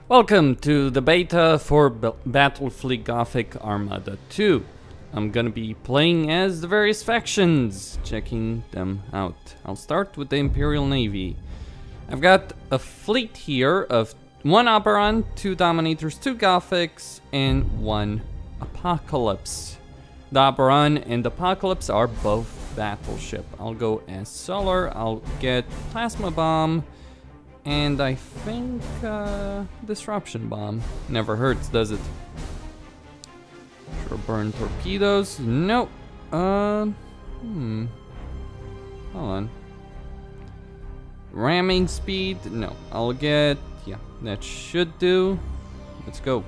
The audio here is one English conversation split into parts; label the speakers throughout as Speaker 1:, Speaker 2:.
Speaker 1: Welcome to the beta for Battlefleet Gothic Armada 2. I'm gonna be playing as the various factions, checking them out. I'll start with the Imperial Navy. I've got a fleet here of 1 Oberon, 2 Dominators, 2 Gothics, and 1 Apocalypse. The Oberon and Apocalypse are both battleship. I'll go as Solar, I'll get Plasma Bomb, and I think Disruption Bomb. Never hurts, does it? Sure, burn torpedoes. Nope. Hold on. Ramming speed. No. I'll get. Yeah, that should do. Let's go.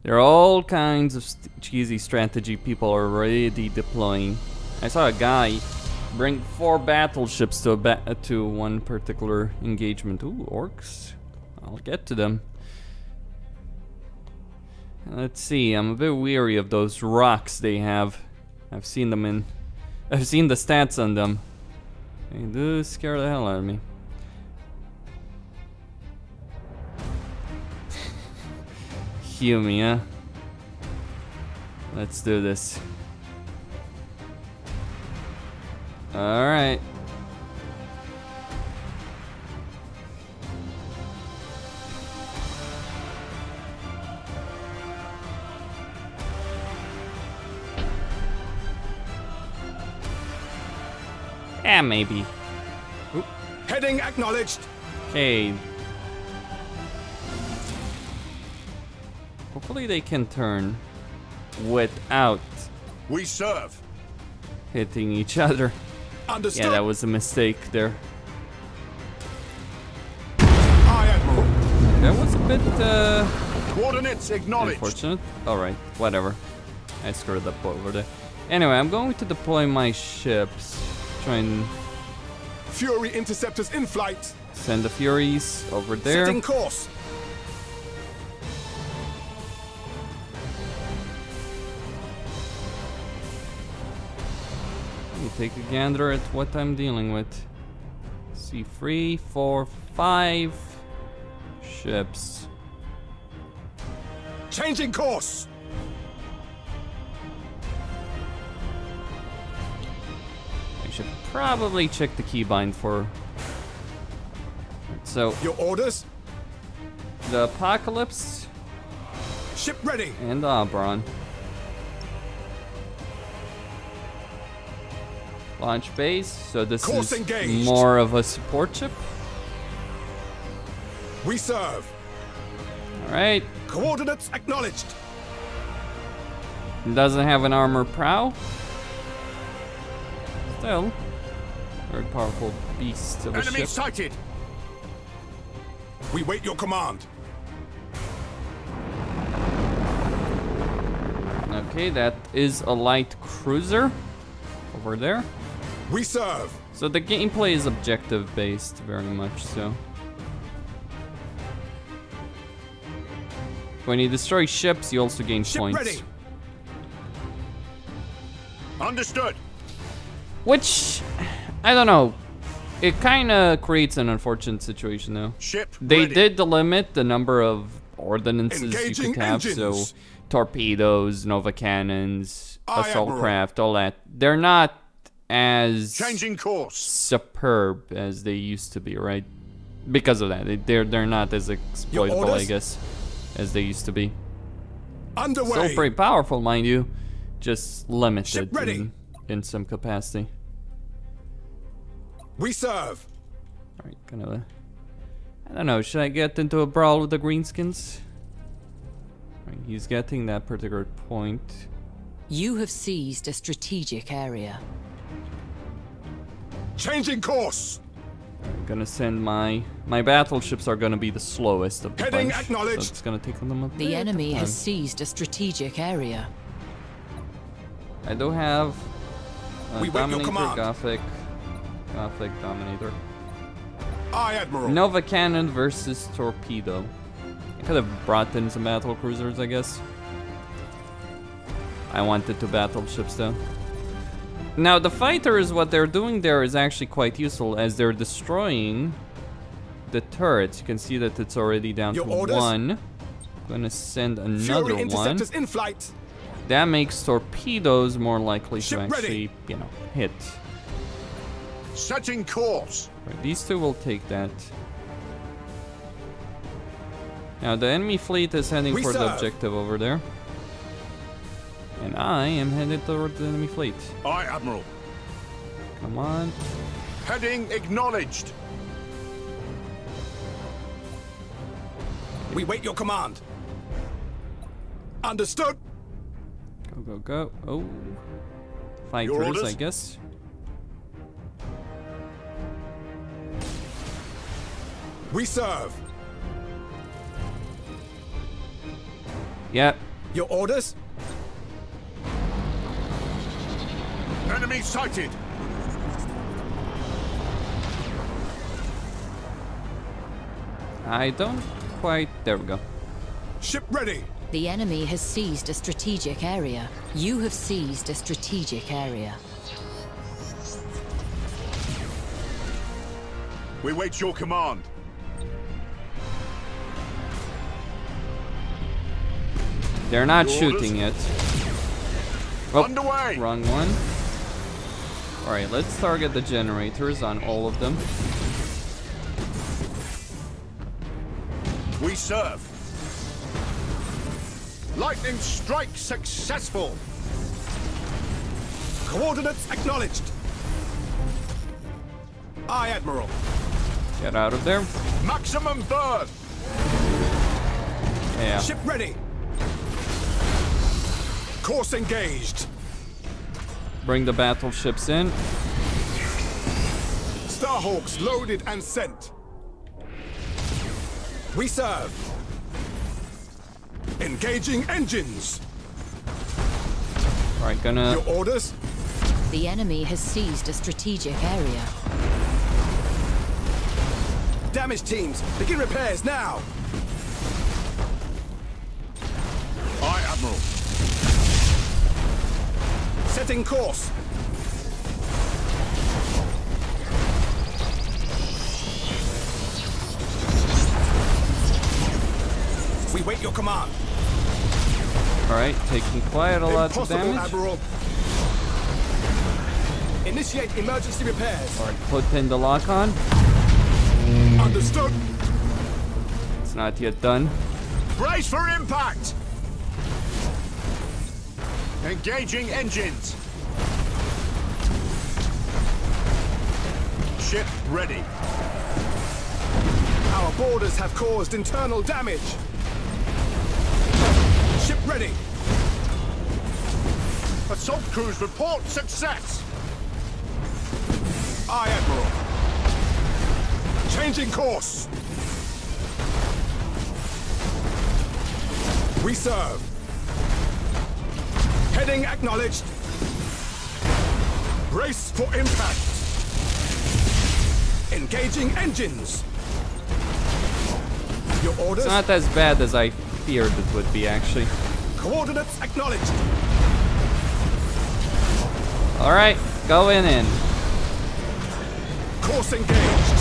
Speaker 1: There are all kinds of cheesy strategy people are already deploying. I saw a guy bring 4 battleships to one particular engagement. Ooh, Orks. I'll get to them. Let's see, I'm a bit weary of those rocks they have. I've seen the stats on them. They do scare the hell out of me. Cue me, huh? Let's do this. Alright. Yeah, maybe. Oop.
Speaker 2: Heading acknowledged.
Speaker 1: Okay. Hopefully they can turn without
Speaker 2: We serve.
Speaker 1: hitting each other.
Speaker 2: Understood.
Speaker 1: Yeah, that was a mistake there.
Speaker 2: Aye, Admiral.
Speaker 1: That was a bit
Speaker 2: Coordinates acknowledged.
Speaker 1: unfortunate. Alright, whatever. I screwed up over there. Anyway, I'm going to deploy my ships. Try and
Speaker 2: Fury interceptors in flight.
Speaker 1: send the Furies over there.
Speaker 2: Setting course.
Speaker 1: Let me take a gander at what I'm dealing with. See, 3, 4, 5 ships.
Speaker 2: Changing course.
Speaker 1: I should probably check the keybind for. So,
Speaker 2: Your orders.
Speaker 1: the Apocalypse
Speaker 2: Ship ready.
Speaker 1: and the Oberon. Launch base, so this
Speaker 2: Course
Speaker 1: is
Speaker 2: engaged.
Speaker 1: more of a support ship.
Speaker 2: We serve.
Speaker 1: Alright,
Speaker 2: Coordinates acknowledged.
Speaker 1: doesn't have an armor prow. Still, very powerful beast of a
Speaker 2: Enemy
Speaker 1: ship.
Speaker 2: sighted. We wait your command.
Speaker 1: Okay, that is a light cruiser over there.
Speaker 2: We serve.
Speaker 1: So the gameplay is objective based, very much so. When you destroy ships, you also gain
Speaker 2: Ship
Speaker 1: points.
Speaker 2: ready. Understood.
Speaker 1: Which, I don't know. It kind of creates an unfortunate situation though.
Speaker 2: Ship
Speaker 1: They
Speaker 2: ready.
Speaker 1: did limit the number of ordnances you
Speaker 2: Engaging
Speaker 1: could have,
Speaker 2: engines.
Speaker 1: so torpedoes, Nova cannons,
Speaker 2: Aye,
Speaker 1: assault
Speaker 2: Admiral.
Speaker 1: craft, all that. They're not as
Speaker 2: Changing course.
Speaker 1: superb as they used to be, right? Because of that, they're not as exploitable, I
Speaker 2: orders?
Speaker 1: guess, as they used to be.
Speaker 2: Underway.
Speaker 1: Still pretty powerful, mind you, just limited
Speaker 2: Ship ready.
Speaker 1: in some capacity.
Speaker 2: We serve.
Speaker 1: All right, kind of. I don't know. Should I get into a brawl with the greenskins? All right, he's getting that particular point.
Speaker 3: You have seized a strategic area.
Speaker 2: Changing course.
Speaker 1: I'm gonna send my battleships are gonna be the slowest of the
Speaker 2: Heading
Speaker 1: bunch,
Speaker 2: acknowledged.
Speaker 1: so it's gonna take them a
Speaker 3: The
Speaker 1: bit of
Speaker 3: enemy has
Speaker 1: time.
Speaker 3: seized a strategic area.
Speaker 1: I do have
Speaker 2: We wait your
Speaker 1: Dominator,
Speaker 2: command.
Speaker 1: Gothic Dominator.
Speaker 2: Aye, Admiral.
Speaker 1: Nova Cannon versus Torpedo. I could have brought in some battle cruisers, I guess. I wanted 2 battleships though. Now the fighters, what they're doing there is actually quite useful as they're destroying the turrets. You can see that it's already down to 1. I'm gonna send another
Speaker 2: Fury
Speaker 1: one.
Speaker 2: interceptors in flight.
Speaker 1: That makes torpedoes more likely
Speaker 2: Ship
Speaker 1: to actually,
Speaker 2: ready.
Speaker 1: you know, hit.
Speaker 2: Setting course.
Speaker 1: Right, these 2 will take that. Now the enemy fleet is heading
Speaker 2: We
Speaker 1: for the
Speaker 2: serve.
Speaker 1: objective over there. And I am headed toward the enemy fleet.
Speaker 2: Aye, Admiral.
Speaker 1: Come on.
Speaker 2: Heading acknowledged. We wait your command. Understood.
Speaker 1: Go, go, go. Oh.
Speaker 2: Your
Speaker 1: Fighters,
Speaker 2: orders?
Speaker 1: I guess.
Speaker 2: We serve.
Speaker 1: Yeah.
Speaker 2: Your orders? Enemy sighted.
Speaker 1: I don't quite... There we go.
Speaker 2: Ship ready.
Speaker 3: The enemy has seized a strategic area. You have seized a strategic area.
Speaker 2: We wait your command.
Speaker 1: They're not
Speaker 2: Your
Speaker 1: shooting yet. Oh,
Speaker 2: Underway.
Speaker 1: wrong one. Alright, let's target the generators on all of them.
Speaker 2: We serve. Lightning strike successful. Coordinates acknowledged. Aye, Admiral.
Speaker 1: Get out of there.
Speaker 2: Maximum burn.
Speaker 1: Yeah.
Speaker 2: Ship ready. Course engaged.
Speaker 1: Bring the battleships in.
Speaker 2: Starhawks loaded and sent. We serve. Engaging engines.
Speaker 1: Alright, gonna...
Speaker 2: Your orders?
Speaker 3: The enemy has seized a strategic area.
Speaker 2: Damage teams, begin repairs now. Aye, Admiral. Setting course. We wait your command.
Speaker 1: Alright, taking quite a lot of
Speaker 2: Impossible,
Speaker 1: damage.
Speaker 2: Admiral. Initiate emergency repairs.
Speaker 1: Alright, put in the lock on.
Speaker 2: Understood.
Speaker 1: It's not yet done.
Speaker 2: Brace for impact. Engaging engines. Ship ready. Our boarders have caused internal damage. Ship ready. Assault crews report success. Aye, Admiral. Changing course. We serve. Heading acknowledged. Brace for impact. Engaging engines. Your orders?
Speaker 1: It's not as bad as I feared it would be, actually.
Speaker 2: Coordinates acknowledged.
Speaker 1: Alright, going in.
Speaker 2: Course engaged.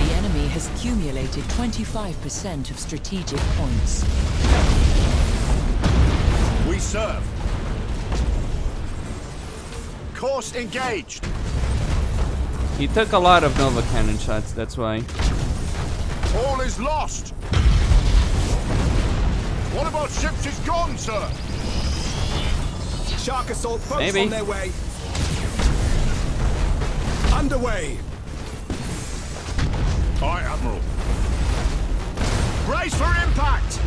Speaker 3: The enemy has accumulated 25% of strategic points.
Speaker 2: We serve. Course engaged.
Speaker 1: He took a lot of Nova Cannon shots, that's why.
Speaker 2: All is lost. One of our ships is gone, sir. Shark assault boats
Speaker 1: Maybe.
Speaker 2: on their way. Underway. Aye, Admiral. Brace for impact.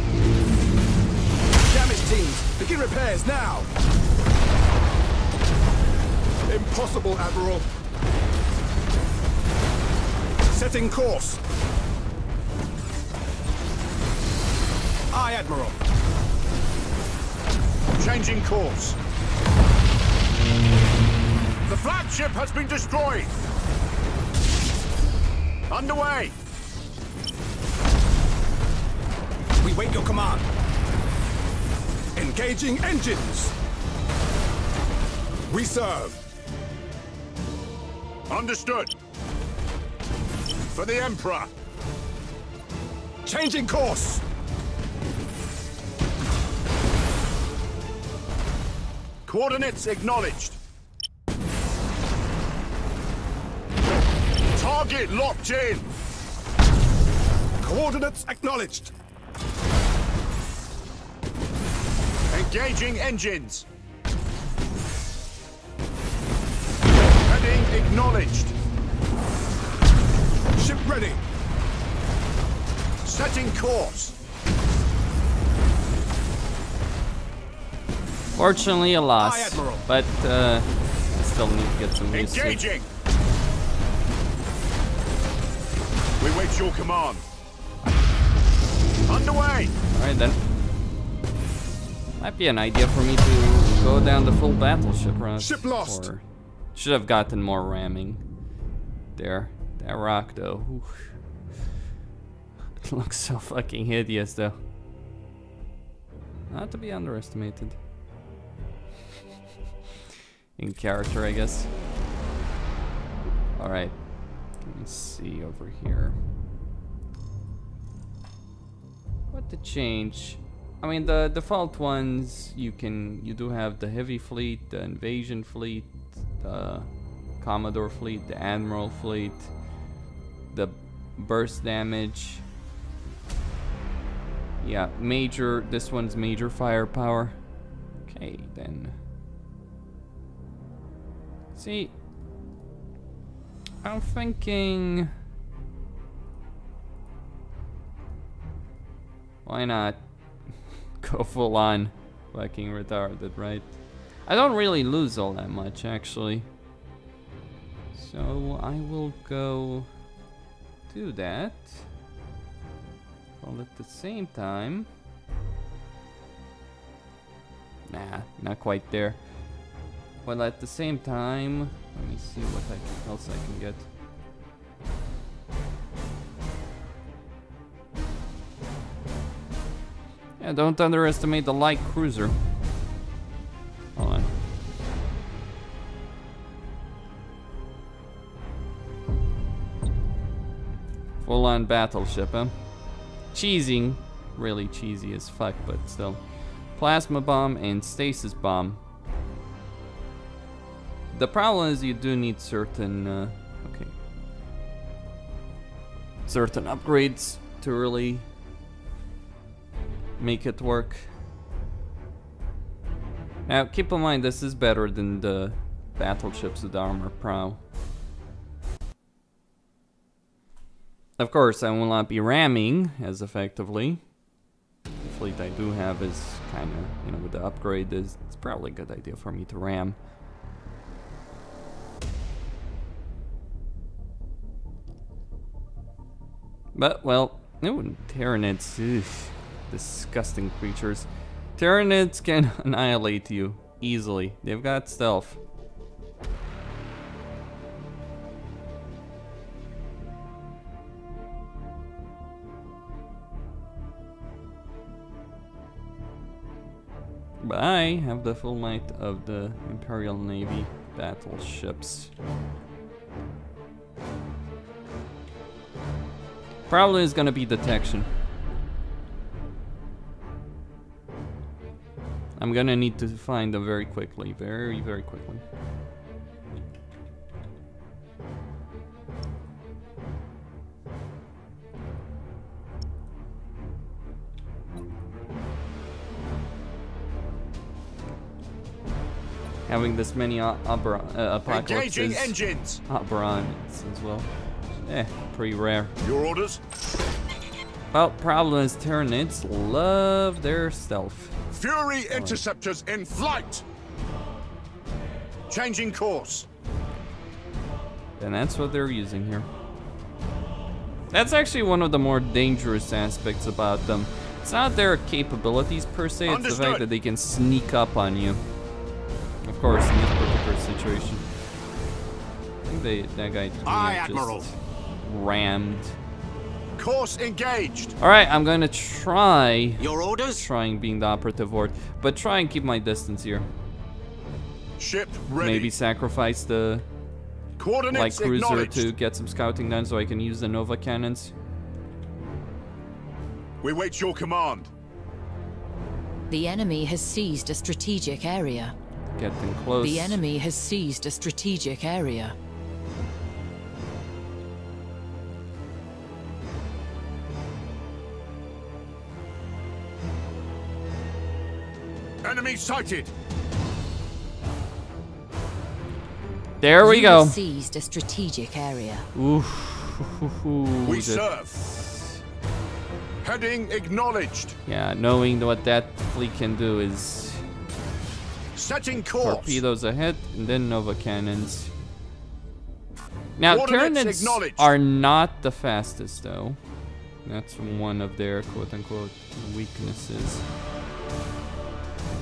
Speaker 2: Damage teams, begin repairs now. Impossible, Admiral. Setting course. Aye, Admiral. Changing course. The flagship has been destroyed. Underway. We wait your command. Engaging engines. We serve. Understood. For the Emperor. Changing course. Coordinates acknowledged. Target locked in. Coordinates acknowledged. Engaging engines. Heading acknowledged. Ship ready. Setting course.
Speaker 1: Fortunately, a loss.
Speaker 2: Aye, Admiral.
Speaker 1: But I still need to get some use to it.
Speaker 2: Engaging. We wait your command. Underway.
Speaker 1: Alright then. Might be an idea for me to go down the full battleship route.
Speaker 2: Ship lost.
Speaker 1: Or should have gotten more ramming. There. That rock though. Oof. It looks so fucking hideous though. Not to be underestimated. In character, I guess. Alright. Let me see over here. What to change? I mean, the default ones, you do have the heavy fleet, the invasion fleet, the Commodore fleet, the Admiral fleet, the burst damage. Yeah, major, this one's major firepower. Okay, then. See, I'm thinking, why not go full on fucking retarded, right? I don't really lose all that much, actually. So I will go do that. While at the same time, nah, not quite there. Well, at the same time, let me see what else I can get. Yeah, don't underestimate the light cruiser. Hold on. Full-on battleship, huh? Cheesing. Really cheesy as fuck, but still. Plasma bomb and stasis bomb. The problem is you do need certain, certain upgrades to really make it work. Now, keep in mind, this is better than the battleships with armor prow. Of course, I will not be ramming as effectively. The fleet I do have is kind of, with the upgrade, it's probably a good idea for me to ram. But, well, Tyranids, ugh, disgusting creatures. Tyranids can annihilate you easily. They've got stealth. But I have the full might of the Imperial Navy battleships. Problem is gonna be detection. I'm gonna need to find them very quickly, very, very quickly. Having this many apocalypses,
Speaker 2: engaging engines.
Speaker 1: Oberons as well. Pretty rare.
Speaker 2: Your orders?
Speaker 1: Well, problem is Tyranids love their stealth.
Speaker 2: Fury interceptors in flight. Changing course.
Speaker 1: And that's what they're using here. That's actually one of the more dangerous aspects about them. It's not their capabilities per se, it's the fact that they can sneak up on you. Of course, in this particular situation. I think that guy just rammed.
Speaker 2: Course engaged.
Speaker 1: Alright, I'm gonna try.
Speaker 2: Your orders?
Speaker 1: Trying being the operative word, but try and keep my distance here.
Speaker 2: Ship ready.
Speaker 1: maybe sacrifice the
Speaker 2: Coordinates
Speaker 1: light cruiser
Speaker 2: acknowledged.
Speaker 1: to get some scouting done so I can use the Nova cannons.
Speaker 2: We wait your command.
Speaker 3: The enemy has seized a strategic area.
Speaker 1: Getting close.
Speaker 3: The enemy has seized a strategic area.
Speaker 2: Enemy sighted.
Speaker 1: There we
Speaker 3: You
Speaker 1: go.
Speaker 3: have seized a strategic area.
Speaker 1: Oof.
Speaker 2: We
Speaker 1: That-
Speaker 2: serve. Heading acknowledged.
Speaker 1: Yeah, knowing what that fleet can do is
Speaker 2: Setting course.
Speaker 1: torpedoes ahead and then Nova cannons. Now,
Speaker 2: Coordinates
Speaker 1: Tyranids
Speaker 2: acknowledged.
Speaker 1: are not the fastest, though. That's one of their quote-unquote weaknesses.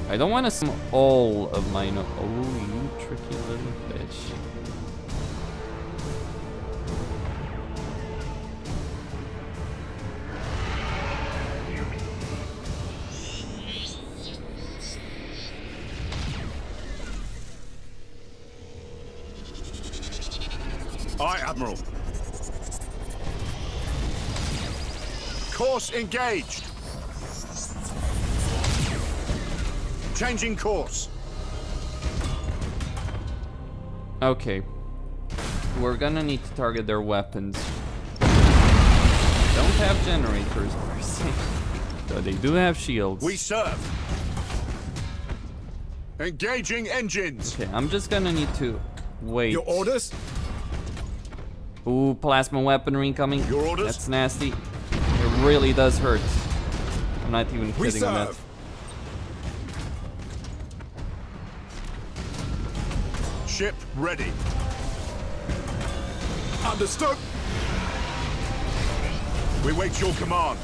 Speaker 1: I don't want to sum all of my oh, you tricky little bitch.
Speaker 2: Aye, Admiral. Course engaged. Changing course.
Speaker 1: Okay. We're gonna need to target their weapons. Don't have generators per se. So they do have shields.
Speaker 2: We serve. Engaging engines.
Speaker 1: Okay, I'm just gonna need to wait.
Speaker 2: Your orders?
Speaker 1: Ooh, plasma weaponry incoming.
Speaker 2: Your orders?
Speaker 1: That's nasty. It really does hurt. I'm not even kidding on that.
Speaker 2: Ship ready. Understood. We wait your command.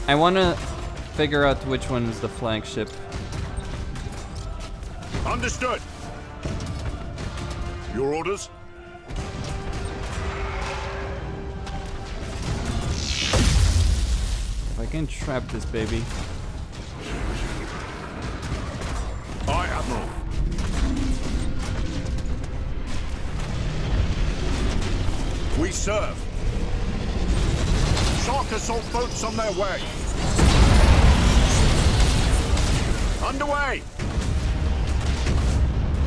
Speaker 1: I wanna figure out which one is the flagship.
Speaker 2: Understood. Your orders?
Speaker 1: If I can trap this baby.
Speaker 2: Aye, Admiral. We serve. Shark assault boats on their way. Underway.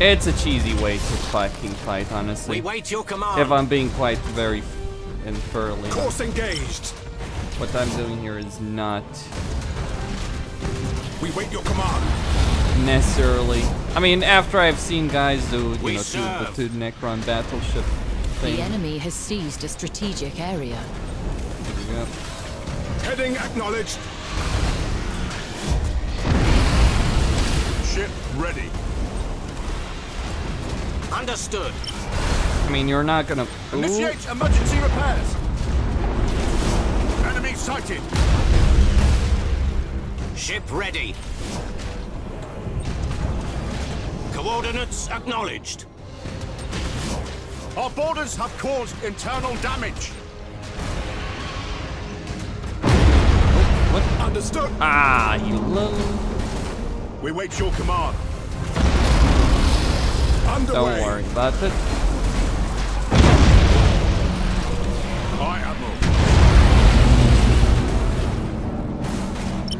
Speaker 1: It's a cheesy way to fucking fight, honestly.
Speaker 4: We wait your command.
Speaker 1: If I'm being quite very and thoroughly.
Speaker 2: Course engaged.
Speaker 1: What I'm doing here is not
Speaker 2: We wait your command.
Speaker 1: necessarily. I mean, after I've seen guys do, you
Speaker 4: We
Speaker 1: know,
Speaker 4: serve.
Speaker 1: the Necron battleship thing.
Speaker 3: The enemy has seized a strategic area.
Speaker 1: Yep.
Speaker 2: Heading acknowledged. Ship ready.
Speaker 4: Understood.
Speaker 1: I mean, you're not gonna. Ooh.
Speaker 2: Initiate emergency repairs. Enemy sighted.
Speaker 4: Ship ready. Coordinates acknowledged.
Speaker 2: Our borders have caused internal damage.
Speaker 1: What?
Speaker 2: Understood.
Speaker 1: Ah, you little.
Speaker 2: We wait your command. Underway.
Speaker 1: Don't worry about it.
Speaker 2: Aye, Admiral.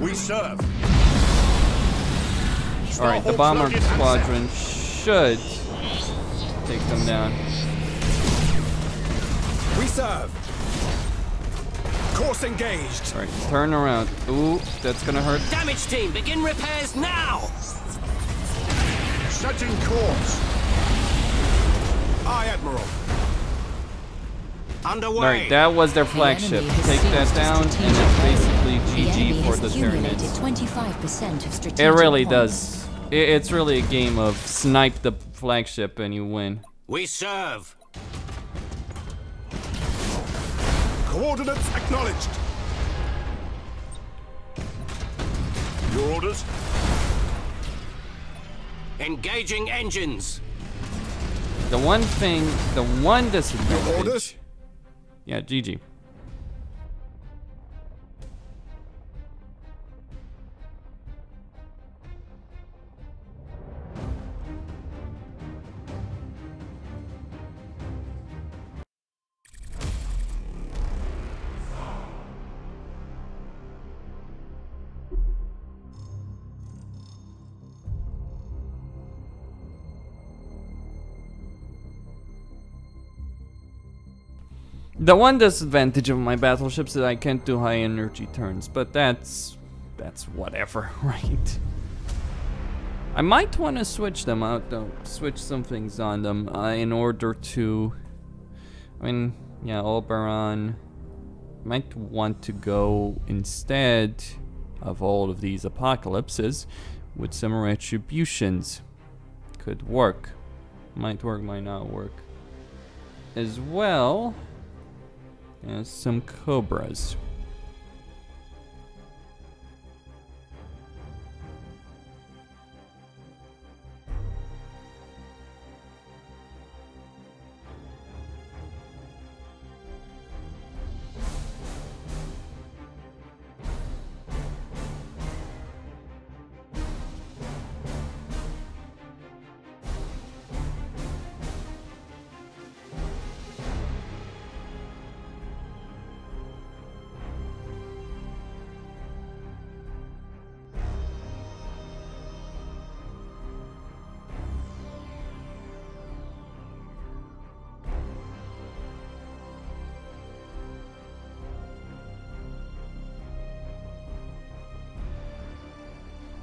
Speaker 2: We serve.
Speaker 1: All right, the
Speaker 2: Starhawks
Speaker 1: bomber
Speaker 2: loaded and
Speaker 1: squadron should take them down.
Speaker 2: We serve. Course engaged.
Speaker 1: All right, turn around. Ooh, that's gonna hurt.
Speaker 4: Damage team, begin repairs now.
Speaker 2: Setting course. Aye, Admiral.
Speaker 4: Underway.
Speaker 1: All right, that was their flagship.
Speaker 3: enemy has
Speaker 1: Take that
Speaker 3: seized a
Speaker 1: down, and
Speaker 3: strategic
Speaker 1: it's basically
Speaker 3: The enemy
Speaker 1: GG for
Speaker 3: has
Speaker 1: the
Speaker 3: accumulated
Speaker 1: Tyranids.
Speaker 3: 25% of strategic
Speaker 1: It really
Speaker 3: points.
Speaker 1: does. It's really a game of snipe the flagship and you win.
Speaker 4: We serve.
Speaker 2: Coordinates acknowledged. Your orders?
Speaker 4: Engaging engines.
Speaker 1: The one disadvantage.
Speaker 2: Your orders?
Speaker 1: Yeah, GG. The one disadvantage of my battleships is that I can't do high energy turns, but that's whatever, right? I might want to switch them out though, switch some things on them in order to, I mean, yeah, Oberon might want to go instead of all of these apocalypses with some retributions. Could work. Might work, might not work. As well as some cobras.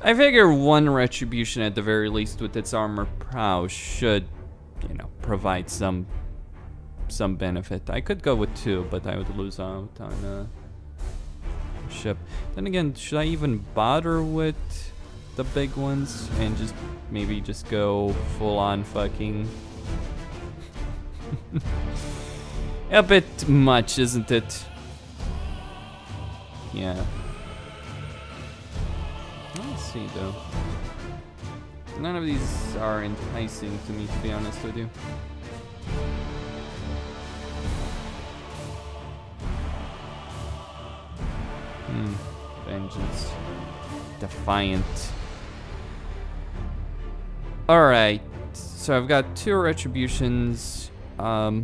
Speaker 1: I figure one retribution at the very least with its armor prow should, you know, provide some benefit. I could go with two, but I would lose out on a ship. Then again, should I even bother with the big ones and just maybe just go full on fucking a bit much, isn't it? Yeah. Let's see though. None of these are enticing to me, to be honest with you. Vengeance. Defiant. Alright. So I've got two retributions. Yeah,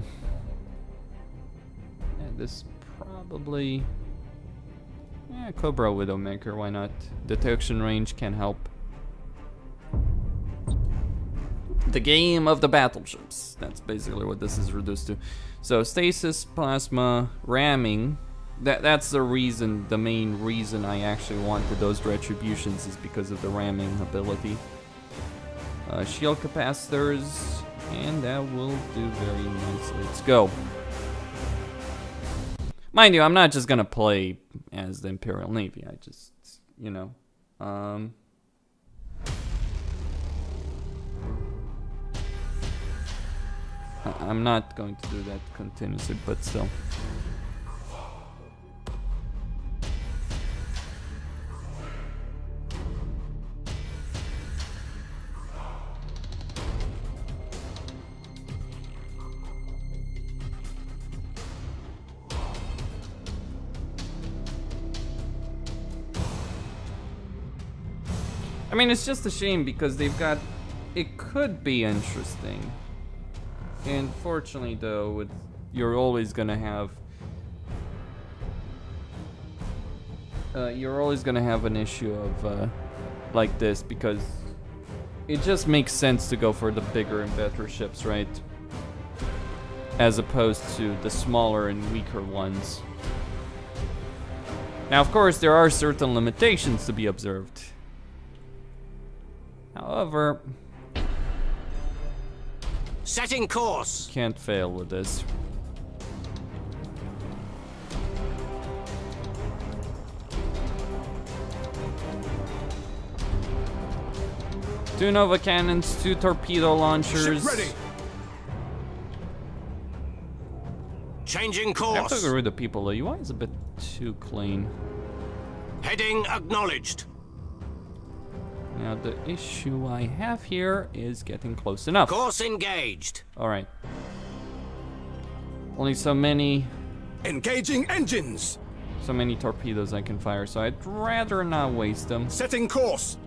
Speaker 1: this probably... Yeah, Cobra Widowmaker, why not? Detection range can help. The game of the battleships. That's basically what this is reduced to. So stasis, plasma, ramming. That's the reason, the main reason I actually wanted those retributions is because of the ramming ability. Shield capacitors, and that will do very nicely. Let's go. Mind you, I'm not just gonna play as the Imperial Navy. I just, you know, I'm not going to do that continuously, but still. I mean, it's just a shame because they've got... It could be interesting. And fortunately, though, you're always gonna have... you're always gonna have an issue of, like this, because it just makes sense to go for the bigger and better ships, right? As opposed to the smaller and weaker ones. Now, of course, there are certain limitations to be observed. However,
Speaker 4: setting course.
Speaker 1: Can't fail with this. Two Nova cannons, two torpedo launchers.
Speaker 2: Ship ready.
Speaker 4: Changing
Speaker 1: I
Speaker 4: course.
Speaker 1: have to agree with the people. The UI is a bit too clean.
Speaker 4: Heading acknowledged.
Speaker 1: Now the issue I have here is getting close enough.
Speaker 4: Course engaged.
Speaker 1: Alright. Only so many
Speaker 2: Engaging engines.
Speaker 1: torpedoes I can fire, so I'd rather not waste them.
Speaker 2: Setting course.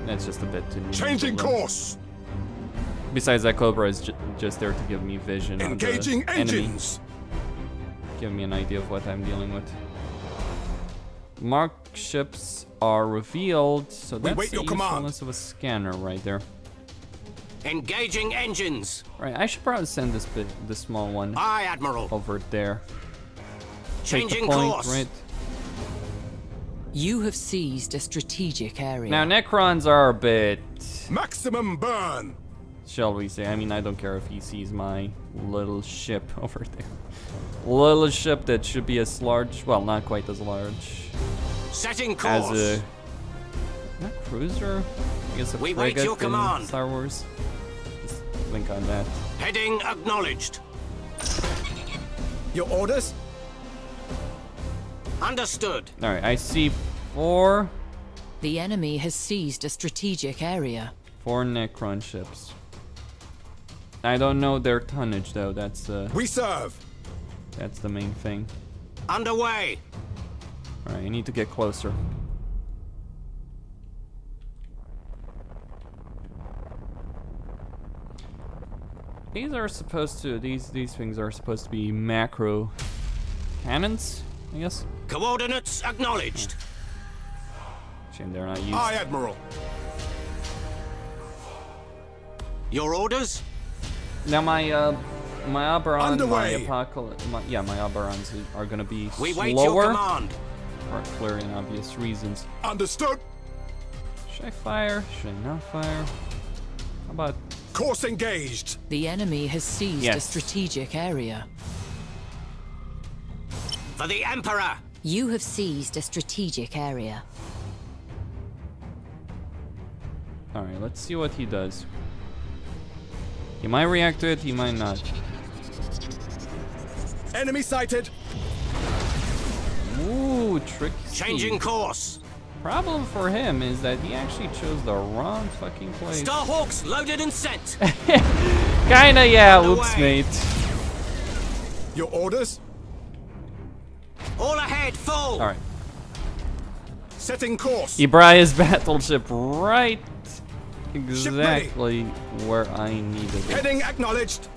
Speaker 1: That's just a bit too
Speaker 2: Changing
Speaker 1: nimble, though.
Speaker 2: course.
Speaker 1: Besides, that Cobra is just there to give me vision
Speaker 2: Engaging
Speaker 1: on the enemy.
Speaker 2: engines.
Speaker 1: Give me an idea of what I'm dealing with. Marked ships are revealed, so that's
Speaker 2: wait
Speaker 1: the
Speaker 2: your command.
Speaker 1: usefulness of a scanner right there.
Speaker 4: Engaging engines.
Speaker 1: Right, I should probably send this small one
Speaker 4: Aye, Admiral.
Speaker 1: over there. Take the
Speaker 4: Changing
Speaker 1: point,
Speaker 4: course.
Speaker 1: right?
Speaker 3: You have seized a strategic area.
Speaker 1: Now Necrons are a bit,
Speaker 2: Maximum burn.
Speaker 1: shall we say? I mean, I don't care if he sees my little ship over there. Little ship that should be as large, well, not quite as large
Speaker 4: Setting
Speaker 1: as
Speaker 4: course.
Speaker 1: a not cruiser. I guess a
Speaker 4: We wait
Speaker 1: frigate
Speaker 4: your
Speaker 1: in
Speaker 4: command.
Speaker 1: Star Wars. Just think on that.
Speaker 4: Heading acknowledged.
Speaker 2: Your orders?
Speaker 4: Understood.
Speaker 1: All right, I see four
Speaker 3: The enemy has seized a strategic area.
Speaker 1: Necron ships. I don't know their tonnage though. That's
Speaker 2: We serve.
Speaker 1: that's the main thing.
Speaker 4: Underway.
Speaker 1: All right, I need to get closer. These are supposed to these things are supposed to be macro cannons, I guess.
Speaker 4: Coordinates acknowledged.
Speaker 1: Shame they're not used.
Speaker 2: Aye, Admiral.
Speaker 4: Your orders?
Speaker 1: Now my Oberon,
Speaker 2: Underway.
Speaker 1: my Apocalypse, my Oberons are gonna be
Speaker 4: We wait your
Speaker 1: slower
Speaker 4: command.
Speaker 1: for clear and obvious reasons.
Speaker 2: Understood.
Speaker 1: Should I fire? Should I not fire? How about
Speaker 2: Course engaged.
Speaker 3: The enemy has seized a
Speaker 1: Yes.
Speaker 3: strategic area.
Speaker 4: For the Emperor.
Speaker 3: You have seized a strategic area.
Speaker 1: all right? Let's see what he does. He might react to it. He might not.
Speaker 2: Enemy sighted.
Speaker 1: Ooh, tricky.
Speaker 4: Changing course.
Speaker 1: Problem for him is that he actually chose the wrong fucking place.
Speaker 4: Starhawks loaded and sent.
Speaker 1: Kinda, yeah.
Speaker 4: On the
Speaker 1: Oops,
Speaker 4: way.
Speaker 1: mate.
Speaker 2: Your orders?
Speaker 4: All ahead, full.
Speaker 1: All right.
Speaker 2: Setting course.
Speaker 1: Ibraya's battleship right
Speaker 2: ready.
Speaker 1: exactly where I needed it.
Speaker 2: Heading acknowledged.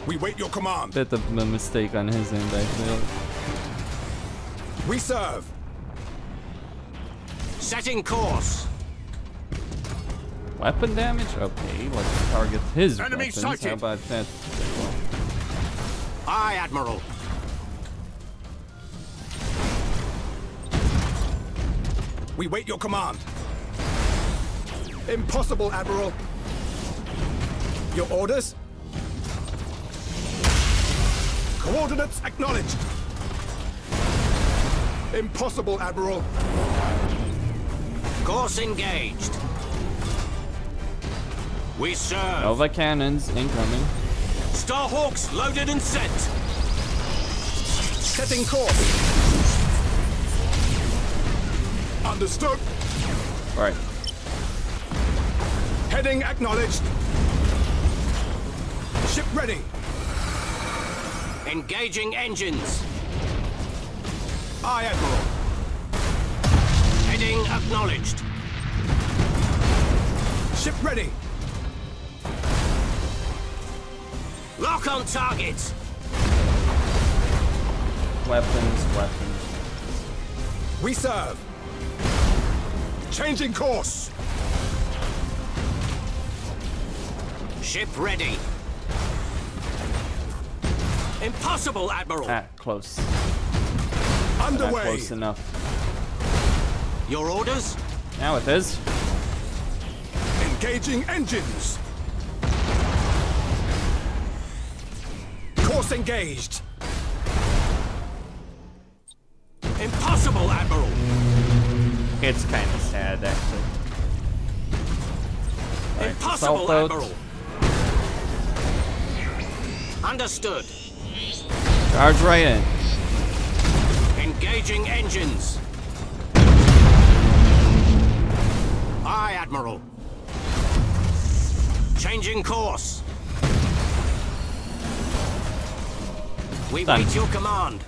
Speaker 2: We wait your command.
Speaker 1: Bit of a mistake on his end, I feel.
Speaker 2: We serve.
Speaker 4: Setting course.
Speaker 1: Weapon damage? Okay, let's target his
Speaker 4: Enemy
Speaker 1: weapons.
Speaker 4: sighted.
Speaker 1: How about that?
Speaker 4: Aye, Admiral.
Speaker 2: We wait your command. Impossible, Admiral. Your orders? Coordinates acknowledged. Impossible, Admiral.
Speaker 4: Course engaged. We serve.
Speaker 1: Nova cannons incoming.
Speaker 4: Starhawks loaded and sent.
Speaker 2: Setting course. Understood.
Speaker 1: All right.
Speaker 2: Heading acknowledged. Ship ready.
Speaker 4: Engaging engines.
Speaker 2: Aye, Admiral.
Speaker 4: Heading acknowledged.
Speaker 2: Ship ready.
Speaker 4: Lock on target.
Speaker 1: Weapons.
Speaker 2: We serve. Changing course.
Speaker 4: Ship ready. Impossible, Admiral.
Speaker 1: Ah, close. Not
Speaker 2: Underway.
Speaker 1: close enough.
Speaker 4: Your orders?
Speaker 1: Now it is.
Speaker 2: Engaging engines. Course engaged.
Speaker 4: Impossible, Admiral.
Speaker 1: It's kind of sad, actually. Right,
Speaker 4: Impossible,
Speaker 1: assault boat.
Speaker 4: Admiral. Understood.
Speaker 1: Charge right in.
Speaker 4: Engaging engines. Aye, Admiral. Changing course. We
Speaker 1: Done.
Speaker 4: wait your command.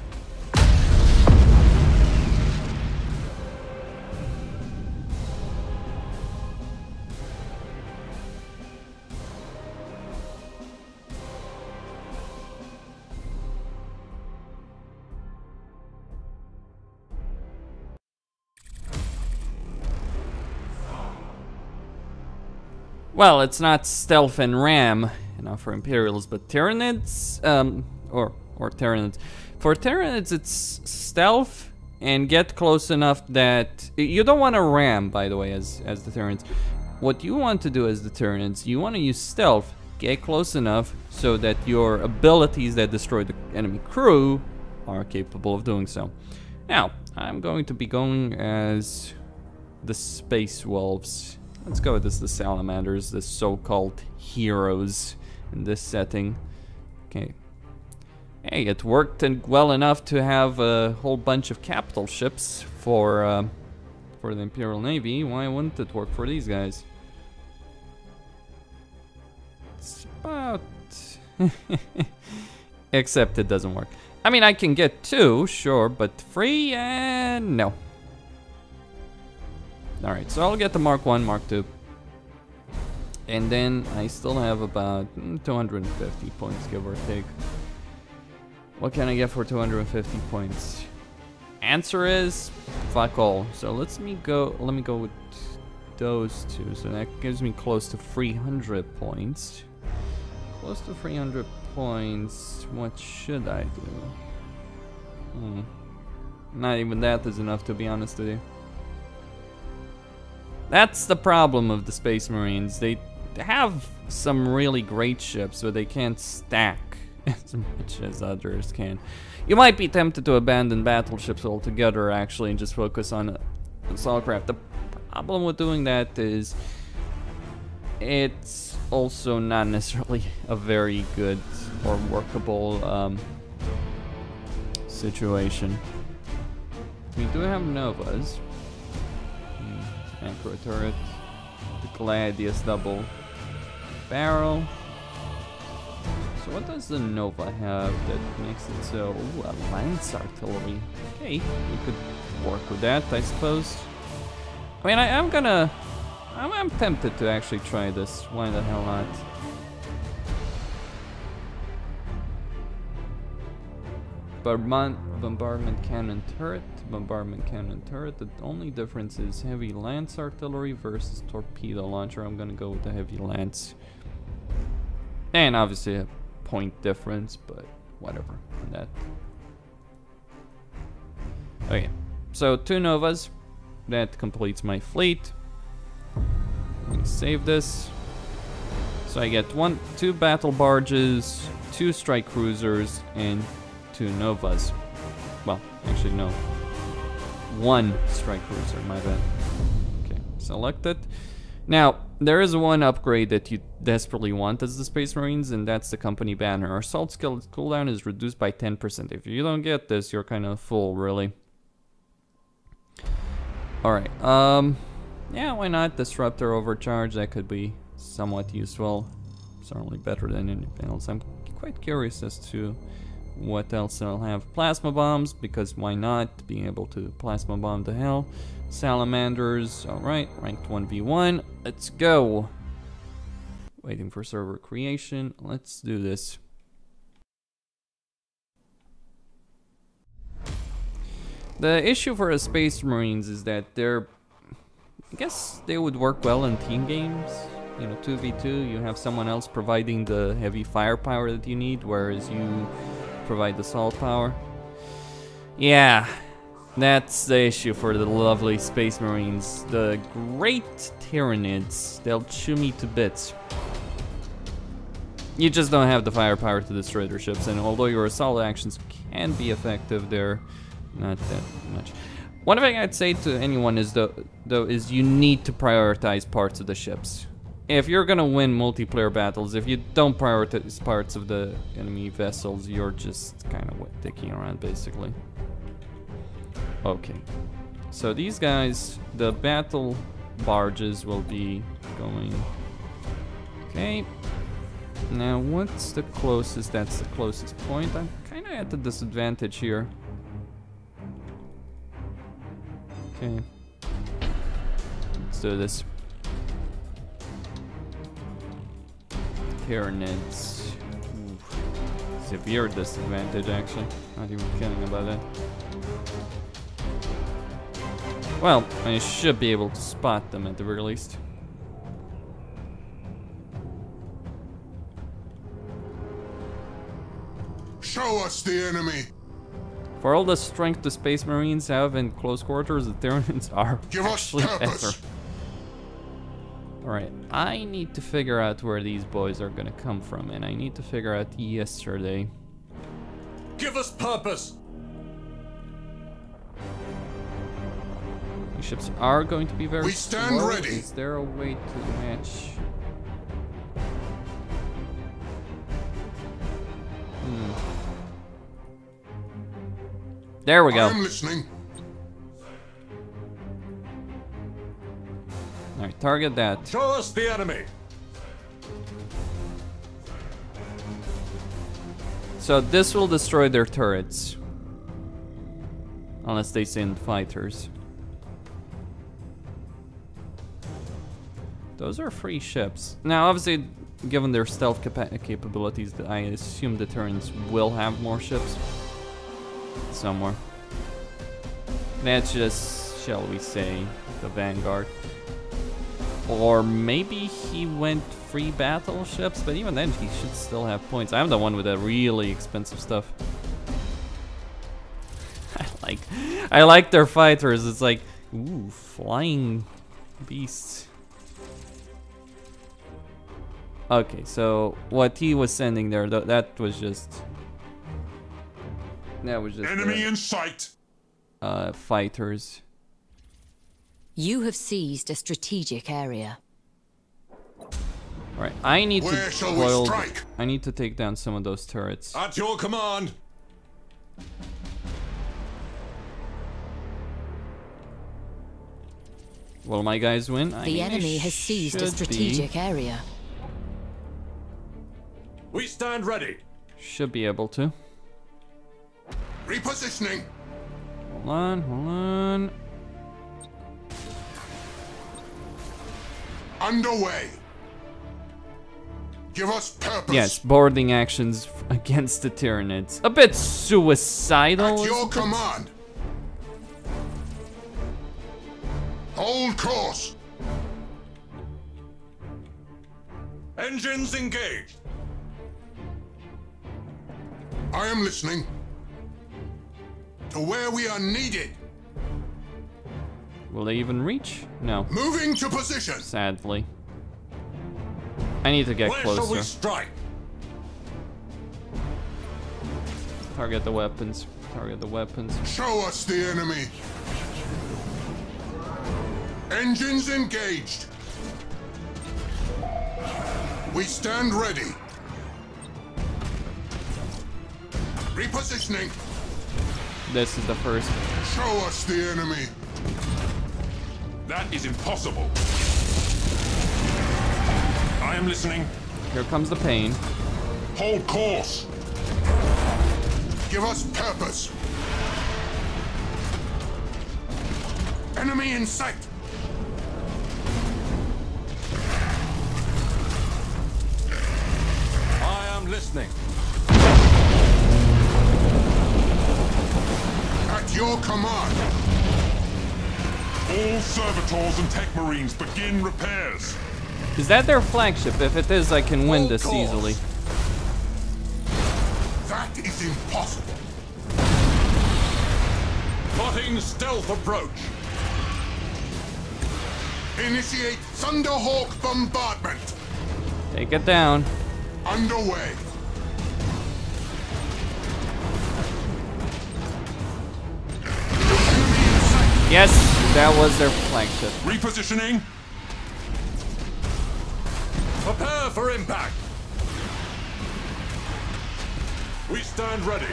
Speaker 1: Well, it's not stealth and ram, you know, for Imperials, but Tyranids, or Tyranids. For Tyranids, it's stealth and get close enough that you don't want to ram, by the way, as the Tyranids. What you want to do as the Tyranids, you want to use stealth, get close enough so that your abilities that destroy the enemy crew are capable of doing so. Now, I'm going to be going as the Space Wolves. Let's go with this, the Salamanders, the so-called heroes in this setting. Okay. Hey, it worked well enough to have a whole bunch of capital ships for the Imperial Navy. Why wouldn't it work for these guys? It's about... Except it doesn't work. I mean, I can get 2, sure, but 3, no. Alright, so I'll get the Mark 1, Mark 2. And then I still have about 250 points, give or take. What can I get for 250 points? Answer is fuck all. So let me go with those two. So that gives me close to 300 points. Close to 300 points. What should I do? Not even that is enough, to be honest with you. That's the problem of the Space Marines. They have some really great ships, but they can't stack as much as others can. You might be tempted to abandon battleships altogether, actually, and just focus on assault craft. The problem with doing that is it's also not necessarily a very good or workable situation. We do have Novas. Macro turret, the Gladius double barrel. So what does the Nova have that makes it so... Ooh, a lance artillery. Okay, we could work with that, I suppose. I mean, I'm tempted to actually try this. Why the hell not? Bombardment cannon turret. Bombardment cannon turret. The only difference is heavy lance artillery versus torpedo launcher. I'm gonna go with the heavy lance. And obviously a point difference, but whatever on that. Okay, so 2 Novas. That completes my fleet. Let me save this. So I get 2 battle barges, 2 strike cruisers, and 2 Novas. Well, actually no. 1 strike cruiser, my bad. Okay, select it. Now, there is one upgrade that you desperately want as the Space Marines, and that's the company banner. Our assault skill cooldown is reduced by 10%. If you don't get this, you're kind of full, really. Alright, yeah, why not? Disruptor overcharge, that could be somewhat useful. Certainly better than anything else. I'm quite curious as to what else I'll have. Plasma bombs, because why not? Being able to plasma bomb to hell. Salamanders, alright, ranked 1v1. Let's go. Waiting for server creation. Let's do this. The issue for the Space Marines is that I guess they would work well in team games. You know, 2v2, you have someone else providing the heavy firepower that you need, whereas you provide the assault power. Yeah, that's the issue for the lovely Space Marines. The great Tyranids, they'll chew me to bits. You just don't have the firepower to destroy their ships, and although your assault actions can be effective, they're not that much. One thing I'd say to anyone is is you need to prioritize parts of the ships. If you're gonna win multiplayer battles, if you don't prioritize parts of the enemy vessels, you're just kind of dicking around, basically. Okay, so these guys, the battle barges will be going. Okay, now what's the closest? That's the closest point. I'm kind of at the disadvantage here. Okay, let's do this. Tyranids. Severe disadvantage, actually. Not even kidding about that. Well, I should be able to spot them at the very least.
Speaker 5: Show us the enemy.
Speaker 1: For all the strength the Space Marines have in close quarters, the Tyranids are
Speaker 5: Give us
Speaker 1: actually
Speaker 5: purpose.
Speaker 1: better. Alright, I need to figure out where these boys are gonna come from, and I need to figure out yesterday.
Speaker 2: Give us purpose.
Speaker 1: These ships are going to be very
Speaker 5: We stand
Speaker 1: slow.
Speaker 5: ready.
Speaker 1: Is there a way to match? There we go.
Speaker 5: I'm listening.
Speaker 1: Alright, target that.
Speaker 2: Show us the enemy.
Speaker 1: So this will destroy their turrets. Unless they send fighters. Those are free ships. Now, obviously, given their stealth capabilities, I assume the Tyranids will have more ships. Somewhere. That's just, shall we say, the Vanguard. Or maybe he went free battleships, but even then he should still have points. I'm the one with the really expensive stuff. I like their fighters. It's like, ooh, flying beasts. Okay, so what he was sending there, that was just
Speaker 5: Enemy in sight.
Speaker 1: Fighters.
Speaker 3: You have seized a strategic area.
Speaker 1: Right, I need
Speaker 5: Where
Speaker 1: to
Speaker 5: shall we strike?
Speaker 1: I need to take down some of those turrets.
Speaker 2: At your command.
Speaker 1: Will my guys win? I
Speaker 3: The
Speaker 1: mean,
Speaker 3: enemy
Speaker 1: they
Speaker 3: has seized a
Speaker 1: should
Speaker 3: strategic area.
Speaker 2: We stand ready.
Speaker 1: Should be able to.
Speaker 5: Repositioning.
Speaker 1: Hold on, hold on.
Speaker 5: Underway. Give us purpose.
Speaker 1: Yes, boarding actions against the Tyranids. A bit suicidal.
Speaker 5: At your
Speaker 1: isn't it?
Speaker 5: command. Hold course.
Speaker 2: Engines engaged.
Speaker 5: I am listening. To where we are needed.
Speaker 1: Will they even reach? No,
Speaker 5: Moving to position.
Speaker 1: sadly. I need to get
Speaker 2: Where shall we
Speaker 1: closer.
Speaker 2: strike?
Speaker 1: Target the weapons. Target the weapons.
Speaker 5: Show us the enemy. Engines engaged. We stand ready. Repositioning.
Speaker 1: This is the first.
Speaker 5: Show us the enemy.
Speaker 2: That is impossible. I am listening.
Speaker 1: Here comes the pain.
Speaker 5: Hold course. Give us purpose. Enemy in sight.
Speaker 2: I am listening.
Speaker 5: At your command.
Speaker 6: All servitors and tech marines begin repairs.
Speaker 1: Is that their flagship? If it is, I can win this easily.
Speaker 5: That is impossible.
Speaker 2: Plotting stealth approach.
Speaker 5: Initiate Thunderhawk bombardment.
Speaker 1: Take it down.
Speaker 5: Underway. Enemy in sight.
Speaker 1: Yes, that was their flagship.
Speaker 6: Repositioning.
Speaker 2: Prepare for impact. We stand ready.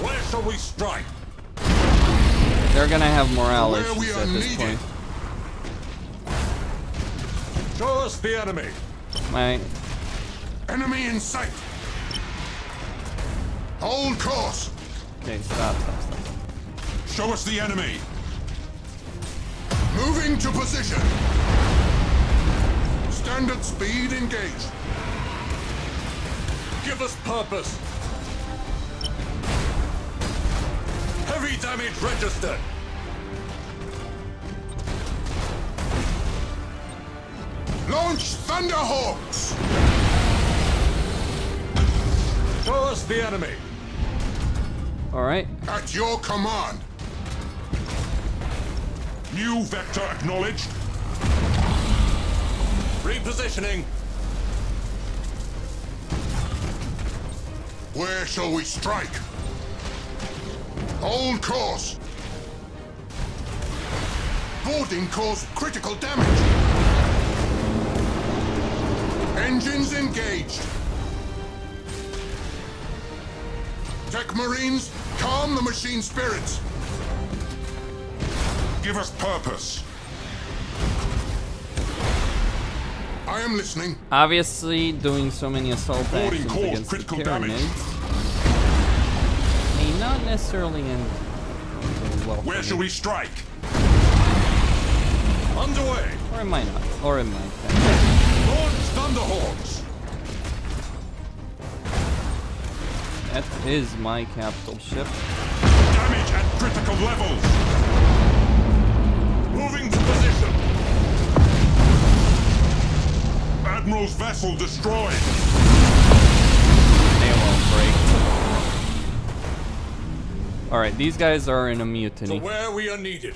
Speaker 2: Where shall we strike?
Speaker 1: They're gonna have morale
Speaker 5: Where
Speaker 1: issues
Speaker 5: we are
Speaker 1: at this
Speaker 5: needed.
Speaker 1: point.
Speaker 2: Show us the enemy.
Speaker 1: My
Speaker 5: Enemy in sight. Hold course.
Speaker 1: okay, stop.
Speaker 6: Show us the enemy.
Speaker 5: Moving to position. Standard speed engaged.
Speaker 2: Give us purpose. Heavy damage registered.
Speaker 5: Launch Thunderhawks.
Speaker 2: us the enemy.
Speaker 1: Alright.
Speaker 5: At your command.
Speaker 6: New vector acknowledged.
Speaker 2: Repositioning.
Speaker 5: Where shall we strike? Hold course. Boarding caused critical damage. Engines engaged. Tech Marines, calm the machine spirits.
Speaker 6: Give us purpose.
Speaker 5: I am listening.
Speaker 1: Obviously, doing so many assault
Speaker 6: Boarding
Speaker 1: actions
Speaker 6: caused
Speaker 1: against the
Speaker 6: critical damage.
Speaker 1: Tyranids may not necessarily end well.
Speaker 6: Where shall we strike?
Speaker 2: Underway.
Speaker 1: Or it might not. Or it might.
Speaker 2: Launch Thunderhawks.
Speaker 1: That is my capital ship.
Speaker 6: Damage at critical levels.
Speaker 2: Moving to position.
Speaker 6: Admiral's vessel destroyed.
Speaker 1: They won't break. Alright, these guys are in a
Speaker 2: To
Speaker 1: mutiny.
Speaker 2: where we are needed.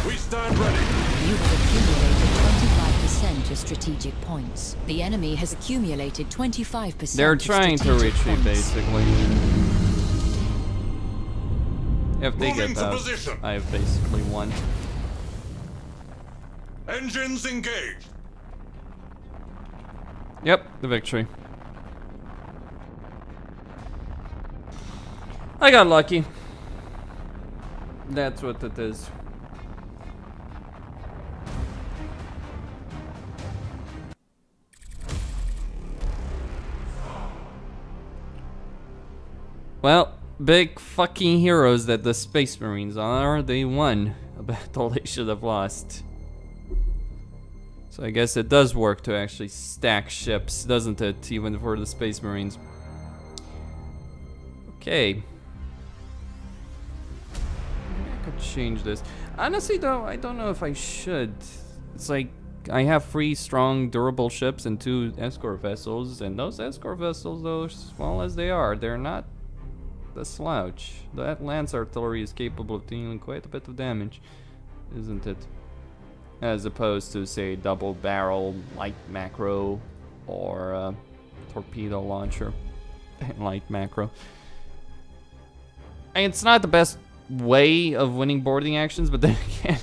Speaker 2: We stand ready.
Speaker 3: You have accumulated 25% of strategic points. The enemy has accumulated 25%.
Speaker 1: They're
Speaker 3: of
Speaker 1: trying to
Speaker 3: strategic
Speaker 1: retreat,
Speaker 3: points.
Speaker 1: basically. If they
Speaker 2: Moving
Speaker 1: get
Speaker 2: to
Speaker 1: out,
Speaker 2: position.
Speaker 1: I've basically won.
Speaker 2: Engines engaged.
Speaker 1: Yep, the victory. I got lucky. That's what it is. Well, big fucking heroes that the Space Marines are, they won a battle they should have lost. So I guess it does work to actually stack ships, doesn't it? Even for the Space Marines. Okay. I could change this. Honestly though, I don't know if I should. It's like, I have 3 strong, durable ships and 2 escort vessels, and those escort vessels, though small as they are, they're not the slouch. That lance artillery is capable of dealing quite a bit of damage, isn't it? As opposed to, say, double barrel light macro or torpedo launcher light macro. And it's not the best way of winning boarding actions, but then again,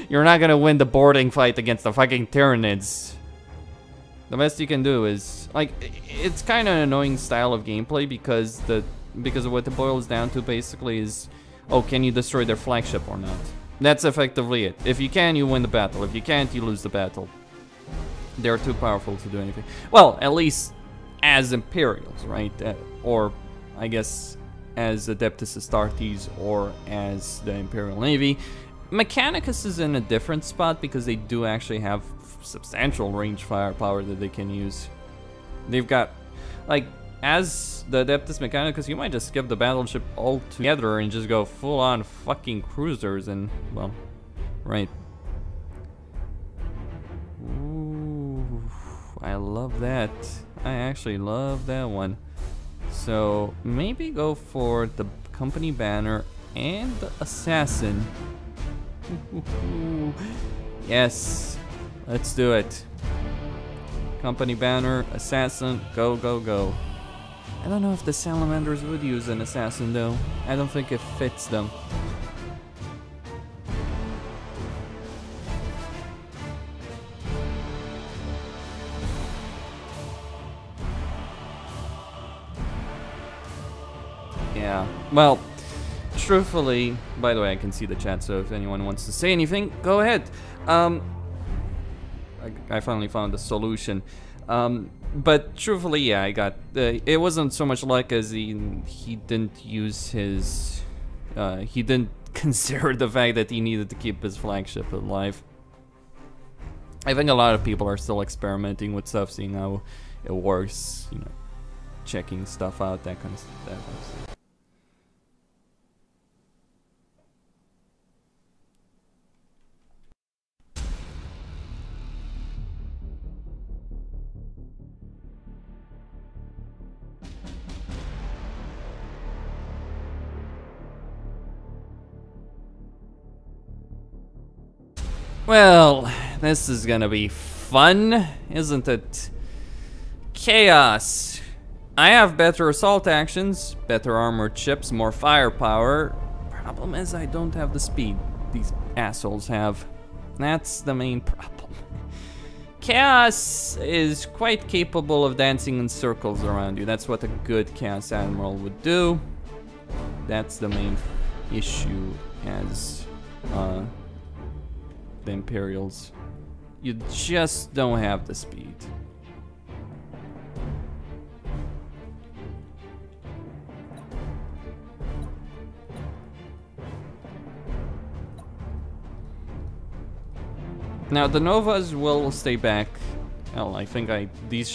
Speaker 1: you're not gonna win the boarding fight against the fucking Tyranids. The best you can do is, like, it's kind of an annoying style of gameplay because of what it boils down to basically is, oh, can you destroy their flagship or not? That's effectively it. If you can, you win the battle. If you can't, you lose the battle. They're too powerful to do anything. Well, at least as Imperials, right? Or, I guess, as Adeptus Astartes or as the Imperial Navy. Mechanicus is in a different spot because they do actually have substantial range firepower that they can use. They've got, like, as the Adeptus Mechanicus, you might just skip the battleship altogether and just go full-on fucking cruisers and, well, right. Ooh, I love that. I actually love that one. So, maybe go for the company banner and the assassin. Yes, let's do it. Company banner, assassin, go, go, go. I don't know if the salamanders would use an assassin though. I don't think it fits them. Yeah, well, truthfully, by the way, I can see the chat, so if anyone wants to say anything, go ahead. I finally found a solution. But truthfully, yeah, I got. It wasn't so much luck as he didn't use his. He didn't consider the fact that he needed to keep his flagship alive. I think a lot of people are still experimenting with stuff, seeing how it works. You know, checking stuff out, that kind of stuff. Well, this is gonna be fun, isn't it? Chaos. I have better assault actions, better armored ships, more firepower. Problem is I don't have the speed these assholes have. That's the main problem. Chaos is quite capable of dancing in circles around you. That's what a good Chaos Admiral would do. That's the main issue as the Imperials. You just don't have the speed. Now the Novas will stay back. Hell, I think these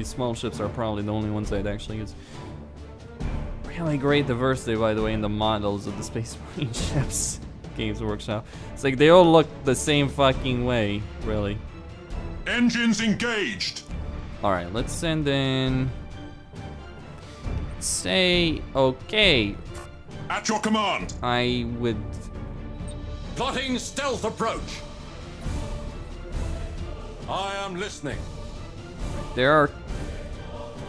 Speaker 1: small ships are probably the only ones I'd actually use. Really great diversity, by the way, in the models of the Space Marine ships. Games Workshop. It's like they all look the same fucking way, really.
Speaker 6: Engines engaged.
Speaker 1: All right, let's send in. Say okay.
Speaker 6: At your command.
Speaker 1: I would.
Speaker 2: Plotting stealth approach. I am listening.
Speaker 1: There are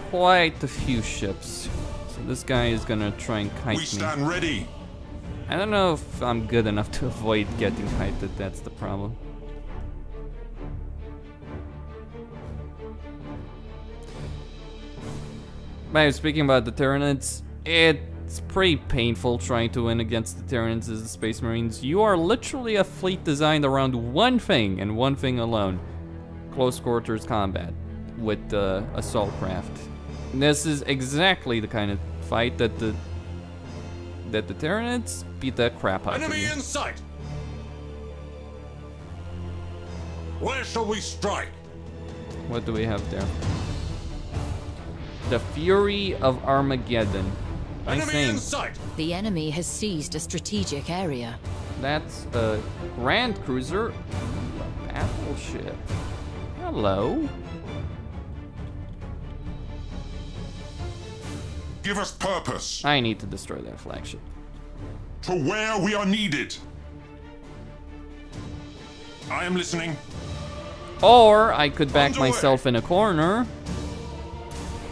Speaker 1: quite a few ships. So this guy is gonna try and kite me.
Speaker 6: We stand ready.
Speaker 1: I don't know if I'm good enough to avoid getting kited, that's the problem. But speaking about the Tyranids, it's pretty painful trying to win against the Tyranids as the Space Marines. You are literally a fleet designed around one thing and one thing alone. Close quarters combat with assault craft. And this is exactly the kind of fight that the Tyranids beat the crap out of
Speaker 2: Enemy
Speaker 1: you.
Speaker 2: in sight. Where shall we strike?
Speaker 1: What do we have there? The Fury of Armageddon. Nice
Speaker 2: Enemy
Speaker 1: name.
Speaker 2: in sight.
Speaker 3: The enemy has seized a strategic area.
Speaker 1: That's a Grand Cruiser. A battleship. Hello.
Speaker 6: Give us purpose.
Speaker 1: I need to destroy that flagship.
Speaker 6: To where we are needed. I am listening.
Speaker 1: Or I could back
Speaker 6: Underway.
Speaker 1: myself in a corner.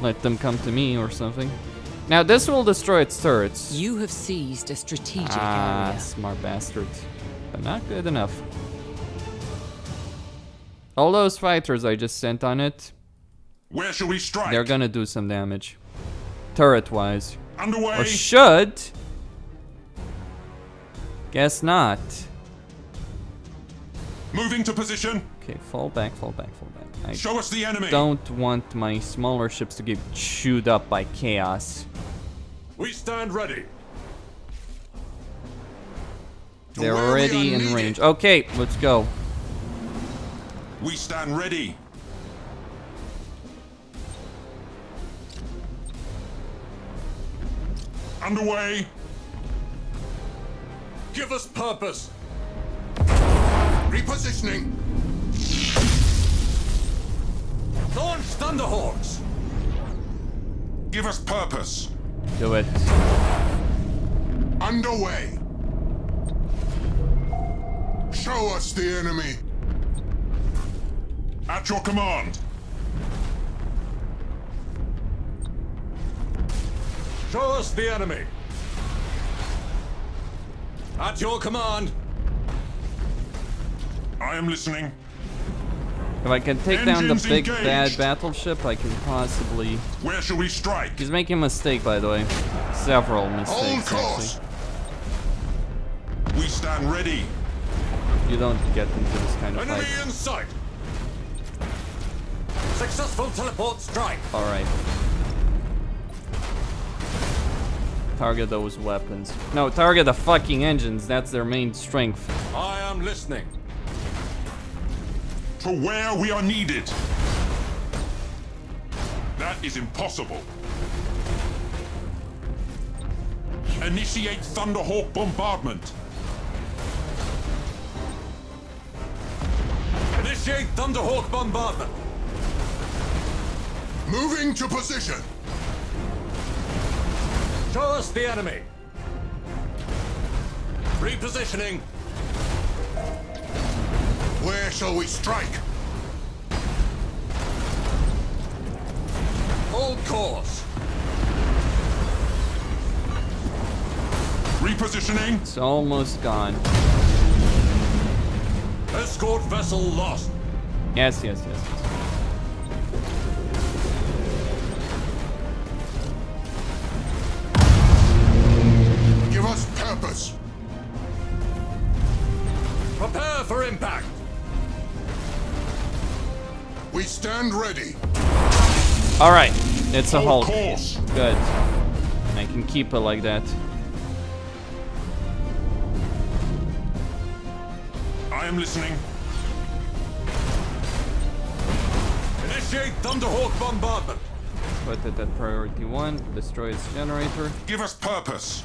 Speaker 1: Let them come to me or something. Now this will destroy its turrets.
Speaker 3: You have seized a strategic
Speaker 1: Ah,
Speaker 3: area.
Speaker 1: smart bastard. But not good enough. All those fighters I just sent on it,
Speaker 6: Where shall we strike?
Speaker 1: they're gonna do some damage. Turret-wise.
Speaker 6: Underway.
Speaker 1: Or should. Guess not.
Speaker 6: Moving to position.
Speaker 1: Okay, fall back, fall back, fall back. I
Speaker 6: Show us the enemy.
Speaker 1: don't want my smaller ships to get chewed up by chaos.
Speaker 2: We stand ready.
Speaker 5: To
Speaker 1: They're
Speaker 5: where we
Speaker 1: already
Speaker 5: are
Speaker 1: in
Speaker 5: needed.
Speaker 1: range. Okay, let's go.
Speaker 6: We stand ready. Underway.
Speaker 2: Give us purpose.
Speaker 5: Repositioning.
Speaker 2: Launch Thunderhawks.
Speaker 6: Give us purpose.
Speaker 1: Do it.
Speaker 5: Underway. Show us the enemy.
Speaker 6: At your command.
Speaker 2: Show us the enemy. At your command.
Speaker 6: I am listening.
Speaker 1: If I can take down the
Speaker 6: Engines
Speaker 1: big
Speaker 6: engaged.
Speaker 1: bad battleship, I can possibly...
Speaker 6: Where shall we strike?
Speaker 1: He's making a mistake, by the way. Several
Speaker 5: Hold
Speaker 1: mistakes,
Speaker 5: course.
Speaker 1: actually.
Speaker 6: We stand ready.
Speaker 1: You don't get into this kind of
Speaker 2: Enemy
Speaker 1: fight.
Speaker 2: in sight. Successful teleport strike.
Speaker 1: Alright. Target those weapons. No, target the fucking engines. That's their main strength.
Speaker 2: I am listening.
Speaker 6: To where we are needed. That is impossible. Initiate Thunderhawk bombardment.
Speaker 2: Initiate Thunderhawk bombardment.
Speaker 5: Moving to position.
Speaker 2: Show us the enemy. Repositioning.
Speaker 5: Where shall we strike?
Speaker 2: Hold course.
Speaker 6: Repositioning.
Speaker 1: It's almost gone.
Speaker 2: Escort vessel lost.
Speaker 1: Yes, yes, yes.
Speaker 5: Give us purpose.
Speaker 2: Prepare for impact.
Speaker 5: We stand ready.
Speaker 1: All right, it's a
Speaker 6: Hold
Speaker 1: halt.
Speaker 6: course.
Speaker 1: Good. I can keep it like that.
Speaker 6: I am listening.
Speaker 2: Initiate Thunderhawk bombardment.
Speaker 1: Put it at priority 1. Destroy its generator.
Speaker 6: Give us purpose.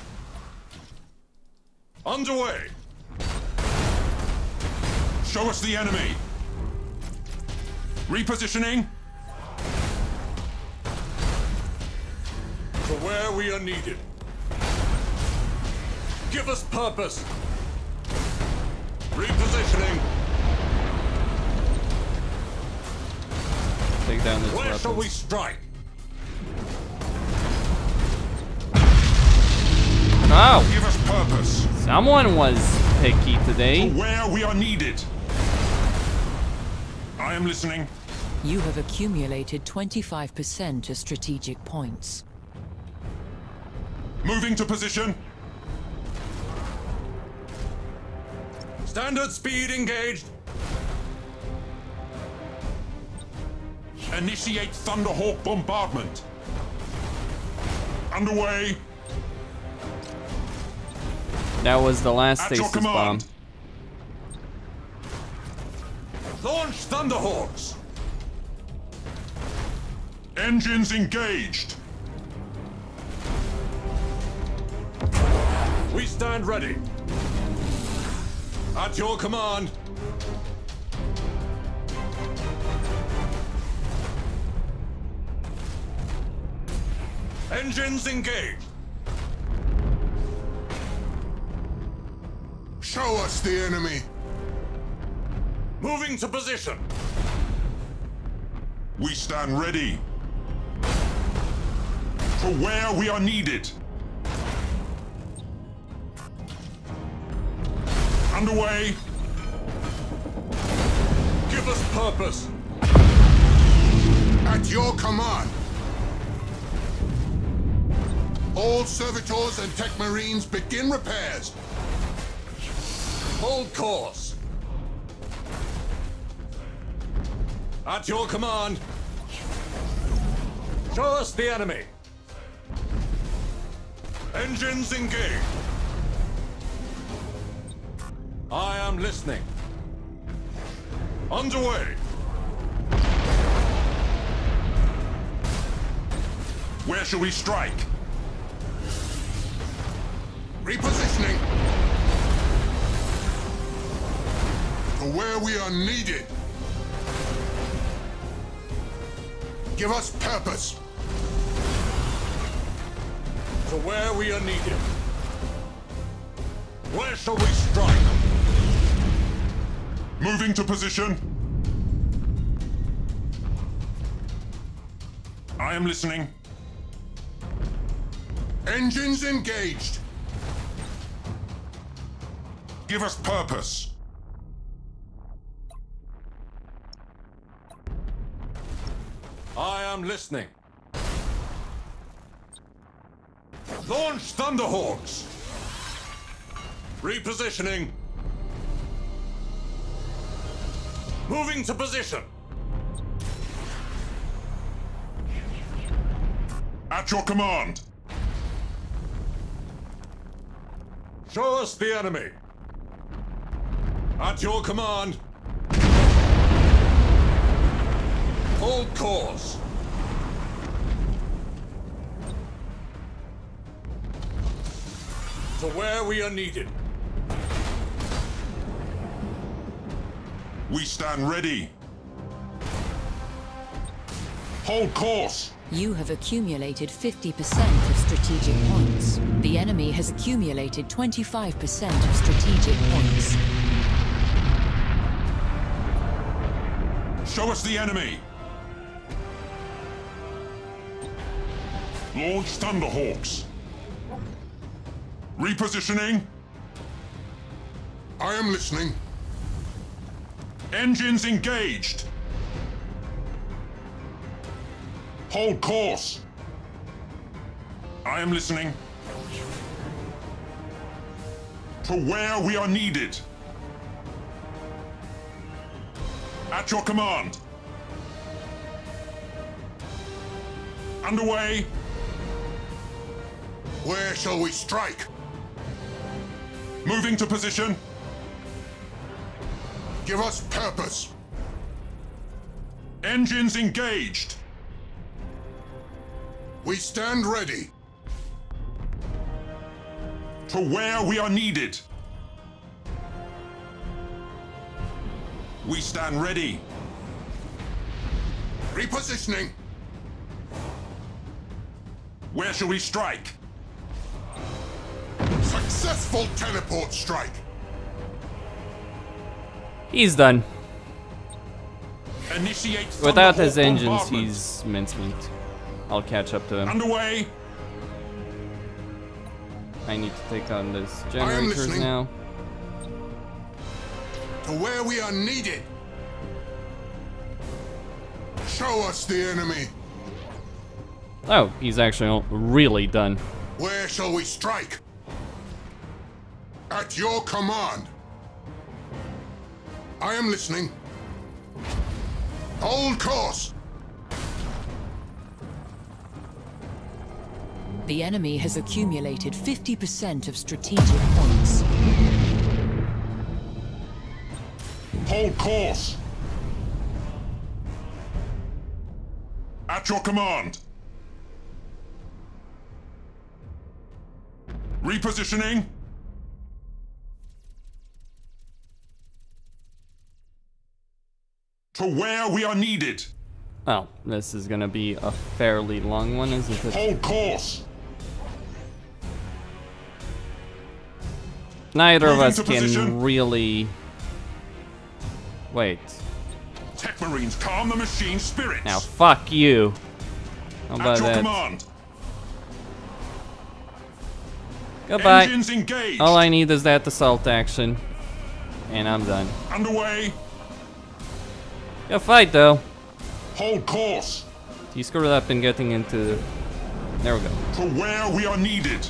Speaker 2: Underway.
Speaker 6: Show us the enemy. Repositioning.
Speaker 2: To where we are needed. Give us purpose. Repositioning.
Speaker 1: Take down its
Speaker 2: Where shall we
Speaker 1: weapons.
Speaker 2: strike?
Speaker 1: Oh!
Speaker 6: Give us purpose.
Speaker 1: Someone was picky today.
Speaker 6: Where we are needed. I am listening.
Speaker 3: You have accumulated 25% of strategic points.
Speaker 6: Moving to position.
Speaker 2: Standard speed engaged.
Speaker 6: Initiate Thunderhawk bombardment. Underway.
Speaker 1: That was the last
Speaker 6: At your
Speaker 1: stasis bomb.
Speaker 6: command.
Speaker 2: Launch Thunderhawks.
Speaker 6: Engines engaged.
Speaker 2: We stand ready. At your command. Engines engaged.
Speaker 5: Show us the enemy.
Speaker 2: Moving to position.
Speaker 6: We stand ready. For where we are needed. Underway.
Speaker 2: Give us purpose.
Speaker 5: At your command. All servitors and tech marines begin repairs.
Speaker 2: Hold course. At your command. Show us the enemy. Engines engaged. I am listening. Underway.
Speaker 6: Where shall we strike?
Speaker 5: Repositioning. To where we are needed. Give us purpose.
Speaker 2: To where we are needed. Where shall we strike?
Speaker 6: Moving to position. I am listening.
Speaker 5: Engines engaged.
Speaker 6: Give us purpose.
Speaker 2: I am listening. Launch Thunderhawks. Repositioning. Moving to position.
Speaker 6: At your command.
Speaker 2: Show us the enemy. At your command. Hold course. To where we are needed.
Speaker 6: We stand ready. Hold course.
Speaker 3: You have accumulated 50% of strategic points. The enemy has accumulated 25% of strategic points.
Speaker 6: Show us the enemy. Launch Thunderhawks. Repositioning.
Speaker 5: I am listening.
Speaker 6: Engines engaged. Hold course. I am listening. To where we are needed. At your command. Underway.
Speaker 5: Where shall we strike?
Speaker 6: Moving to position.
Speaker 5: Give us purpose.
Speaker 6: Engines engaged.
Speaker 5: We stand ready.
Speaker 6: To where we are needed. We stand ready.
Speaker 5: Repositioning.
Speaker 6: Where shall we strike?
Speaker 5: Successful teleport strike.
Speaker 1: He's done.
Speaker 6: Initiate
Speaker 1: Without his
Speaker 6: Thunderhawk
Speaker 1: engines,
Speaker 6: bombardment.
Speaker 1: he's mincemeat. I'll catch up to him.
Speaker 6: Underway.
Speaker 1: I need to take on this generators
Speaker 5: listening.
Speaker 1: now.
Speaker 5: To where we are needed. Show us the enemy.
Speaker 1: Oh, he's actually really done.
Speaker 5: Where shall we strike? At your command. I am listening. Hold course.
Speaker 3: The enemy has accumulated 50% of strategic points.
Speaker 6: Hold course. At your command. Repositioning. To where we are needed.
Speaker 1: Oh, this is gonna be a fairly long one, isn't it?
Speaker 6: Hold course.
Speaker 1: Neither of
Speaker 6: Moving
Speaker 1: us
Speaker 6: to
Speaker 1: can
Speaker 6: position.
Speaker 1: really... Wait.
Speaker 6: Tech Marines, calm the machine spirits.
Speaker 1: Now, fuck you. How
Speaker 6: At
Speaker 1: about
Speaker 6: your
Speaker 1: that?
Speaker 6: command.
Speaker 1: Goodbye.
Speaker 6: Engines engaged.
Speaker 1: All I need is that assault action. And I'm done.
Speaker 6: Underway.
Speaker 1: Good fight, though.
Speaker 6: Hold course.
Speaker 1: He screwed up in getting into... There we go.
Speaker 6: To where we are needed.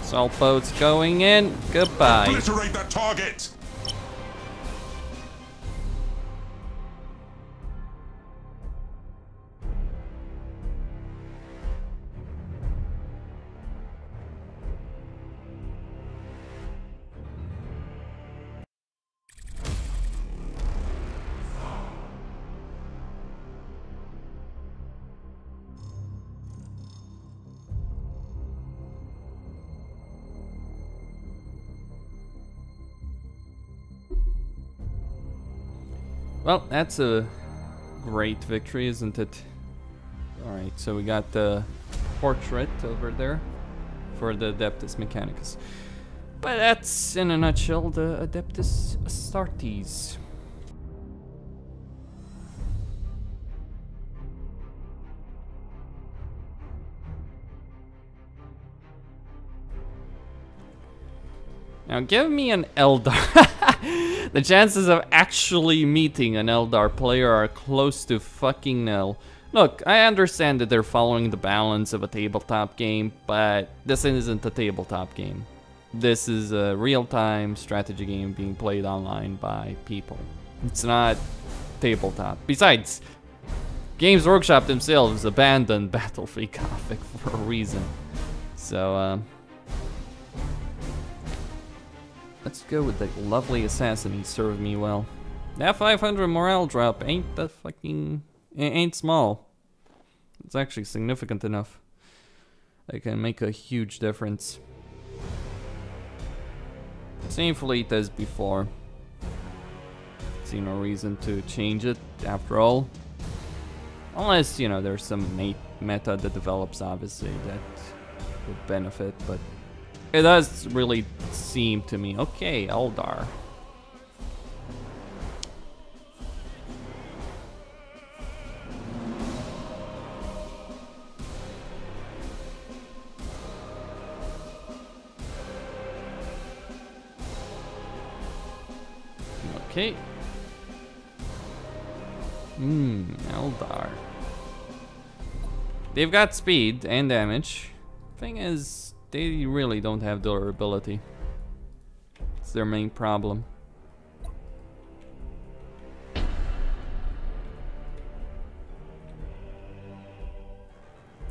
Speaker 1: Assault boats going in. Goodbye.
Speaker 6: Obliterate that target.
Speaker 1: Well, that's a great victory, isn't it? Alright, so we got the portrait over there for the Adeptus Mechanicus. But that's, in a nutshell, the Adeptus Astartes. Now give me an Eldar. The chances of actually meeting an Eldar player are close to fucking nil. Look, I understand that they're following the balance of a tabletop game, but this isn't a tabletop game. This is a real-time strategy game being played online by people. It's not tabletop. Besides, Games Workshop themselves abandoned Battlefleet Gothic for a reason. So, let's go with the lovely assassin. He served me well. That 500 morale drop ain't that fucking... ain't small. It's actually significant enough. It can make a huge difference. Same fleet as before. See no reason to change it after all. Unless, you know, there's some meta that develops, obviously, that would benefit, but it does really seem to me. Okay, Eldar. Okay. Eldar. They've got speed and damage. Thing is, they really don't have durability. It's their main problem.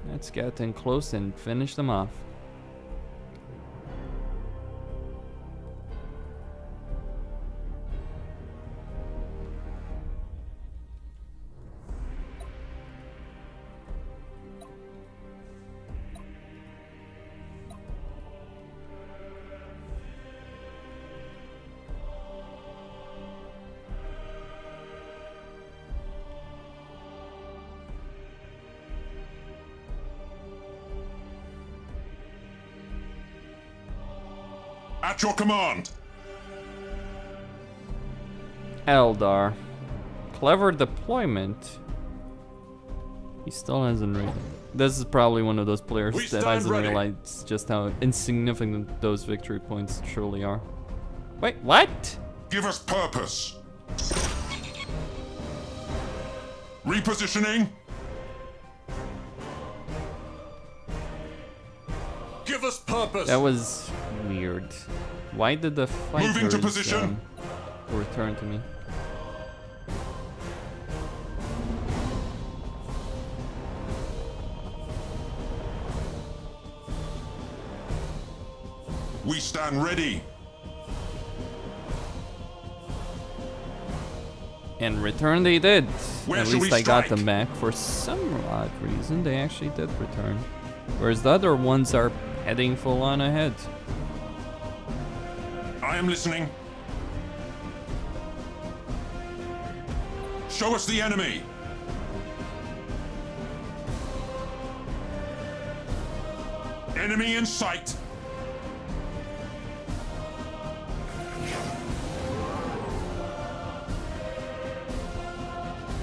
Speaker 1: Let's get in close and finish them off.
Speaker 6: At your command.
Speaker 1: Eldar. Clever deployment. He still hasn't really. This is probably one of those players that hasn't realized just how insignificant those victory points truly are. Wait, what?
Speaker 6: Give us purpose. Repositioning.
Speaker 2: Give us purpose.
Speaker 1: That was weird. Why did the fighters
Speaker 6: Moving to position.
Speaker 1: Return to me?
Speaker 6: We stand ready.
Speaker 1: And return they did.
Speaker 6: Where
Speaker 1: At
Speaker 6: shall
Speaker 1: least
Speaker 6: we
Speaker 1: I got
Speaker 6: strike?
Speaker 1: them back. For some odd reason, they actually did return. Whereas the other ones are heading full on ahead.
Speaker 6: I am listening. Show us the enemy. Enemy in sight.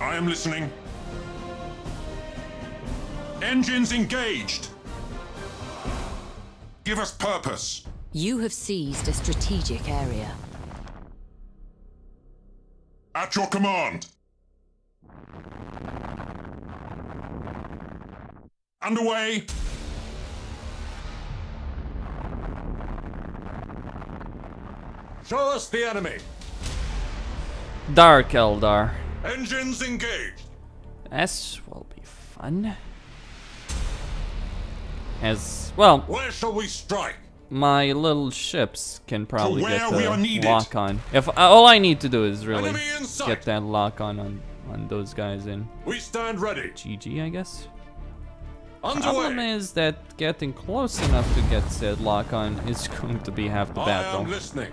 Speaker 6: I am listening. Engines engaged. Give us purpose.
Speaker 3: You have seized a strategic area.
Speaker 6: At your command. Underway.
Speaker 2: Show us the enemy.
Speaker 1: Dark Eldar.
Speaker 2: Engines engaged.
Speaker 1: This will be fun. As well,
Speaker 2: Where shall we strike?
Speaker 1: my little ships can probably
Speaker 6: where
Speaker 1: get
Speaker 6: we are
Speaker 1: the
Speaker 6: needed.
Speaker 1: lock on. If all I need to do is really
Speaker 2: Enemy in sight.
Speaker 1: get that lock on those guys in.
Speaker 2: We stand ready.
Speaker 1: GG, I guess.
Speaker 2: Underway.
Speaker 1: Problem is that getting close enough to get said lock on is going to be half the
Speaker 2: I
Speaker 1: battle.
Speaker 2: am listening.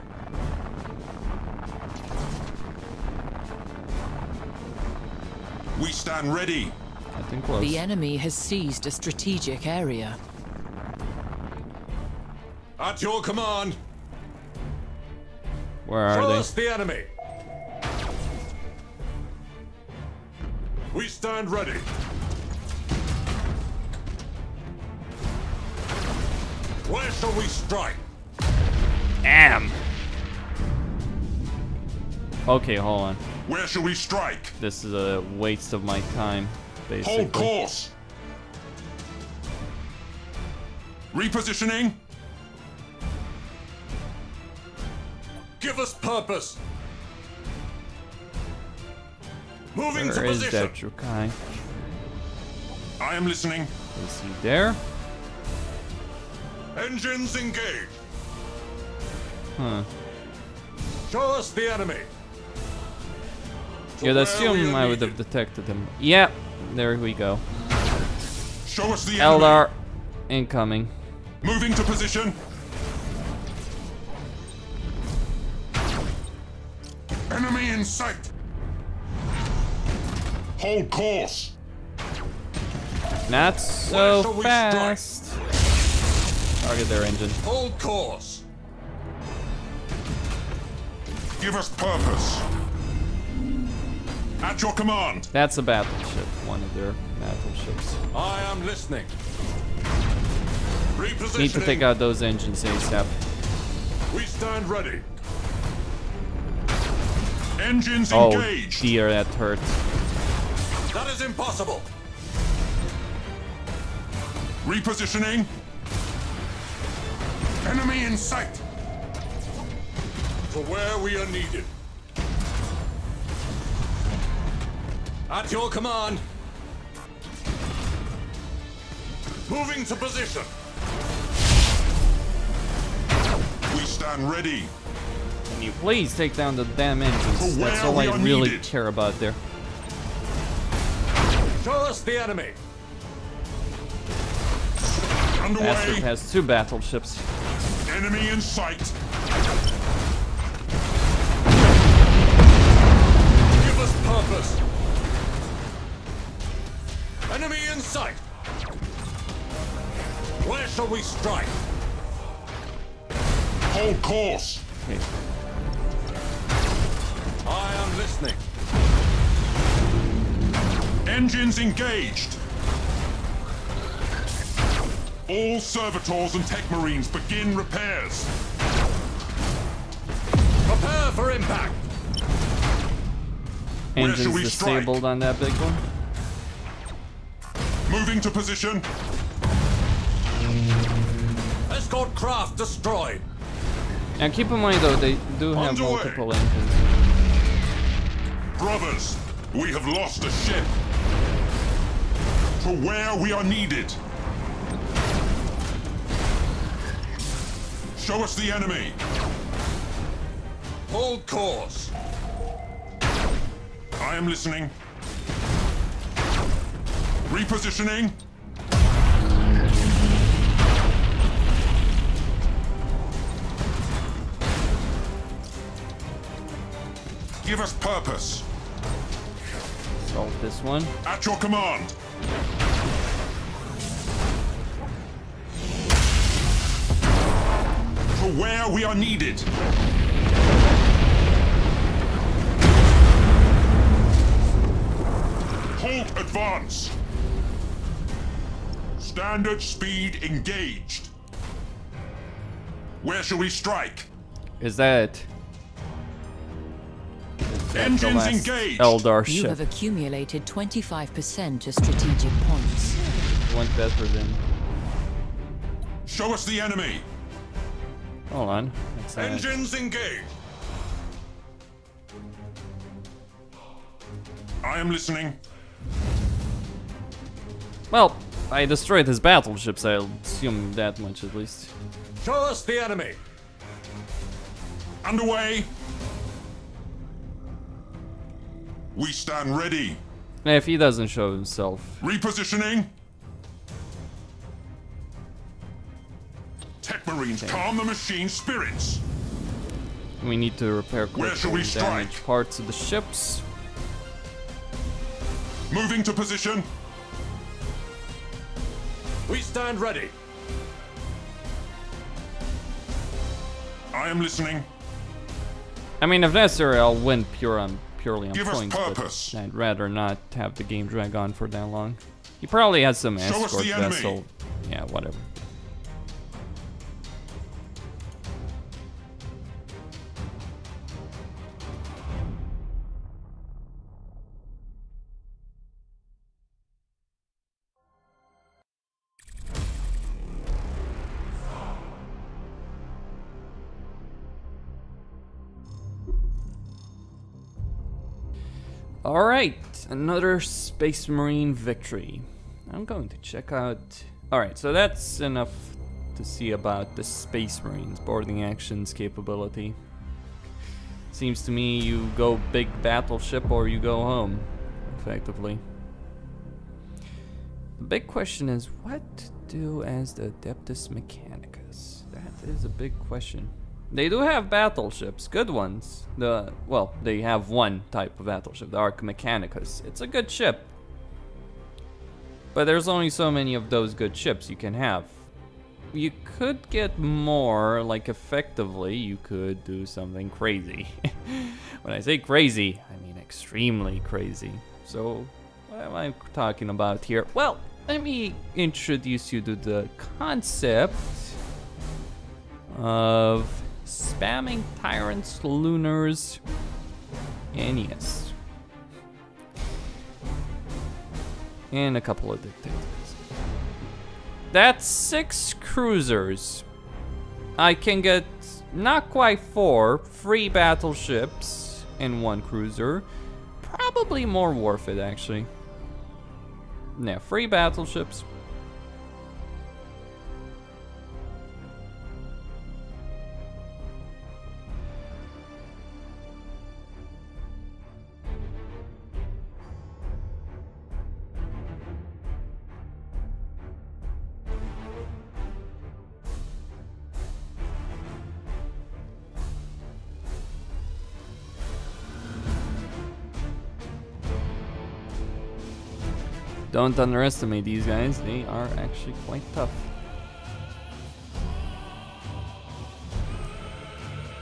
Speaker 6: We stand ready.
Speaker 1: Getting close.
Speaker 3: The enemy has seized a strategic area.
Speaker 2: At your command.
Speaker 1: Where
Speaker 2: Show
Speaker 1: are they?
Speaker 2: us the enemy. We stand ready. Where shall we strike?
Speaker 1: Damn. Okay, hold on.
Speaker 6: Where shall we strike?
Speaker 1: This is a waste of my time, basically.
Speaker 6: Hold course. Repositioning.
Speaker 2: Give us purpose. Moving
Speaker 1: Where
Speaker 2: to
Speaker 1: is
Speaker 2: position.
Speaker 1: that Jukai?
Speaker 6: I am listening.
Speaker 1: Is he there?
Speaker 2: Engines engaged.
Speaker 1: Huh.
Speaker 2: Show us the enemy. To
Speaker 1: You'd
Speaker 2: where
Speaker 1: assume
Speaker 2: we are
Speaker 1: I would have
Speaker 2: needed.
Speaker 1: detected him. Yeah, there we go.
Speaker 6: Show us the
Speaker 1: Eldar, incoming.
Speaker 6: enemy. Moving to position. Enemy in sight. Hold course.
Speaker 1: Not so
Speaker 2: shall we
Speaker 1: fast. Target their engine.
Speaker 2: Hold course.
Speaker 6: Give us purpose. At your command.
Speaker 1: That's a battleship, one of their battleships.
Speaker 2: I am listening. Repositioning.
Speaker 1: Need to take out those engines ASAP.
Speaker 2: We stand ready.
Speaker 6: Engines
Speaker 1: Oh
Speaker 6: engaged.
Speaker 1: dear, that hurt.
Speaker 2: That is impossible.
Speaker 6: Repositioning.
Speaker 5: Enemy in sight.
Speaker 2: To where we are needed. At your command. Moving to position.
Speaker 6: We stand ready.
Speaker 1: Can you please take down the damn engines?
Speaker 6: For
Speaker 1: That's
Speaker 6: where
Speaker 1: all I
Speaker 6: we are
Speaker 1: really
Speaker 6: needed.
Speaker 1: care about there.
Speaker 2: Show us the enemy.
Speaker 1: Bastard
Speaker 6: Underway.
Speaker 1: has 2 battleships.
Speaker 6: Enemy in sight.
Speaker 2: Give us purpose. Enemy in sight. Where shall we strike?
Speaker 6: Hold course.
Speaker 1: Okay.
Speaker 2: I am listening.
Speaker 6: Engines engaged. All servitors and tech marines begin repairs.
Speaker 2: Prepare for impact.
Speaker 6: Where shall
Speaker 1: Engines
Speaker 6: we strike?
Speaker 1: disabled on that big one.
Speaker 6: Moving to position.
Speaker 2: Escort craft destroyed.
Speaker 1: Now keep in mind though, they do have
Speaker 6: Underway.
Speaker 1: multiple engines.
Speaker 6: Brothers, we have lost a ship. To where we are needed. Show us the enemy.
Speaker 2: Hold course.
Speaker 6: I am listening. Repositioning. Give us purpose.
Speaker 1: Solve this one.
Speaker 6: At your command. To where we are needed. Halt advance. Standard speed engaged. Where shall we strike?
Speaker 1: Is that the
Speaker 6: Engines
Speaker 1: last
Speaker 6: engaged.
Speaker 1: Eldar
Speaker 3: You
Speaker 1: ship?
Speaker 3: have accumulated 25% to strategic points.
Speaker 1: Went better than.
Speaker 6: Show us the enemy.
Speaker 1: Hold on. That's
Speaker 2: Engines engaged.
Speaker 6: I am listening.
Speaker 1: Well, I destroyed his battleships. I'll assume that much at least.
Speaker 2: Show us the enemy.
Speaker 6: Underway. We stand ready.
Speaker 1: If he doesn't show himself,
Speaker 6: Repositioning. Tech Marines, calm the machine spirits.
Speaker 1: we need to repair
Speaker 6: Where shall we
Speaker 1: quickly damaged
Speaker 6: strike?
Speaker 1: parts of the ships.
Speaker 6: Moving to position.
Speaker 2: We stand ready.
Speaker 6: I am listening.
Speaker 1: I mean, if necessary, I'll win purely on
Speaker 6: Give us
Speaker 1: points,
Speaker 6: purpose.
Speaker 1: but I'd rather not have the game drag on for that long. He probably has some
Speaker 6: Show us
Speaker 1: escort
Speaker 6: the enemy.
Speaker 1: vessel. Yeah, whatever. Alright, another Space Marine victory. I'm going to check out... Alright, so that's enough to see about the Space Marines boarding actions capability. Seems to me you go big battleship or you go home, effectively. The big question is what to do as the Adeptus Mechanicus? That is a big question. They do have battleships, good ones. They have one type of battleship, the Ork Mechanicus. It's a good ship. But there's only so many of those good ships you can have. You could get more, like effectively, you could do something crazy. When I say crazy, I mean extremely crazy. So, what am I talking about here? Well, let me introduce you to the concept of spamming tyrants, lunars And yes. And a couple of dictators. That's 6 cruisers. I can get not quite 4 free battleships and 1 cruiser. Probably more worth it, actually. Yeah, free battleships. Don't underestimate these guys, they are actually quite tough.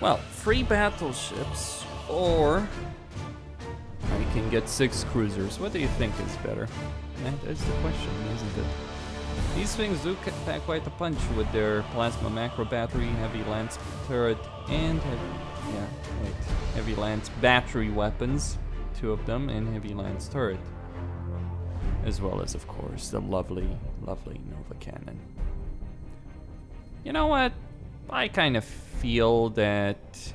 Speaker 1: Well, 3 battleships, or I can get 6 cruisers. What do you think is better? That is the question, isn't it? These things do pack quite a punch with their plasma macro battery, heavy lance turret, and heavy lance battery weapons, 2 of them, and heavy lance turret. As well as, of course, the lovely, lovely Nova Cannon. You know what? I kind of feel that...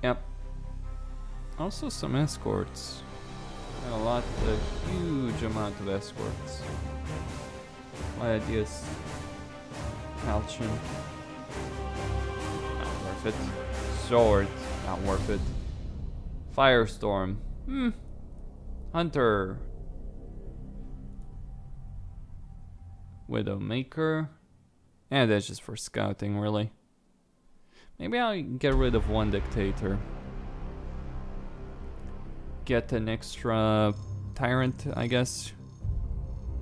Speaker 1: Yep. Also some escorts. A huge amount of escorts. Gladius. Falchion. It. Sword, not worth it. Firestorm, Hunter. Widowmaker. And that's just for scouting, really. Maybe I'll get rid of 1 dictator. Get an extra tyrant, I guess.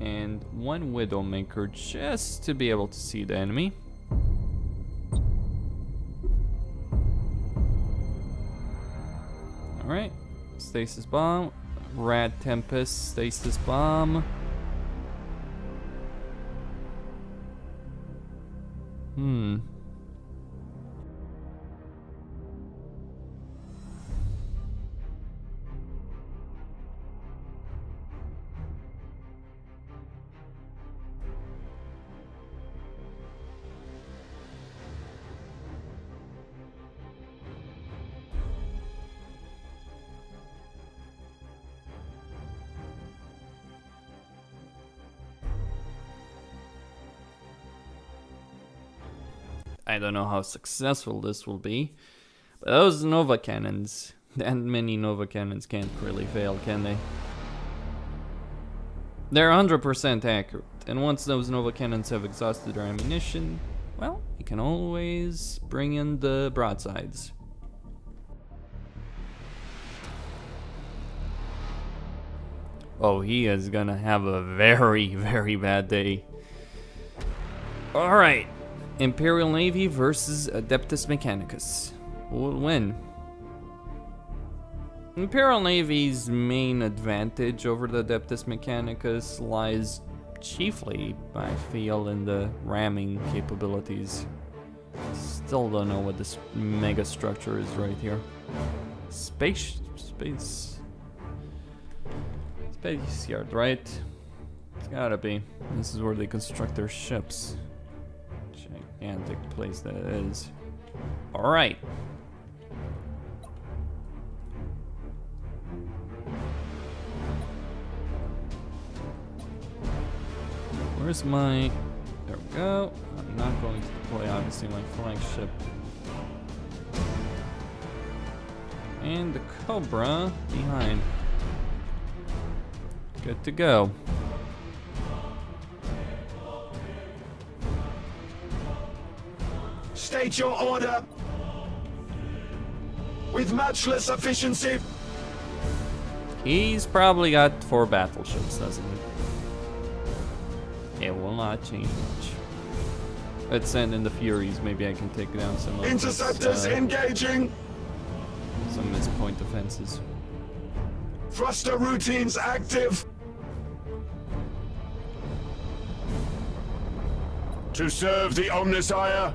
Speaker 1: And 1 Widowmaker just to be able to see the enemy. Alright, stasis bomb, Rad Tempest, stasis bomb. I don't know how successful this will be, but those Nova Cannons, that many Nova Cannons can't really fail, can they? They're 100% accurate, and once those Nova Cannons have exhausted their ammunition, well, you can always bring in the broadsides. Oh, he is gonna have a very, very bad day. Alright. Imperial Navy versus Adeptus Mechanicus. Who will win? Imperial Navy's main advantage over the Adeptus Mechanicus lies chiefly, I feel, in the ramming capabilities. Still don't know what this mega structure is right here. Space yard, right? It's gotta be. This is where they construct their ships. Gigantic place that is. Alright. Where's my... There we go. I'm not going to deploy, obviously, my flagship. And the Cobra behind. Good to go.
Speaker 7: State your order. With matchless efficiency.
Speaker 1: He's probably got 4 battleships, doesn't he? It will not change much. Let's send in the Furies. Maybe I can take down some of
Speaker 7: Interceptors engaging.
Speaker 1: Some missed-point defenses.
Speaker 7: Thruster routines active. To serve the Omnissiah.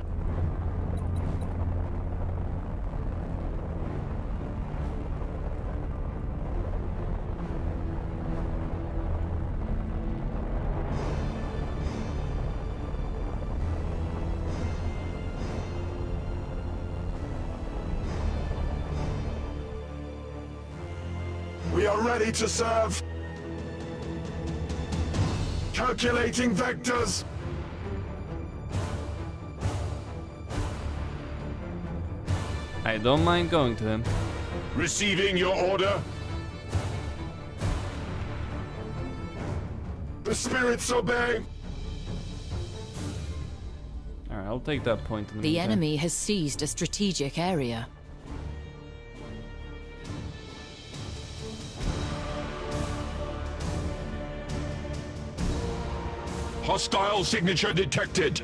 Speaker 7: We are ready to serve. Calculating vectors.
Speaker 1: I don't mind going to him.
Speaker 7: Receiving your order. The spirits obey.
Speaker 1: Alright, I'll take that point in the
Speaker 3: The
Speaker 1: meantime.
Speaker 3: enemy has seized a strategic area.
Speaker 7: Hostile signature detected.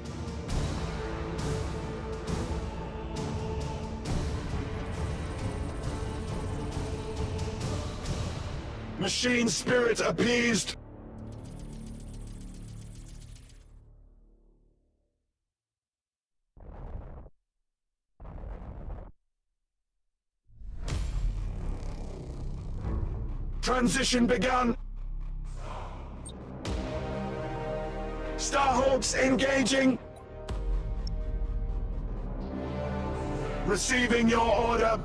Speaker 7: Machine spirit appeased. Transition begun. Starhawks engaging. Receiving your order.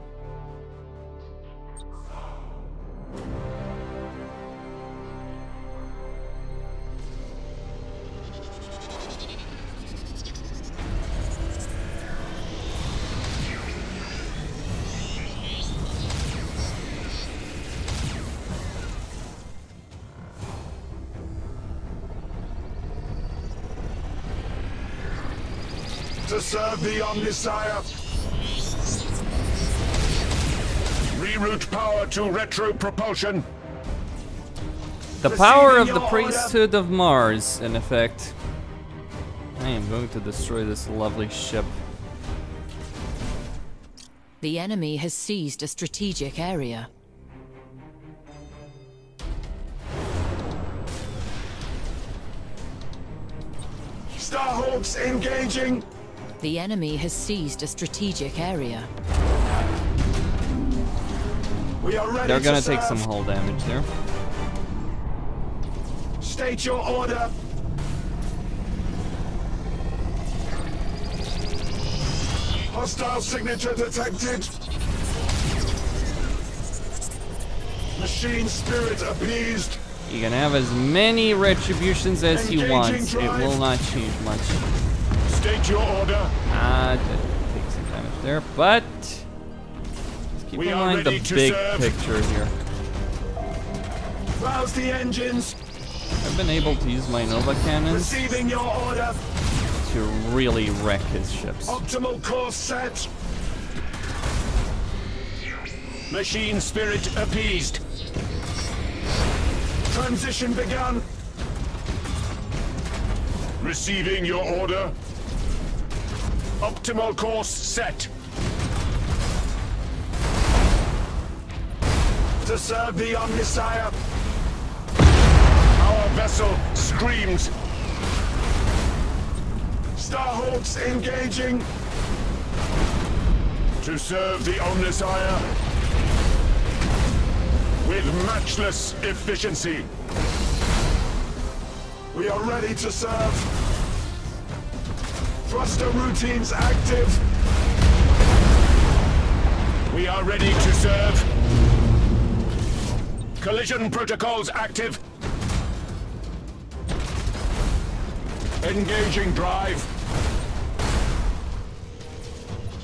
Speaker 7: To serve the Omnissiah. Reroute power to retro propulsion.
Speaker 1: The power of
Speaker 7: Receiving
Speaker 1: the
Speaker 7: your
Speaker 1: priesthood of Mars, in effect. I am going to destroy this lovely ship.
Speaker 3: The enemy has seized a strategic area.
Speaker 7: Starhawks engaging.
Speaker 3: The enemy has seized a strategic area.
Speaker 7: We are ready
Speaker 1: They're
Speaker 7: to
Speaker 1: gonna
Speaker 7: serve.
Speaker 1: take some hull damage there.
Speaker 7: State your order. Hostile signature detected. Machine spirit appeased.
Speaker 1: You can have as many retributions as you
Speaker 7: Engaging
Speaker 1: want. It
Speaker 7: drive.
Speaker 1: will not change much.
Speaker 7: State your order.
Speaker 1: That take some damage there, but let's keep
Speaker 7: We
Speaker 1: in
Speaker 7: are
Speaker 1: mind the
Speaker 7: ready to
Speaker 1: big
Speaker 7: serve.
Speaker 1: picture here.
Speaker 7: Rouse the engines.
Speaker 1: I've been able to use my Nova cannons
Speaker 7: Receiving your order.
Speaker 1: to really wreck his ships.
Speaker 7: Optimal course set.
Speaker 4: Machine spirit appeased.
Speaker 7: Transition begun. Receiving your order. Optimal course set. To serve the Omnissiah. Our vessel screams. Starhawks engaging. To serve the Omnissiah. With matchless efficiency. We are ready to serve. Thruster routines active. We are ready to serve. Collision protocols active. Engaging drive.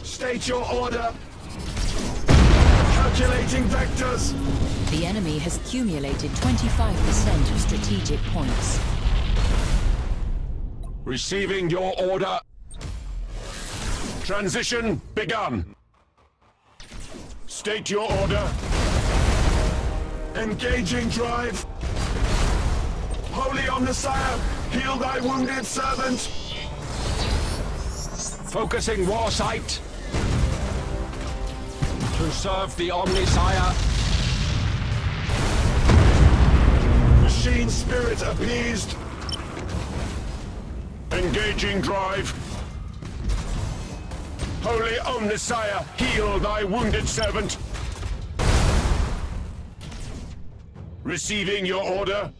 Speaker 7: State your order. Calculating vectors.
Speaker 3: The enemy has accumulated 25% of strategic points.
Speaker 7: Receiving your order. Transition begun. State your order. Engaging drive. Holy Omnissiah, heal thy wounded servant. Focusing war sight. To serve the Omnissiah. Machine spirit appeased. Engaging drive. Holy Omnissiah, heal thy wounded servant. Receiving your order.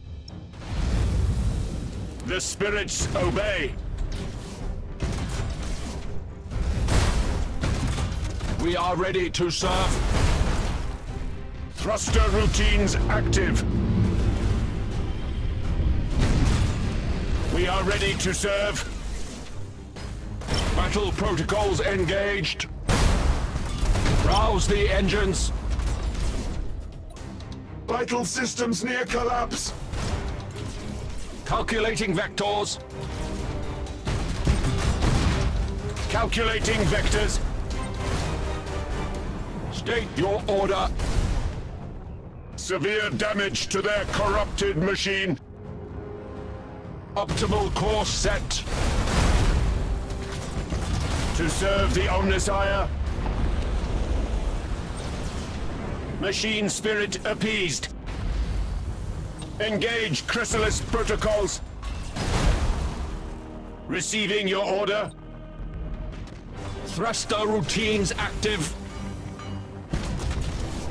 Speaker 7: The spirits obey.
Speaker 4: We are ready to serve.
Speaker 7: Thruster routines active. We are ready to serve.
Speaker 4: Battle protocols engaged. Rouse the engines.
Speaker 7: Vital systems near collapse.
Speaker 4: Calculating vectors.
Speaker 7: Calculating vectors.
Speaker 4: State your order.
Speaker 7: Severe damage to their corrupted machine.
Speaker 4: Optimal course set.
Speaker 7: To serve the Omnissiah. Machine spirit appeased. Engage Chrysalis protocols. Receiving your order.
Speaker 4: Thruster routines active.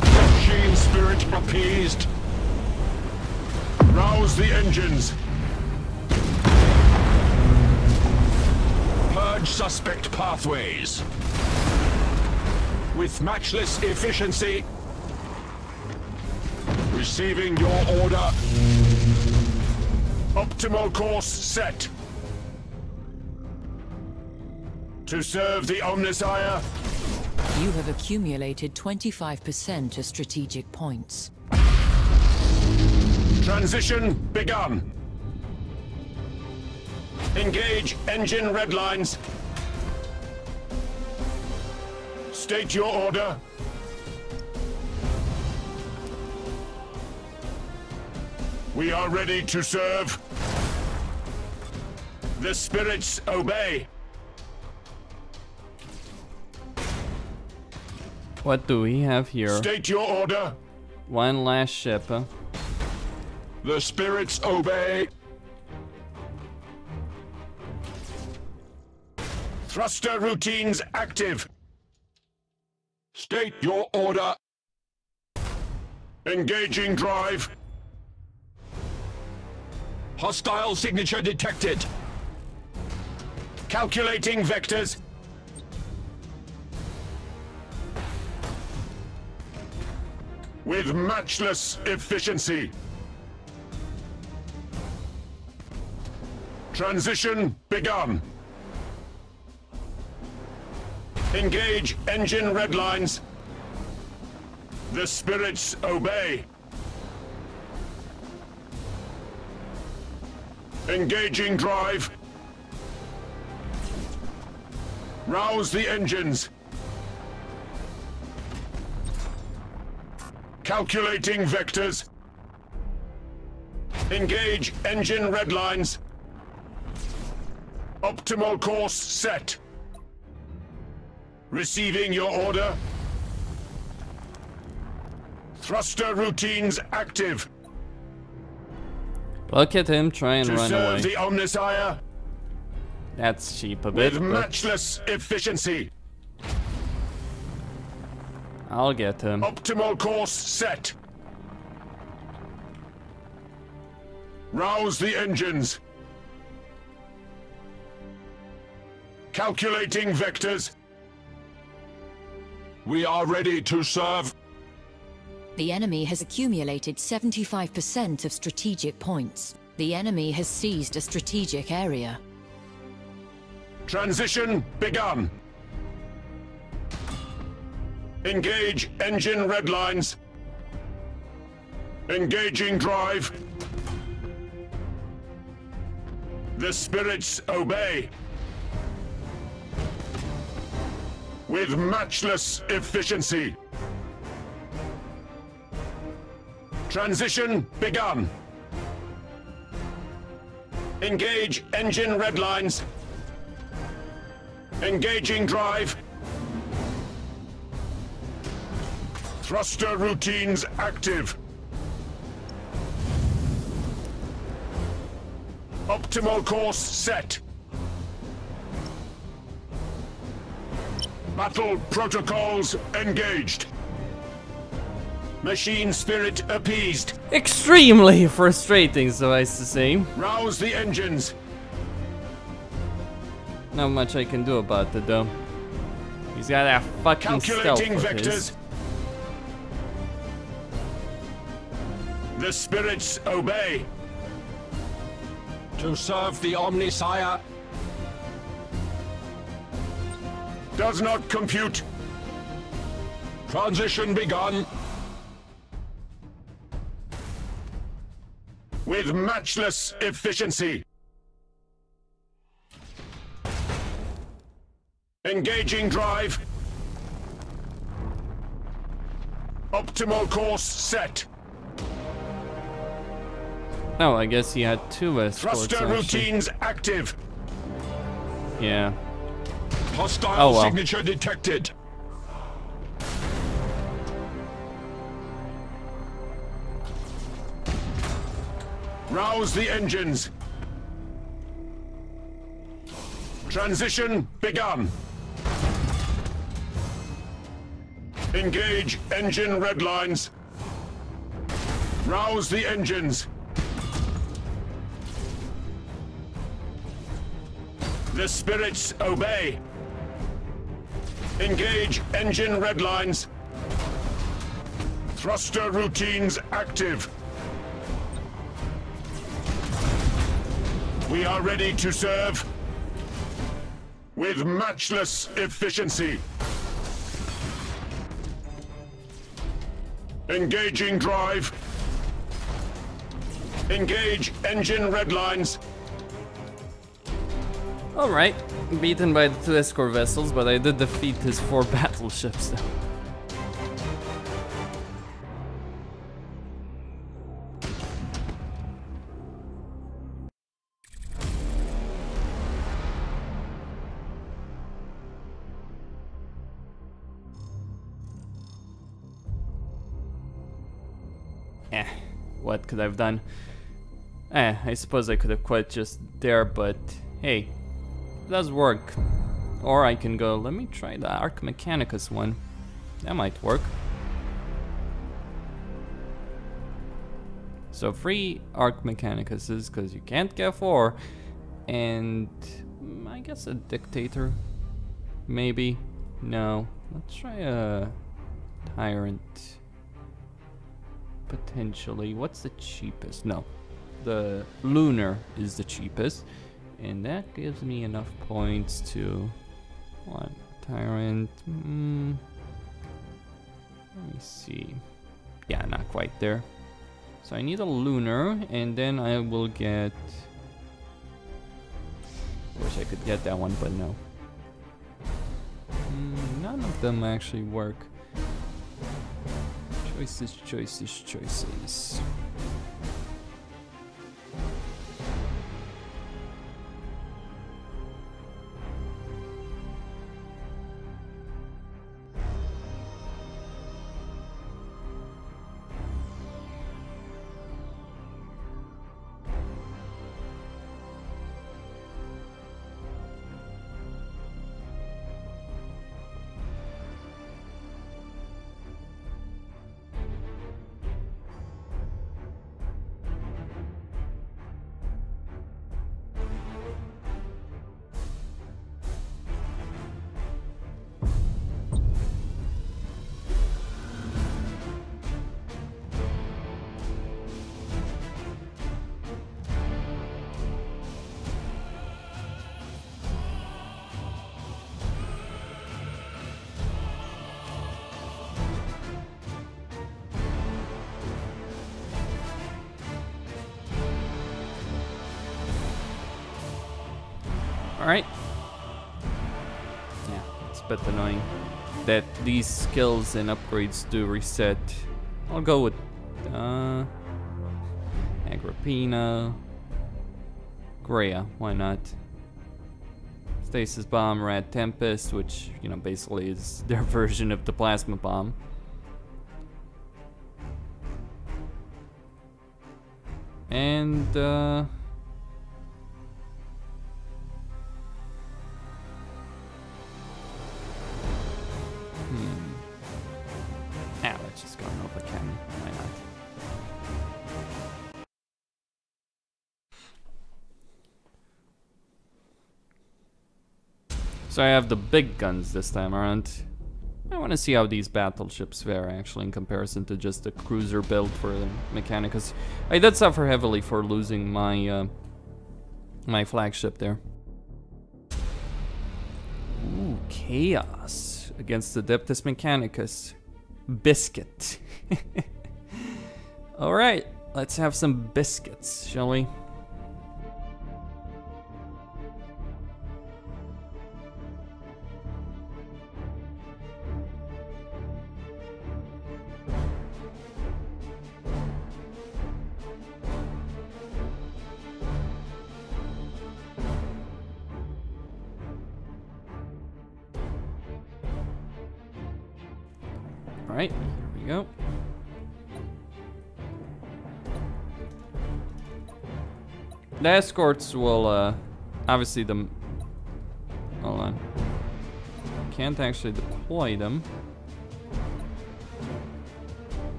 Speaker 4: Machine spirit appeased.
Speaker 7: Rouse the engines.
Speaker 4: Purge suspect pathways. With matchless efficiency. Receiving your order.
Speaker 7: Optimal course set. To serve the Omnissiah.
Speaker 3: You have accumulated 25% of strategic points.
Speaker 7: Transition begun. Engage engine red lines. State your order. We are ready to serve. The spirits obey.
Speaker 1: What do we have here?
Speaker 7: State your order.
Speaker 1: One last ship, huh?
Speaker 4: The spirits obey.
Speaker 7: Thruster routines active.
Speaker 4: State your order.
Speaker 7: Engaging drive.
Speaker 4: Hostile signature detected.
Speaker 7: Calculating vectors. With matchless efficiency. Transition begun. Engage engine red lines. The spirits obey. Engaging drive. Rouse the engines. Calculating vectors. Engage engine red lines. Optimal course set. Receiving your order. Thruster routines active.
Speaker 1: Look at him try and
Speaker 7: To
Speaker 1: run
Speaker 7: serve
Speaker 1: away.
Speaker 7: the Omnissiah.
Speaker 1: That's cheap a bit,
Speaker 7: With
Speaker 1: but
Speaker 7: matchless efficiency.
Speaker 1: I'll get him.
Speaker 7: Optimal course set. Rouse the engines. Calculating vectors.
Speaker 4: We are ready to serve.
Speaker 3: The enemy has accumulated 75% of strategic points. The enemy has seized a strategic area.
Speaker 7: Transition begun. Engage engine red lines. Engaging drive. The spirits obey. With matchless efficiency. Transition begun. Engage engine red lines. Engaging drive. Thruster routines active. Optimal course set.
Speaker 4: Battle protocols engaged. Machine spirit appeased.
Speaker 1: Extremely frustrating, suffice to say.
Speaker 4: Rouse the engines.
Speaker 1: Not much I can do about it though. He's got that fucking stealth
Speaker 4: Calculating
Speaker 1: of
Speaker 4: vectors.
Speaker 1: his.
Speaker 4: The spirits obey.
Speaker 7: To serve the Omnisire.
Speaker 4: Does not compute. Transition begun. With matchless efficiency. Engaging drive. Optimal course set.
Speaker 1: Oh, I guess he had two escorts.
Speaker 4: Thruster
Speaker 1: actually.
Speaker 4: routines active.
Speaker 1: Yeah.
Speaker 4: Hostile
Speaker 1: Oh, well.
Speaker 4: signature detected. Rouse the engines. Transition begun. Engage engine red lines. Rouse the engines. The spirits obey. Engage engine red lines. Thruster routines active. We are ready to serve. With matchless efficiency. Engaging drive. Engage engine red lines.
Speaker 1: Alright. Beaten by the 2 escort vessels, but I did defeat his 4 battleships though. What could I have done? I suppose I could have quit just there, but hey, it does work. Or I can go, let me try the Ork Mechanicus one. That might work. So 3 Ork Mechanicuses, because you can't get 4. And I guess a Dictator. Maybe. No. Let's try a Tyrant. Potentially. What's the cheapest? No. The Lunar is the cheapest. And that gives me enough points to... What? Tyrant... Let me see. Yeah, not quite there. So I need a Lunar, and then I will get... Wish I could get that one, but no. None of them actually work. Choices, choices, choices. Alright. Yeah, it's a bit annoying that these skills and upgrades do reset. I'll go with Agrippina. Greya, why not? Stasis Bomb, Rad Tempest, which, you know, basically is their version of the Plasma Bomb. And Let's just go Nova Cannon. Why not? So I have the big guns this time around. I want to see how these battleships fare actually in comparison to just the cruiser build for the Mechanicus. I did suffer heavily for losing my my flagship there. Ooh, Chaos against the Adeptus Mechanicus. Biscuit. Alright, let's have some biscuits, shall we? Alright, here we go. The escorts will, obviously hold on. Can't actually deploy them.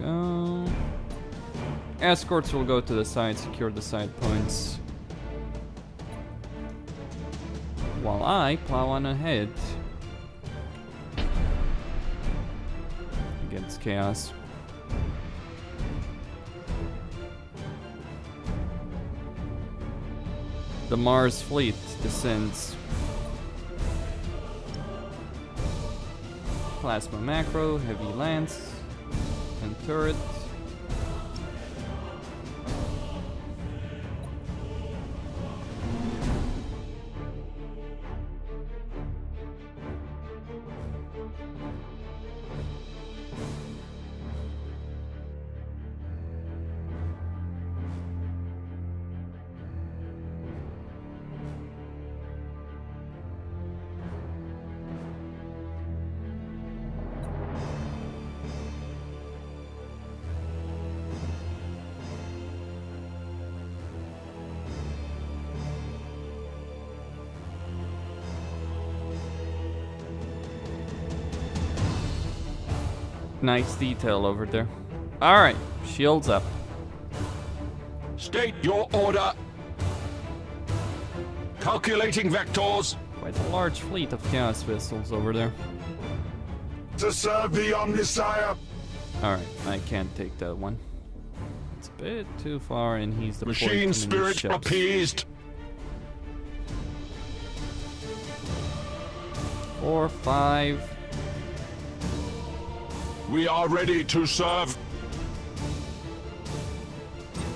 Speaker 1: Go. Escorts will go to the side, secure the side points. While I plow on ahead. Against Chaos. The Mars fleet descends. Plasma macro, heavy lance, and turret. Nice detail over there. Alright, shields up.
Speaker 4: State your order. Calculating vectors.
Speaker 1: Quite a large fleet of Chaos vessels over there.
Speaker 7: To serve the Omnissiah.
Speaker 1: Alright, I can't take that one. It's a bit too far and he's deployed too many
Speaker 4: Machine spirit
Speaker 1: ships.
Speaker 4: appeased.
Speaker 1: 4, 5.
Speaker 4: We are ready to serve.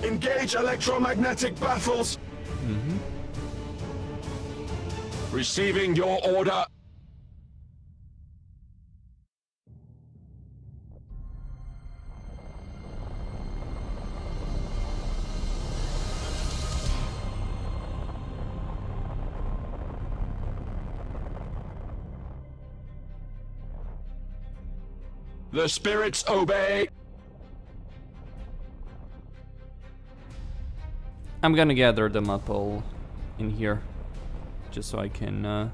Speaker 7: Engage electromagnetic battles.
Speaker 4: Receiving your order. The spirits obey.
Speaker 1: I'm gonna gather them up all in here, just so I can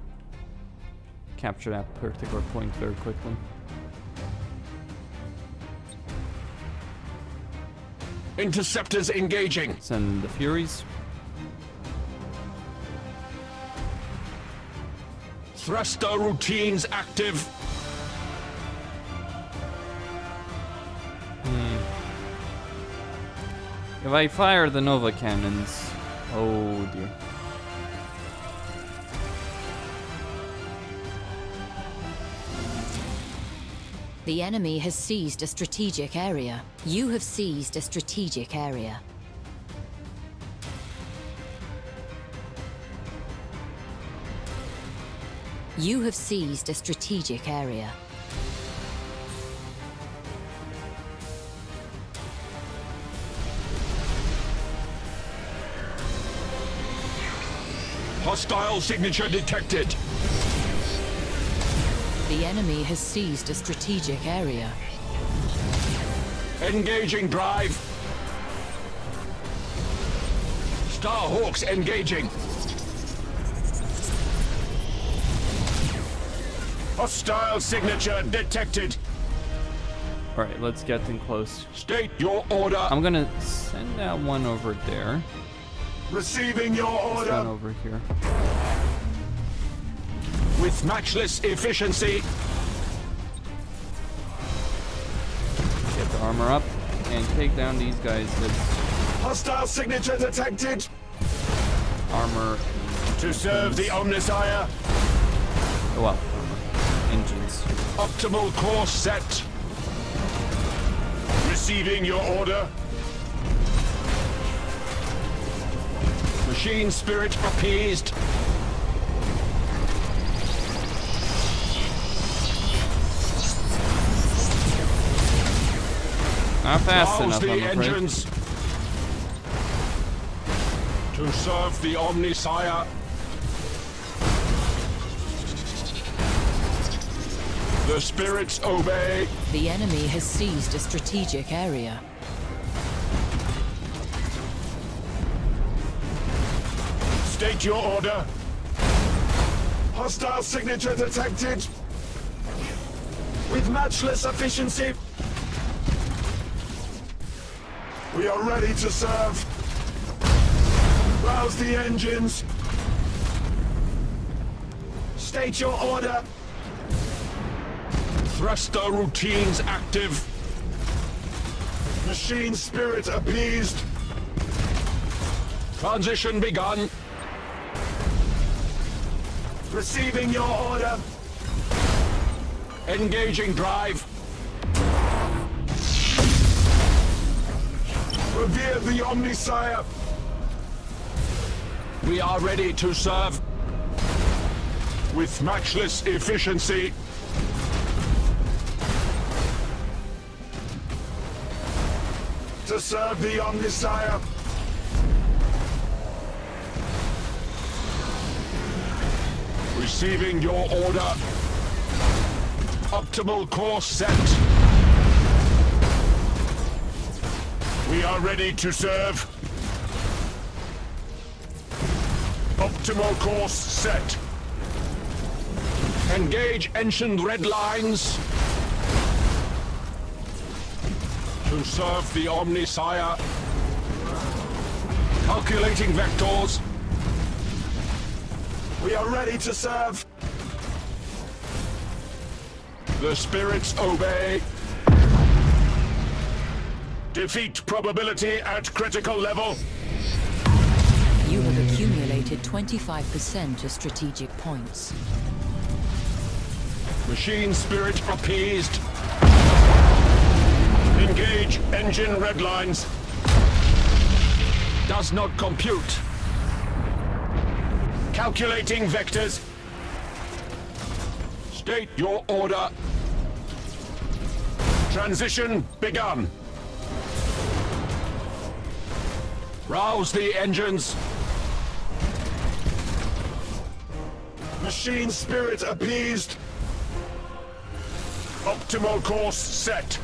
Speaker 1: capture that particular point very quickly.
Speaker 4: Interceptors engaging.
Speaker 1: Send the Furies.
Speaker 4: Thruster routines active.
Speaker 1: If I fire the Nova cannons, oh dear.
Speaker 3: The enemy has seized a strategic area. You have seized a strategic area. You have seized a strategic area.
Speaker 4: Hostile signature detected.
Speaker 3: The enemy has seized a strategic area.
Speaker 4: Engaging drive. Starhawks engaging.
Speaker 7: Hostile signature detected.
Speaker 1: Alright, let's get in close.
Speaker 4: State your order.
Speaker 1: I'm gonna send that one over there.
Speaker 7: Receiving your
Speaker 1: This one
Speaker 7: order.
Speaker 1: over here.
Speaker 4: With matchless efficiency.
Speaker 1: Get the armor up and take down these guys with
Speaker 7: Hostile signature detected.
Speaker 1: armor.
Speaker 4: To serve the Omnisire.
Speaker 1: Well, engines.
Speaker 4: Optimal course set. Receiving your order. Machine spirit appeased.
Speaker 1: Not fast
Speaker 4: Rouse
Speaker 1: enough,
Speaker 4: the
Speaker 1: I'm afraid.
Speaker 4: engines. To serve the Omnisire. The spirits obey.
Speaker 3: The enemy has seized a strategic area.
Speaker 4: State your order.
Speaker 7: Hostile signature detected. With matchless efficiency. We are ready to serve. Rouse the engines. State your order.
Speaker 4: Thruster routines active.
Speaker 7: Machine spirit appeased.
Speaker 4: Transition begun.
Speaker 7: Receiving your order.
Speaker 4: Engaging drive.
Speaker 7: Revere the Omnisire.
Speaker 4: We are ready to serve. With matchless efficiency.
Speaker 7: To serve the Omnisire.
Speaker 4: Receiving your order. Optimal course set. We are ready to serve. Optimal course set. Engage ancient red lines. To serve the Omnisire. Calculating vectors.
Speaker 7: We are ready to serve.
Speaker 4: The spirits obey. Defeat probability at critical level.
Speaker 3: You have accumulated 25% of strategic points.
Speaker 4: Machine spirit appeased. Engage engine red lines. Does not compute. Calculating vectors. State your order. Transition begun. Rouse the engines.
Speaker 7: Machine spirit appeased.
Speaker 4: Optimal course set.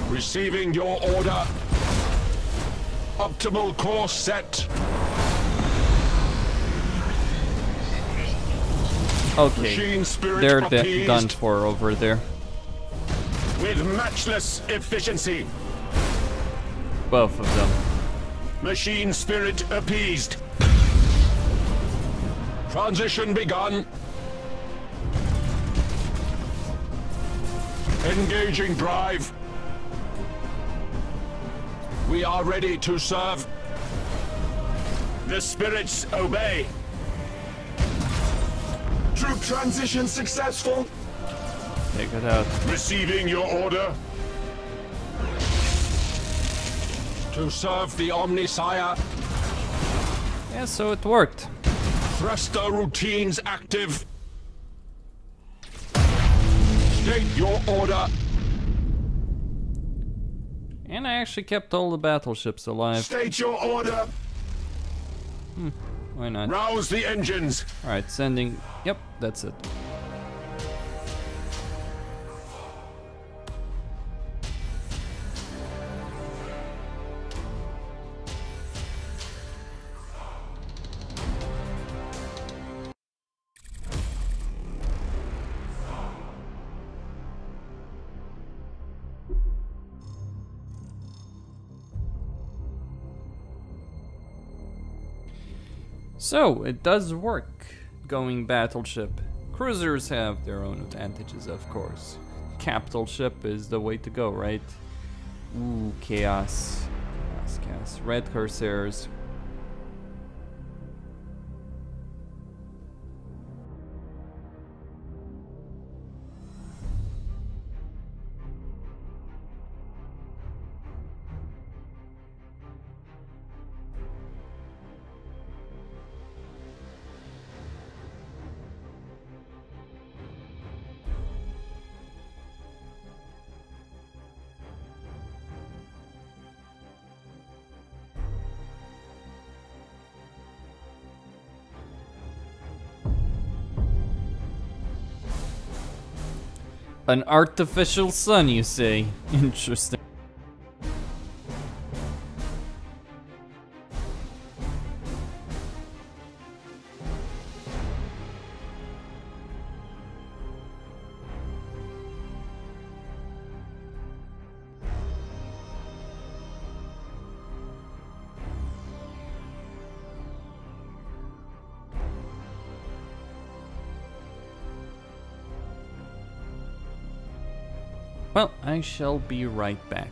Speaker 4: Receiving your order. Optimal course set.
Speaker 1: Okay,
Speaker 4: Machine spirit
Speaker 1: they're
Speaker 4: appeased.
Speaker 1: done for over there.
Speaker 4: With matchless efficiency.
Speaker 1: Both of them.
Speaker 4: Machine spirit appeased. Transition begun. Engaging drive. We are ready to serve. The spirits obey.
Speaker 7: Troop transition successful.
Speaker 1: Take it out.
Speaker 4: Receiving your order. To serve the Omnisire.
Speaker 1: Yeah, so it worked.
Speaker 4: Thruster routines active. State your order.
Speaker 1: And I actually kept all the battleships alive.
Speaker 7: State your order.
Speaker 1: Why not?
Speaker 4: Rouse the engines.
Speaker 1: Alright, sending... Yep, that's it. So, it does work going battleship. Cruisers have their own advantages, of course. Capital ship is the way to go, right? Ooh, chaos. Chaos. Red Corsairs. An artificial sun, you say? Interesting. Well, I shall be right back.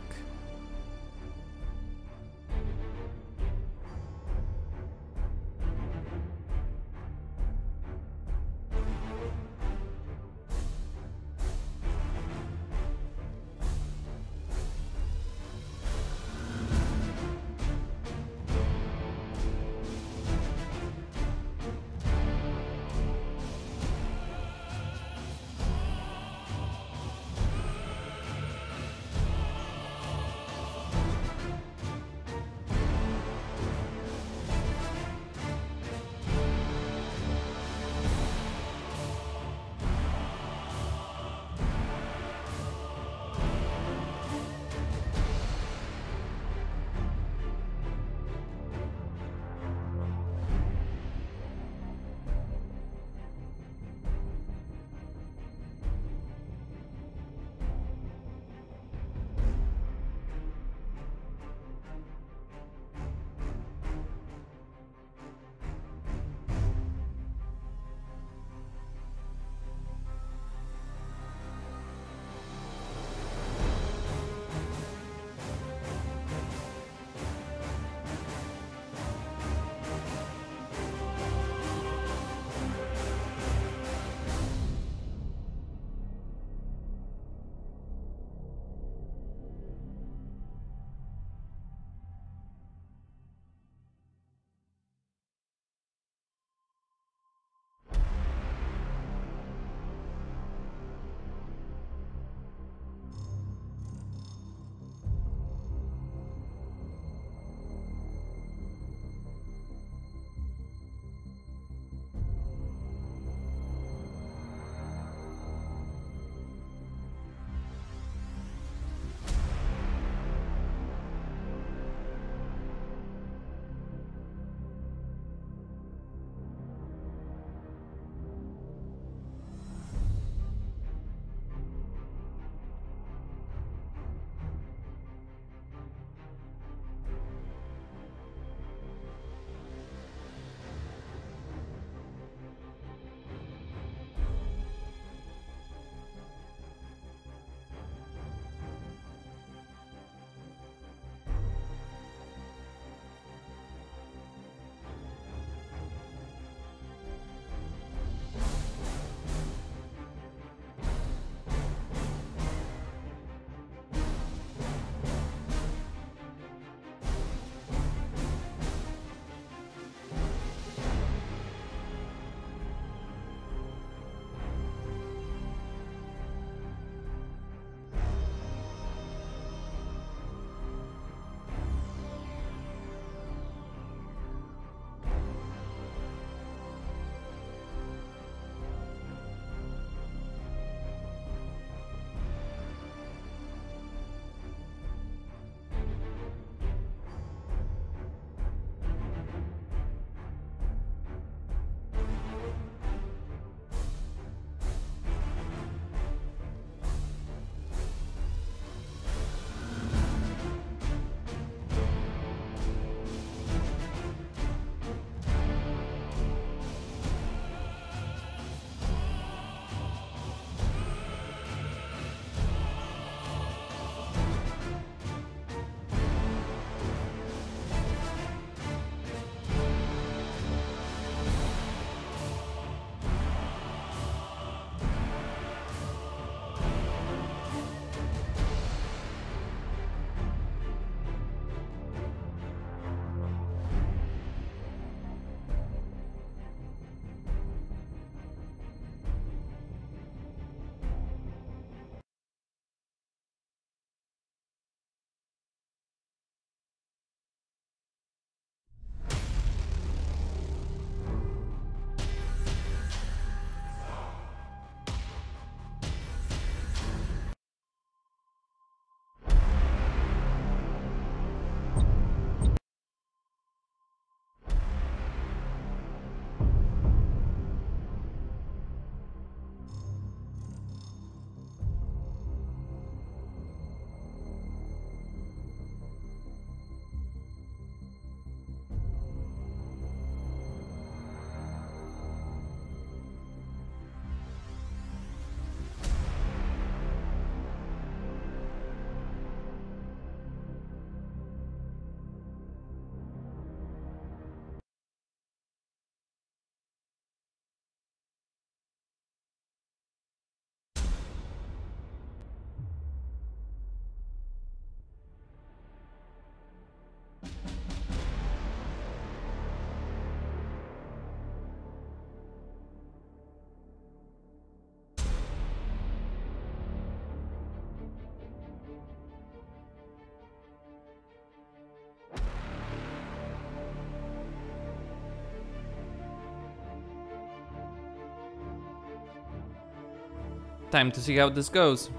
Speaker 1: Time to see how this goes.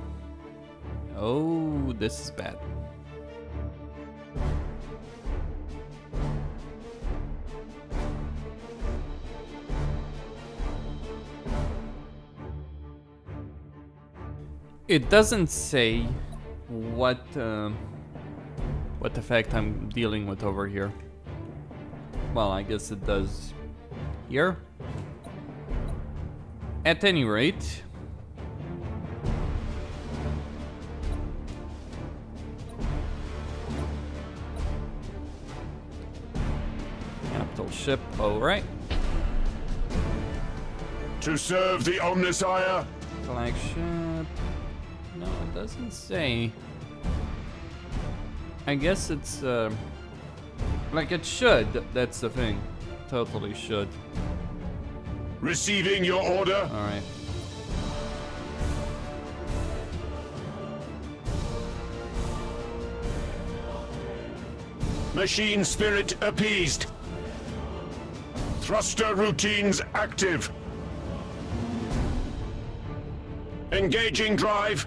Speaker 1: Oh, this is bad. It doesn't say what effect I'm dealing with over here. Well, I guess it does here. At any rate, capital ship, alright.
Speaker 4: To serve the Omnissiah.
Speaker 1: Flagship. No, it doesn't say. I guess it's like it should. That's the thing. Totally should.
Speaker 4: Receiving your order.
Speaker 1: All right.
Speaker 4: Machine spirit appeased. Thruster routines active. Engaging drive.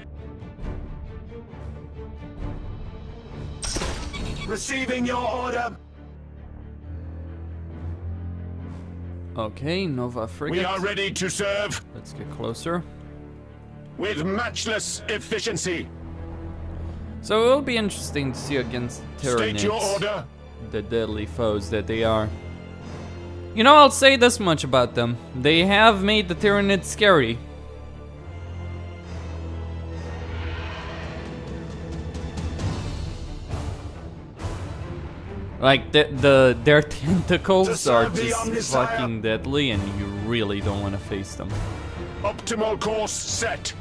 Speaker 4: Receiving your order.
Speaker 1: Okay, Nova frigate.
Speaker 4: We are ready to serve.
Speaker 1: Let's get closer.
Speaker 4: With matchless efficiency.
Speaker 1: So it will be interesting to see against
Speaker 4: State your
Speaker 1: Tyranids,
Speaker 4: order.
Speaker 1: the deadly foes that they are. You know, I'll say this much about them. They have made the Tyranids scary. Like, their tentacles are just fucking deadly and you really don't want to face them.
Speaker 4: Optimal course set.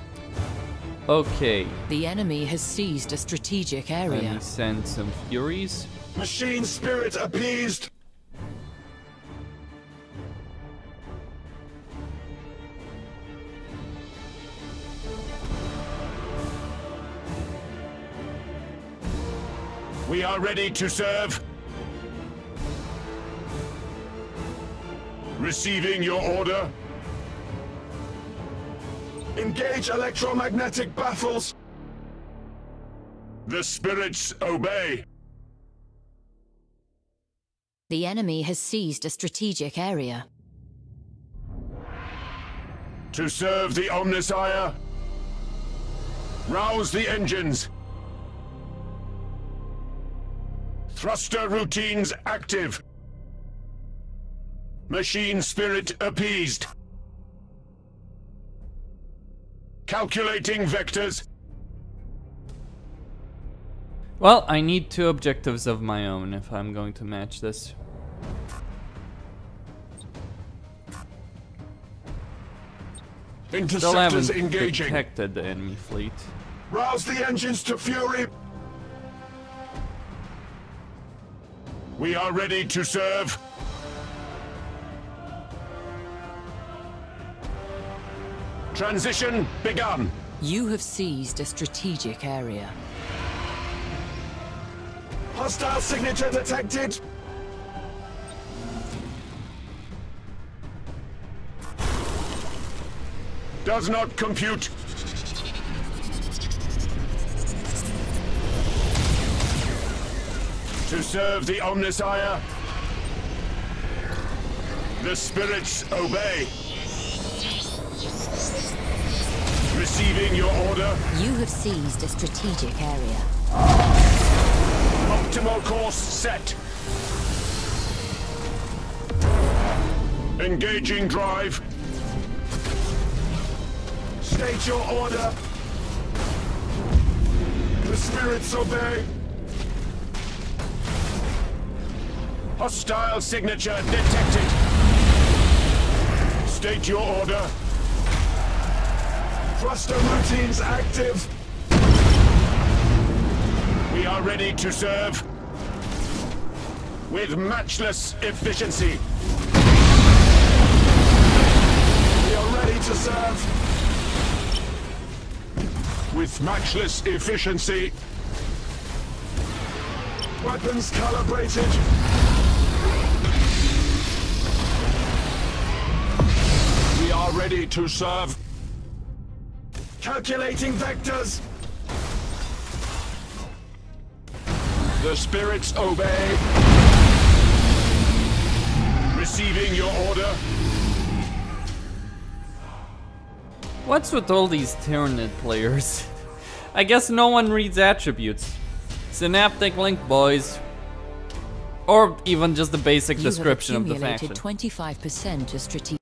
Speaker 1: Okay.
Speaker 3: The enemy has seized a strategic
Speaker 1: Let
Speaker 3: area.
Speaker 1: me send some Furies.
Speaker 7: Machine spirit appeased.
Speaker 4: We are ready to serve. Receiving your order.
Speaker 7: Engage electromagnetic baffles.
Speaker 4: The spirits obey.
Speaker 3: The enemy has seized a strategic area.
Speaker 4: To serve the Omnissiah. Rouse the engines. Thruster routines active. Machine spirit appeased. Calculating vectors.
Speaker 1: Well, I need 2 objectives of my own if I'm going to match this. Still
Speaker 7: Interceptors
Speaker 1: haven't
Speaker 7: engaging.
Speaker 1: detected the enemy fleet.
Speaker 7: Rouse the engines to fury.
Speaker 4: We are ready to serve. Transition begun.
Speaker 3: You have seized a strategic area.
Speaker 7: Hostile signature detected.
Speaker 4: Does not compute. To serve the Omnissiah. The spirits obey. Receiving your order.
Speaker 3: You have seized a strategic area.
Speaker 4: Optimal course set. Engaging drive.
Speaker 7: State your order. The spirits obey.
Speaker 4: Hostile signature detected. State your order.
Speaker 7: Thruster routines active.
Speaker 4: We are ready to serve. With matchless efficiency.
Speaker 7: We are ready to serve.
Speaker 4: With matchless efficiency.
Speaker 7: Weapons calibrated.
Speaker 4: We are ready to serve.
Speaker 7: Calculating vectors.
Speaker 4: The spirits obey. Receiving your order.
Speaker 1: What's with all these Tyranid players? I guess no one reads attributes. Synaptic link, boys. Or even just the basic description of the faction.
Speaker 3: 25% of strategic.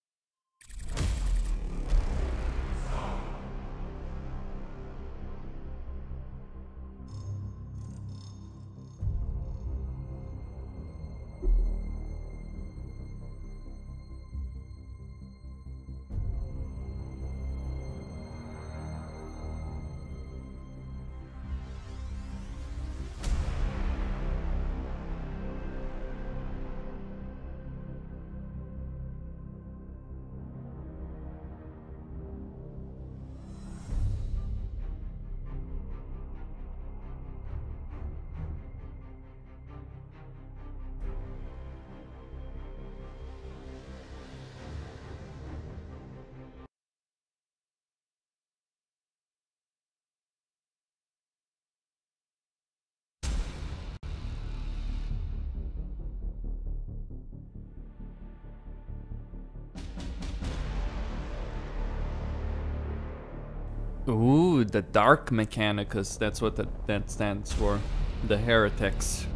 Speaker 1: Ooh, the Dark Mechanicus, that's what that stands for. The heretics.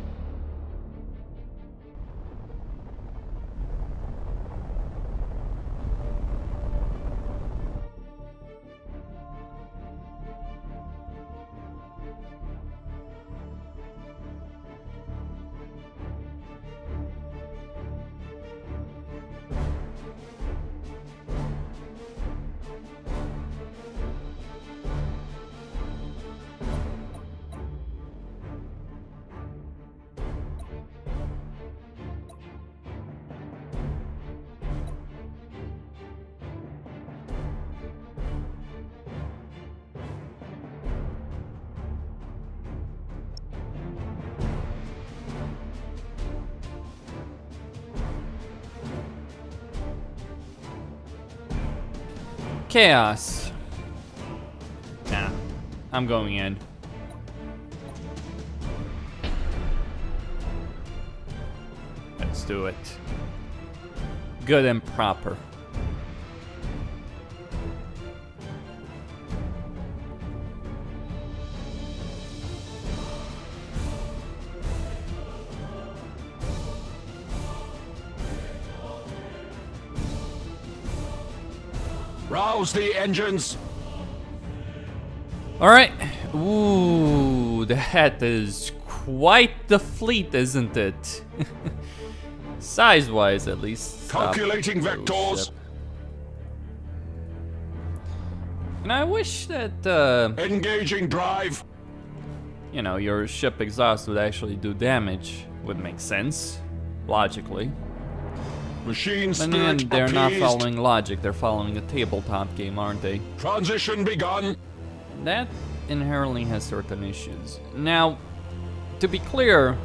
Speaker 1: Chaos. Nah, I'm going in. Let's do it. Good and proper.
Speaker 4: Rouse the engines.
Speaker 1: All right. Ooh, that is quite the fleet, isn't it? Size-wise, at least.
Speaker 4: Calculating vectors.
Speaker 1: Ship. And I wish that,
Speaker 4: Engaging drive.
Speaker 1: you know, your ship exhaust would actually do damage. Would make sense, logically.
Speaker 4: Machine
Speaker 1: But
Speaker 4: spirit
Speaker 1: then they're not
Speaker 4: appeased.
Speaker 1: following logic, they're following a tabletop game, aren't they?
Speaker 4: Transition begun.
Speaker 1: That inherently has certain issues. Now, to be clear,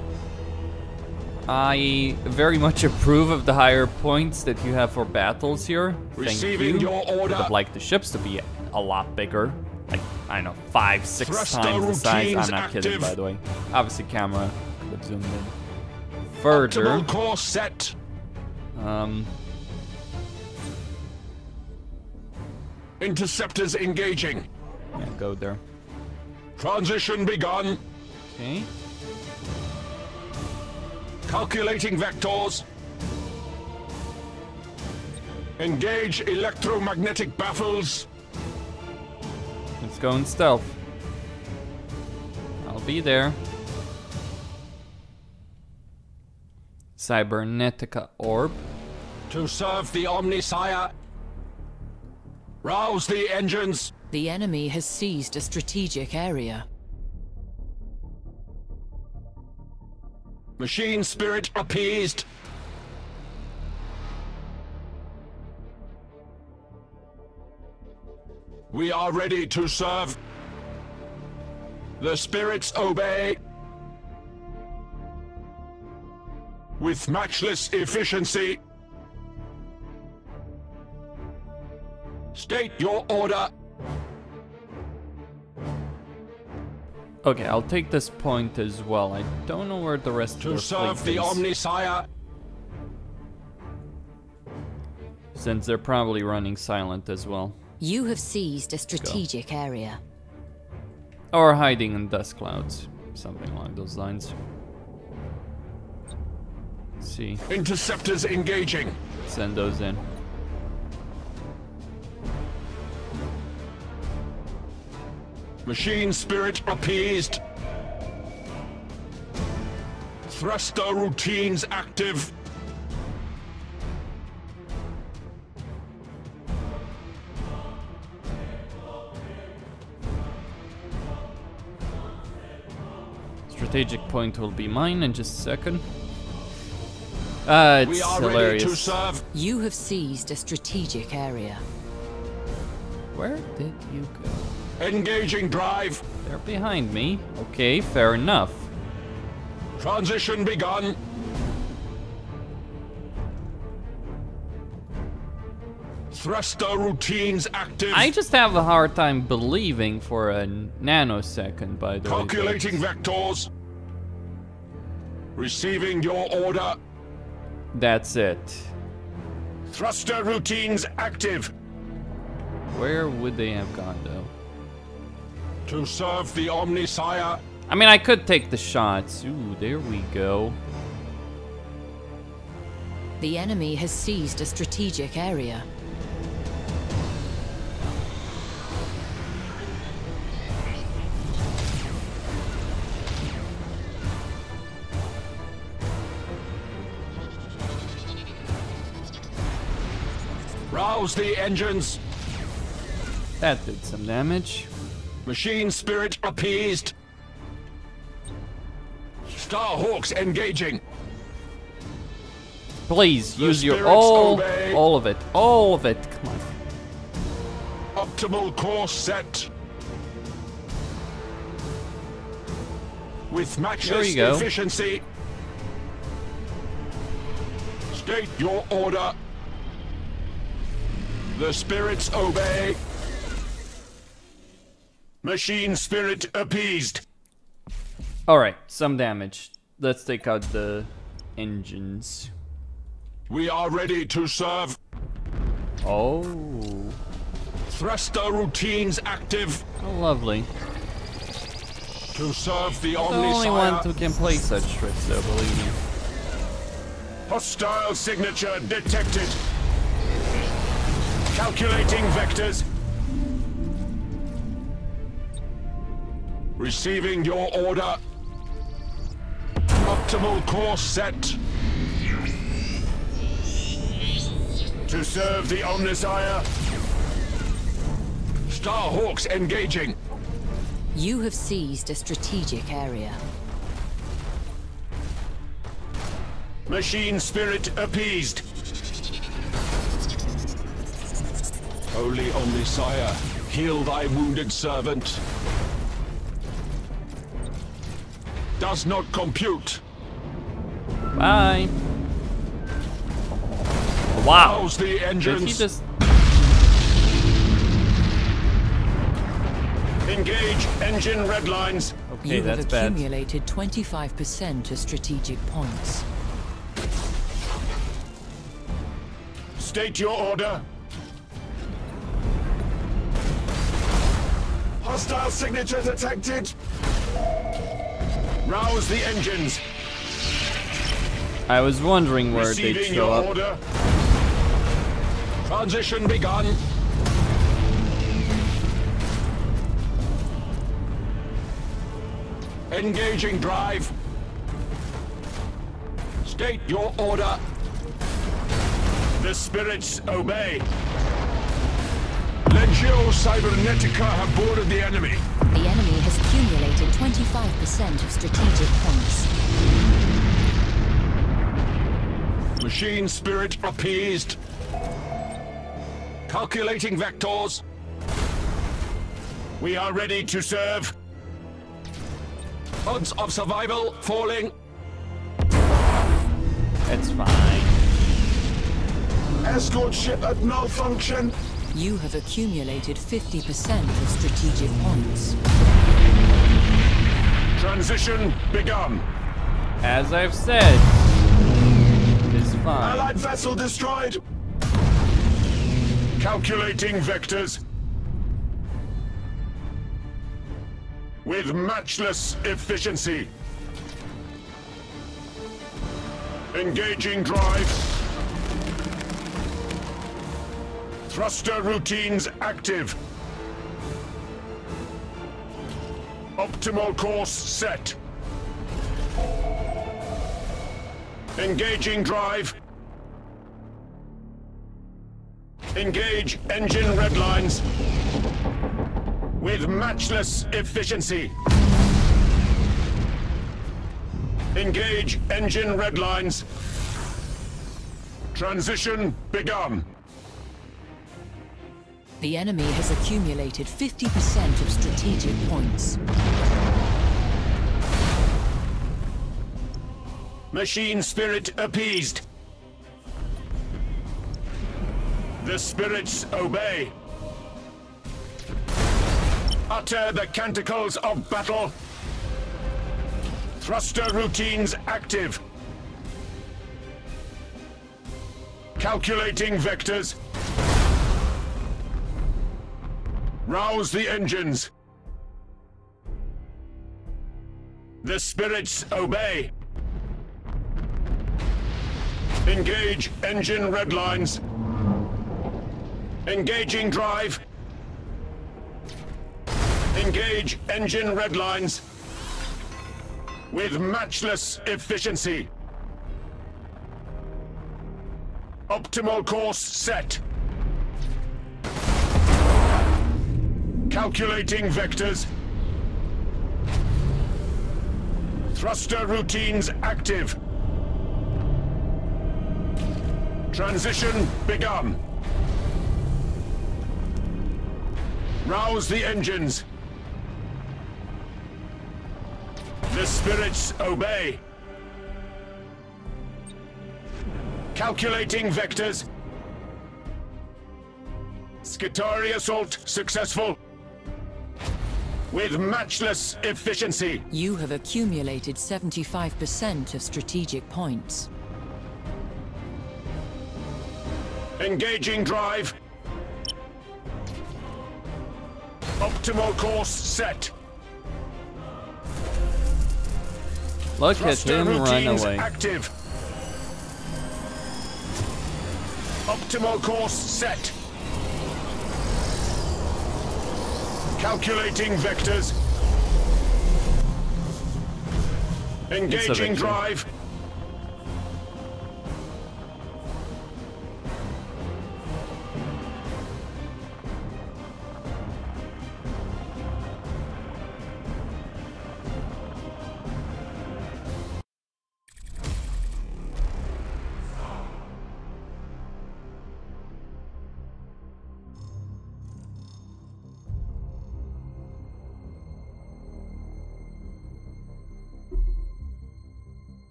Speaker 1: I very much approve of the higher points that you have for battles here.
Speaker 4: Receiving
Speaker 1: Thank you.
Speaker 4: your order.
Speaker 1: Would have liked the ships to be a lot bigger. Like, I don't know, 5-6
Speaker 4: Thruster
Speaker 1: times the size.
Speaker 4: routines
Speaker 1: I'm not kidding,
Speaker 4: active.
Speaker 1: by the way. Obviously, camera could have zoomed in further.
Speaker 4: Optimal course set. Interceptors engaging.
Speaker 1: Yeah, go there.
Speaker 4: Transition begun.
Speaker 1: Okay.
Speaker 4: Calculating vectors. Engage electromagnetic baffles.
Speaker 1: Let's go in stealth. I'll be there. Cybernetica orb.
Speaker 4: To serve the Omnisire. Rouse the engines.
Speaker 3: The enemy has seized a strategic area.
Speaker 4: Machine spirit appeased. We are ready to serve. The spirits obey. With matchless efficiency. State your order.
Speaker 1: Okay, I'll take this point as well. I don't know where the rest of
Speaker 4: To
Speaker 1: the
Speaker 4: serve
Speaker 1: fleet
Speaker 4: the
Speaker 1: is,
Speaker 4: Omnisire.
Speaker 1: since they're probably running silent as well.
Speaker 3: You have seized a strategic area.
Speaker 1: Or hiding in dust clouds. Something along those lines. Let's see.
Speaker 4: Interceptors engaging.
Speaker 1: Send those in.
Speaker 4: Machine spirit appeased. Thruster routines active.
Speaker 1: Strategic point will be mine in just a second. It's
Speaker 4: We are
Speaker 1: hilarious.
Speaker 4: ready to serve.
Speaker 3: You have seized a strategic area.
Speaker 1: Where did you go?
Speaker 4: Engaging drive.
Speaker 1: They're behind me. Okay, fair enough.
Speaker 4: Transition begun. Thruster routines active.
Speaker 1: I just have a hard time believing for a nanosecond, by the way.
Speaker 4: Calculating vectors. Receiving your order.
Speaker 1: That's it.
Speaker 4: Thruster routines active.
Speaker 1: Where would they have gone, though?
Speaker 4: To serve the Omnisire.
Speaker 1: I mean, I could take the shots. Ooh, there we go.
Speaker 3: The enemy has seized a strategic area.
Speaker 4: Rouse the engines.
Speaker 1: That did some damage.
Speaker 4: Machine spirit appeased. Starhawks engaging.
Speaker 1: Please,
Speaker 4: The
Speaker 1: use your
Speaker 4: spirits obey.
Speaker 1: all of it. All of it. Come on.
Speaker 4: Optimal course set. With
Speaker 1: There
Speaker 4: matchless
Speaker 1: you go.
Speaker 4: efficiency. State your order. The spirits obey. Machine spirit appeased.
Speaker 1: Alright, some damage. Let's take out the engines.
Speaker 4: We are ready to serve.
Speaker 1: Oh.
Speaker 4: Thruster routines active.
Speaker 1: Oh, lovely.
Speaker 4: To serve the
Speaker 1: The only one who
Speaker 4: Omnisire.
Speaker 1: can play such tricks, though, believe me.
Speaker 4: Hostile signature detected. Calculating vectors. Receiving your order. Optimal course set. To serve the Omnisire. Starhawks engaging.
Speaker 3: You have seized a strategic area.
Speaker 4: Machine spirit appeased. Holy Omnisire, heal thy wounded servant. Does not compute.
Speaker 1: Bye. Wow.
Speaker 4: Rouse the
Speaker 1: Did
Speaker 4: engines.
Speaker 1: he just...
Speaker 4: Engage engine red lines.
Speaker 1: Okay,
Speaker 3: You have
Speaker 1: that's bad.
Speaker 3: accumulated 25% of strategic points.
Speaker 4: State your order. Hostile signature detected. Rouse the engines.
Speaker 1: I was wondering where they'd
Speaker 4: Receiving
Speaker 1: show
Speaker 4: your
Speaker 1: up.
Speaker 4: order. Transition begun. Engaging drive. State your order. The spirits obey. Legio Cybernetica have boarded the enemy.
Speaker 3: The enemy has accumulated 25% of strategic points.
Speaker 4: Machine spirit appeased. Calculating vectors. We are ready to serve. Odds of survival falling.
Speaker 1: It's fine.
Speaker 7: Escort ship at malfunction.
Speaker 3: You have accumulated 50% of strategic points.
Speaker 4: Transition begun.
Speaker 1: As I've said, it's fine.
Speaker 7: Allied vessel destroyed.
Speaker 4: Calculating vectors. With matchless efficiency. Engaging drive. Thruster routines active. Optimal course set. Engaging drive. Engage engine redlines. With matchless efficiency. Engage engine redlines. Transition begun.
Speaker 3: The enemy has accumulated 50% of strategic points.
Speaker 4: Machine spirit appeased. The spirits obey. Utter the canticles of battle. Thruster routines active. Calculating vectors. Rouse the engines. The spirits obey. Engage engine redlines. Engaging drive. Engage engine redlines. With matchless efficiency. Optimal course set. Calculating vectors. Thruster routines active. Transition begun. Rouse the engines. The spirits obey. Calculating vectors. Skitari assault successful. With matchless efficiency.
Speaker 3: You have accumulated 75% of strategic points.
Speaker 4: Engaging drive. Optimal course set.
Speaker 1: Look at him run away.
Speaker 4: Active. Optimal course set. Calculating vectors. Engaging drive.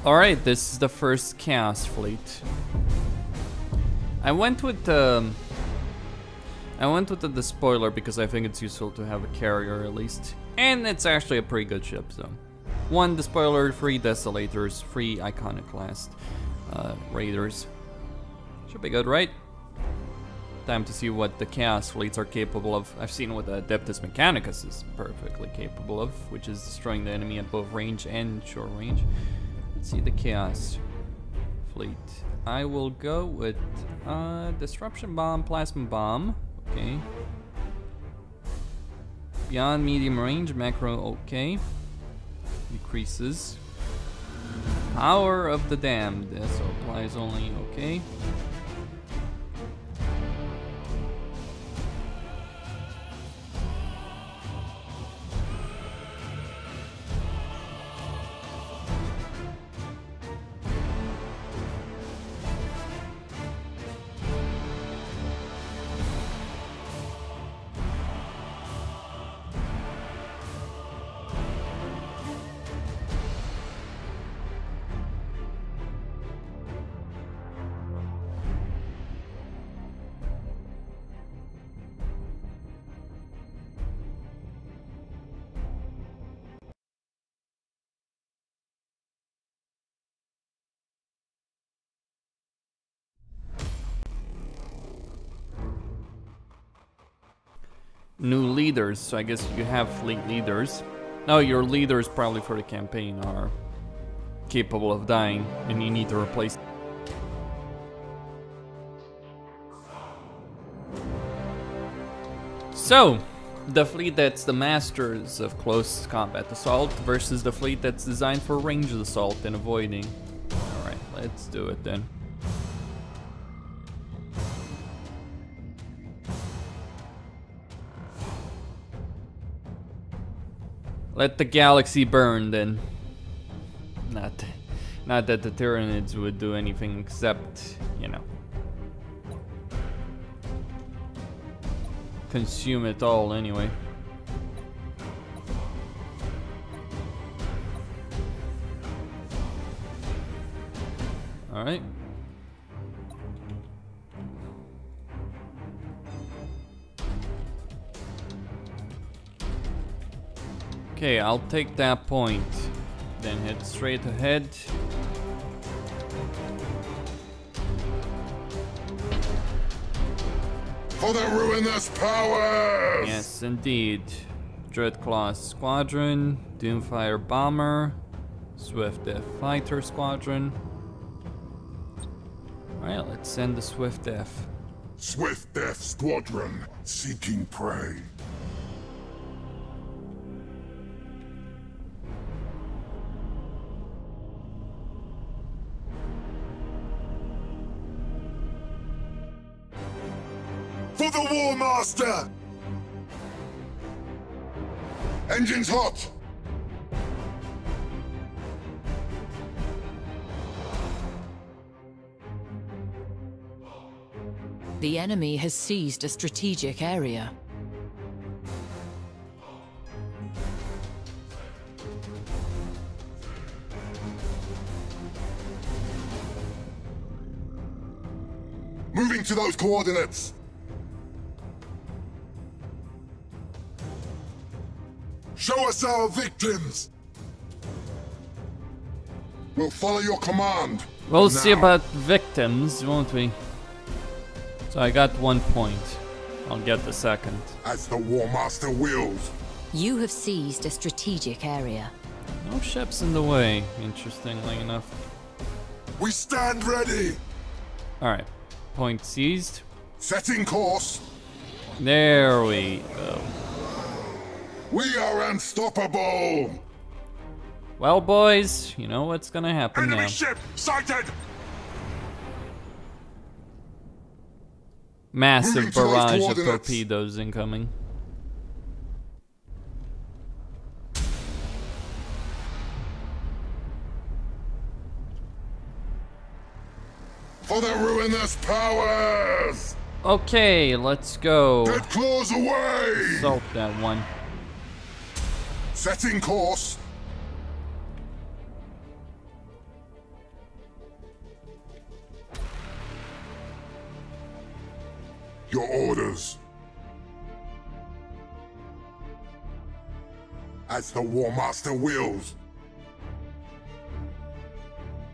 Speaker 1: Alright, this is the first Chaos Fleet. I went with the despoiler because I think it's useful to have a carrier at least. And it's actually a pretty good ship, so. 1 despoiler, 3 desolators, 3 iconoclast raiders. Should be good, right? Time to see what the Chaos Fleets are capable of. I've seen what the Adeptus Mechanicus is perfectly capable of, which is destroying the enemy at both range and short range. Let's see the Chaos fleet. I will go with disruption bomb, plasma bomb. Okay. Beyond medium range, macro. Okay. Decreases. Power of the Damned. This applies only. Okay. New leaders, so I guess you have fleet leaders. Oh, your leaders probably for the campaign are capable of dying and you need to replace. So, the fleet that's the masters of close combat assault versus the fleet that's designed for ranged assault and avoiding. Alright, let's do it then. Let the galaxy burn then. Not that the Tyranids would do anything except, you know, consume it all anyway. Alright. Okay, I'll take that point. Then head straight ahead.
Speaker 4: For the ruinous powers!
Speaker 1: Yes, indeed. Dreadclaw Squadron, Doomfire Bomber, Swift Death Fighter Squadron. Alright, let's send the Swift Death.
Speaker 4: Swift Death Squadron, seeking prey. For the War Master! Engines hot!
Speaker 3: The enemy has seized a strategic area.
Speaker 4: Moving to those coordinates! Show us our victims! We'll follow your command.
Speaker 1: We'll see about victims, won't we? So I got 1 point. I'll get the second.
Speaker 4: As the War Master wills.
Speaker 3: You have seized a strategic area.
Speaker 1: No ships in the way, interestingly enough.
Speaker 4: We stand ready.
Speaker 1: Alright, point seized.
Speaker 4: Setting course.
Speaker 1: There we go.
Speaker 4: We are unstoppable.
Speaker 1: Well, boys, you know what's gonna happen
Speaker 4: Enemy
Speaker 1: now.
Speaker 4: ship sighted.
Speaker 1: Massive
Speaker 4: Moving to those
Speaker 1: barrage of
Speaker 4: coordinates.
Speaker 1: torpedoes incoming.
Speaker 4: For the ruinous powers.
Speaker 1: Okay, let's go.
Speaker 4: Dead claws away.
Speaker 1: Assault that one.
Speaker 4: Setting course. Your orders. As the War Master wills.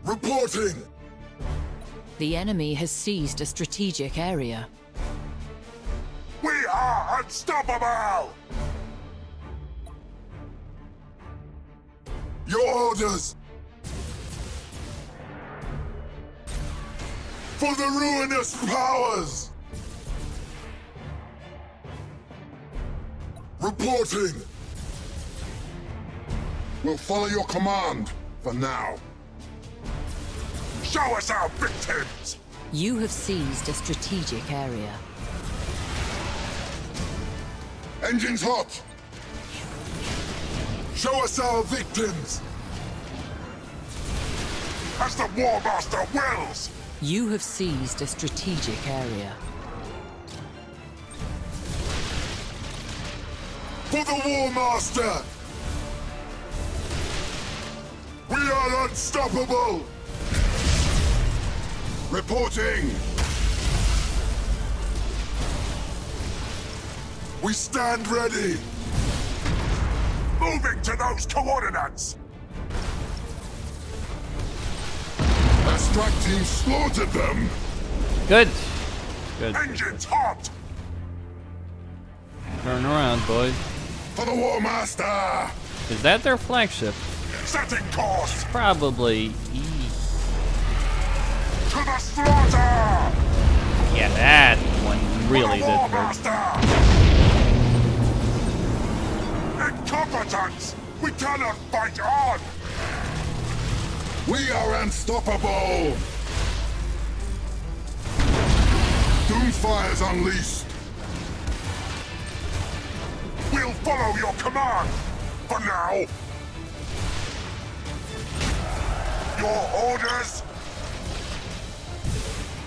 Speaker 4: Reporting.
Speaker 3: The enemy has seized a strategic area.
Speaker 4: We are unstoppable. Your orders. For the ruinous powers! Reporting! We'll follow your command, for now. Show us our victims!
Speaker 3: You have seized a strategic area.
Speaker 4: Engines hot! Show us our victims! As the War Master wills!
Speaker 3: You have seized a strategic area.
Speaker 4: For the War Master! We are unstoppable! Reporting! We stand ready! Moving to those coordinates! Our strike team slaughtered them!
Speaker 1: Good. Good.
Speaker 4: Engines hot!
Speaker 1: Turn around, boys.
Speaker 4: For the War Master!
Speaker 1: Is that their flagship?
Speaker 4: Setting course!
Speaker 1: Probably.
Speaker 4: To the slaughter!
Speaker 1: Yeah, that one really
Speaker 4: For the
Speaker 1: did
Speaker 4: War
Speaker 1: hurt.
Speaker 4: Master! Incompetence! We cannot fight on! We are unstoppable! Doomfire's unleashed! We'll follow your command! For now! Your orders!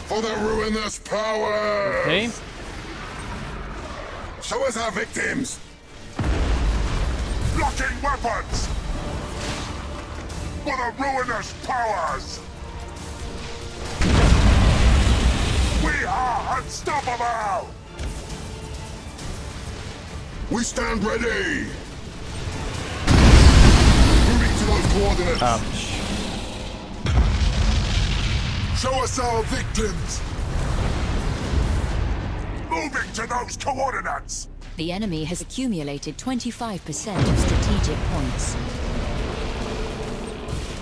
Speaker 4: For the ruinous powers!
Speaker 1: Okay.
Speaker 4: Show us our victims! Blocking weapons! For the ruinous powers! We are unstoppable! We stand ready! Moving to those coordinates!
Speaker 1: Ouch.
Speaker 4: Show us our victims! Moving to those coordinates!
Speaker 3: The enemy has accumulated 25% of strategic points.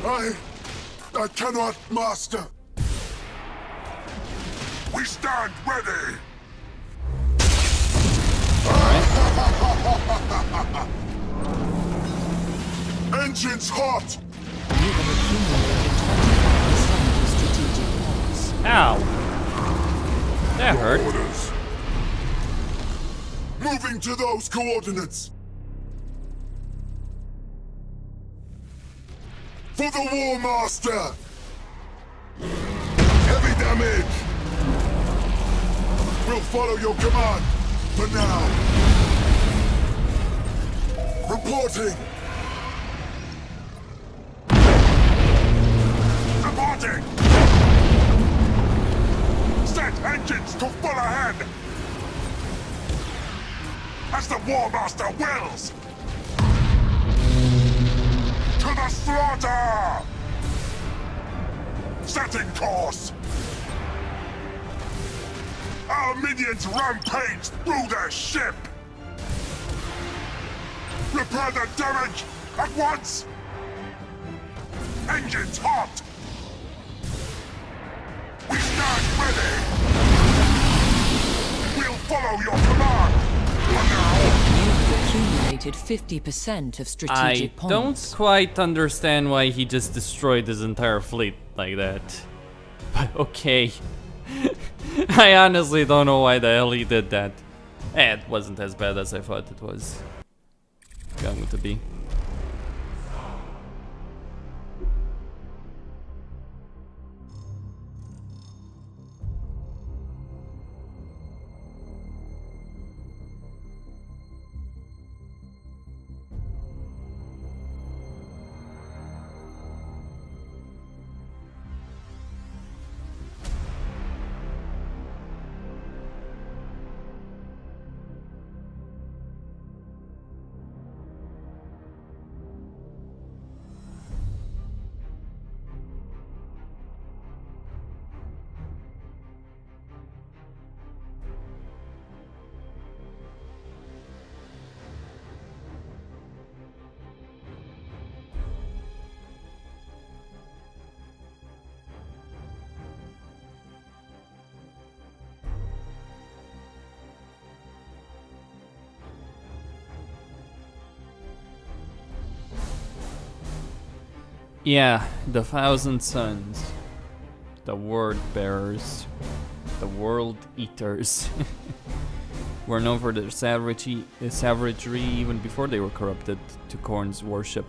Speaker 4: I cannot, Master! We stand ready! Engines hot!
Speaker 3: You have accumulated 25% of strategic points.
Speaker 1: Ow. That hurt.
Speaker 4: Orders. Moving to those coordinates! For the War Master! Heavy damage! We'll follow your command, for now! Reporting! Reporting! Set engines to full ahead! As the War Master wills! To the slaughter! Setting course! Our minions rampage through their ship! Repair the damage at once! Engines hot! We stand ready! We'll follow your command! For now!
Speaker 3: You've accumulated 50% of
Speaker 1: I
Speaker 3: strategic
Speaker 1: don't
Speaker 3: points.
Speaker 1: quite understand why he just destroyed his entire fleet like that. But okay. I honestly don't know why the hell he did that. It wasn't as bad as I thought it was going to be. Yeah, the Thousand Suns. The Word Bearers. The World Eaters. Were known for their savagery even before they were corrupted to Khorne's worship.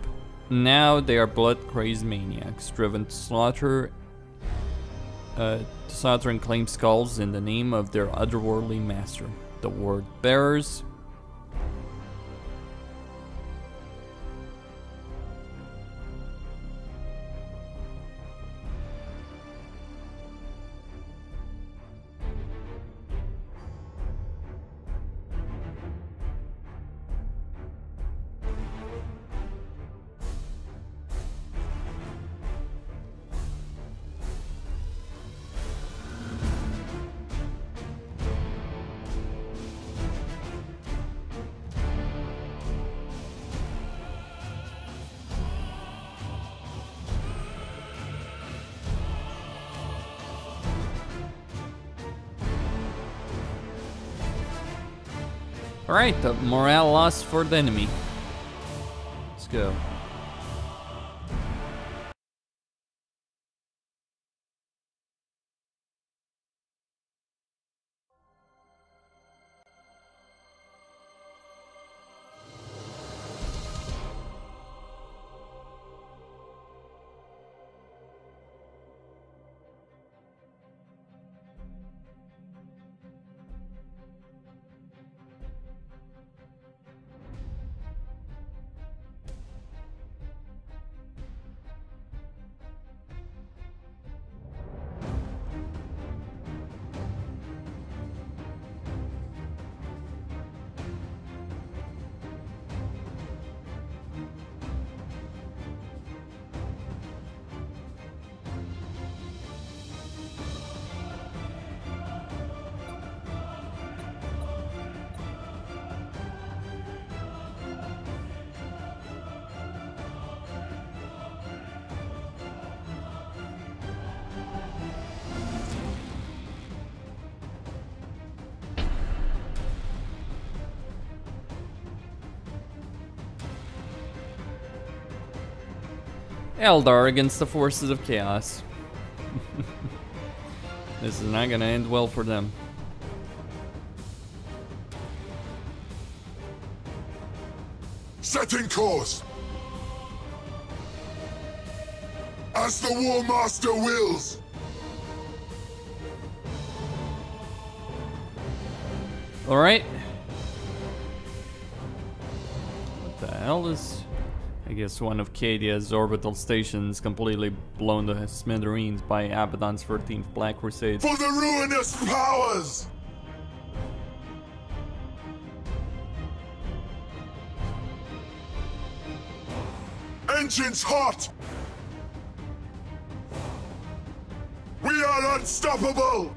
Speaker 1: Now they are blood-crazed maniacs, driven to slaughter and claim skulls in the name of their otherworldly master, the Word Bearers. Alright, the morale loss for the enemy. Let's go. Eldar against the forces of chaos. This is not gonna end well for them.
Speaker 4: Setting course! As the War Master wills!
Speaker 1: Alright. What the hell is... I guess one of Cadia's orbital stations completely blown to smithereens by Abaddon's 13th Black Crusade.
Speaker 4: For the ruinous powers! Engines hot! We are unstoppable!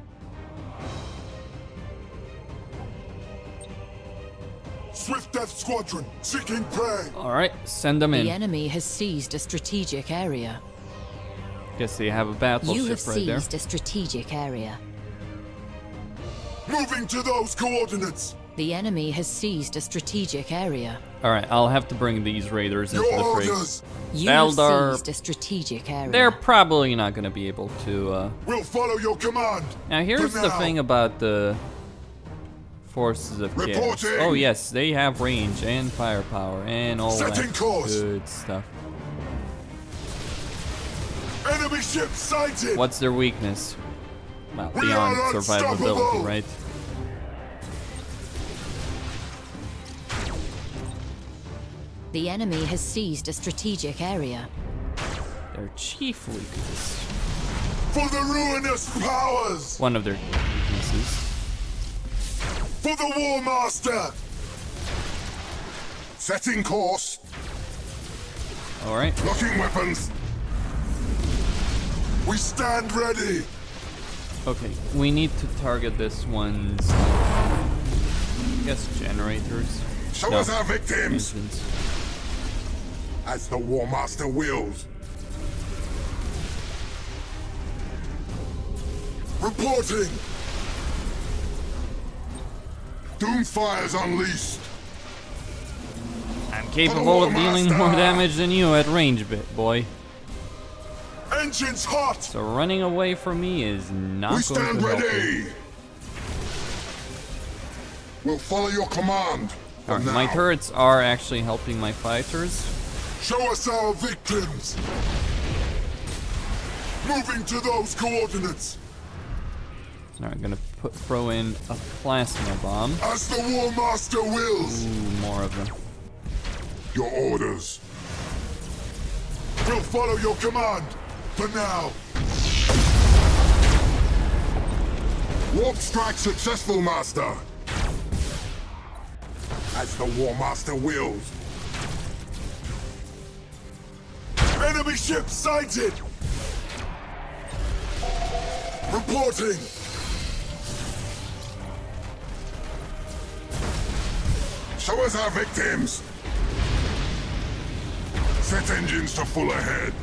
Speaker 4: Swift Death Squadron, seeking prey!
Speaker 1: Alright, send them in.
Speaker 3: The enemy has seized a strategic area.
Speaker 1: Guess they have a battleship
Speaker 3: You have
Speaker 1: right there.
Speaker 3: seized a strategic area.
Speaker 4: Moving to those coordinates!
Speaker 3: The enemy has seized a strategic area.
Speaker 1: Alright, I'll have to bring these raiders into
Speaker 4: Your
Speaker 1: the fray.
Speaker 4: orders!
Speaker 3: You have
Speaker 1: Eldar,
Speaker 3: seized a strategic area.
Speaker 1: they're probably not gonna be able to,
Speaker 4: We'll follow your command!
Speaker 1: Now here's
Speaker 4: For
Speaker 1: the
Speaker 4: now.
Speaker 1: thing about the forces of chaos.
Speaker 4: Reporting.
Speaker 1: Oh yes, they have range and firepower and all
Speaker 4: Setting
Speaker 1: that
Speaker 4: course.
Speaker 1: good stuff.
Speaker 4: Enemy ship sighted!
Speaker 1: What's their weakness? Well,
Speaker 4: We
Speaker 1: beyond
Speaker 4: are
Speaker 1: survivability,
Speaker 4: unstoppable.
Speaker 1: right?
Speaker 3: The enemy has seized a strategic area.
Speaker 1: Their chief weakness.
Speaker 4: For the ruinous powers!
Speaker 1: One of their weaknesses.
Speaker 4: For the War Master! Setting course!
Speaker 1: Alright.
Speaker 4: Locking weapons! We stand ready!
Speaker 1: Okay, we need to target this one's, I guess, generators.
Speaker 4: Show
Speaker 1: No,
Speaker 4: us our victims!
Speaker 1: engines.
Speaker 4: As the War Master wills. Reporting! Doomfire's unleashed!
Speaker 1: I'm capable of dealing more damage than you at range, boy.
Speaker 7: Engines hot!
Speaker 1: So running away from me is not
Speaker 4: We
Speaker 1: going
Speaker 4: stand
Speaker 1: to help me.
Speaker 4: ready! We'll follow your command. For
Speaker 1: Alright,
Speaker 4: now.
Speaker 1: my turrets are actually helping my fighters.
Speaker 7: Show us our victims! Moving to those coordinates!
Speaker 1: Alright, I'm gonna throw in a plasma bomb.
Speaker 7: As the War Master wills!
Speaker 1: Ooh, more of them.
Speaker 4: Your orders.
Speaker 7: We'll follow your command! For now!
Speaker 4: Warp strike successful, Master. As the War Master wills.
Speaker 7: Enemy ship sighted! Reporting!
Speaker 4: Show us our victims. Set engines to full ahead.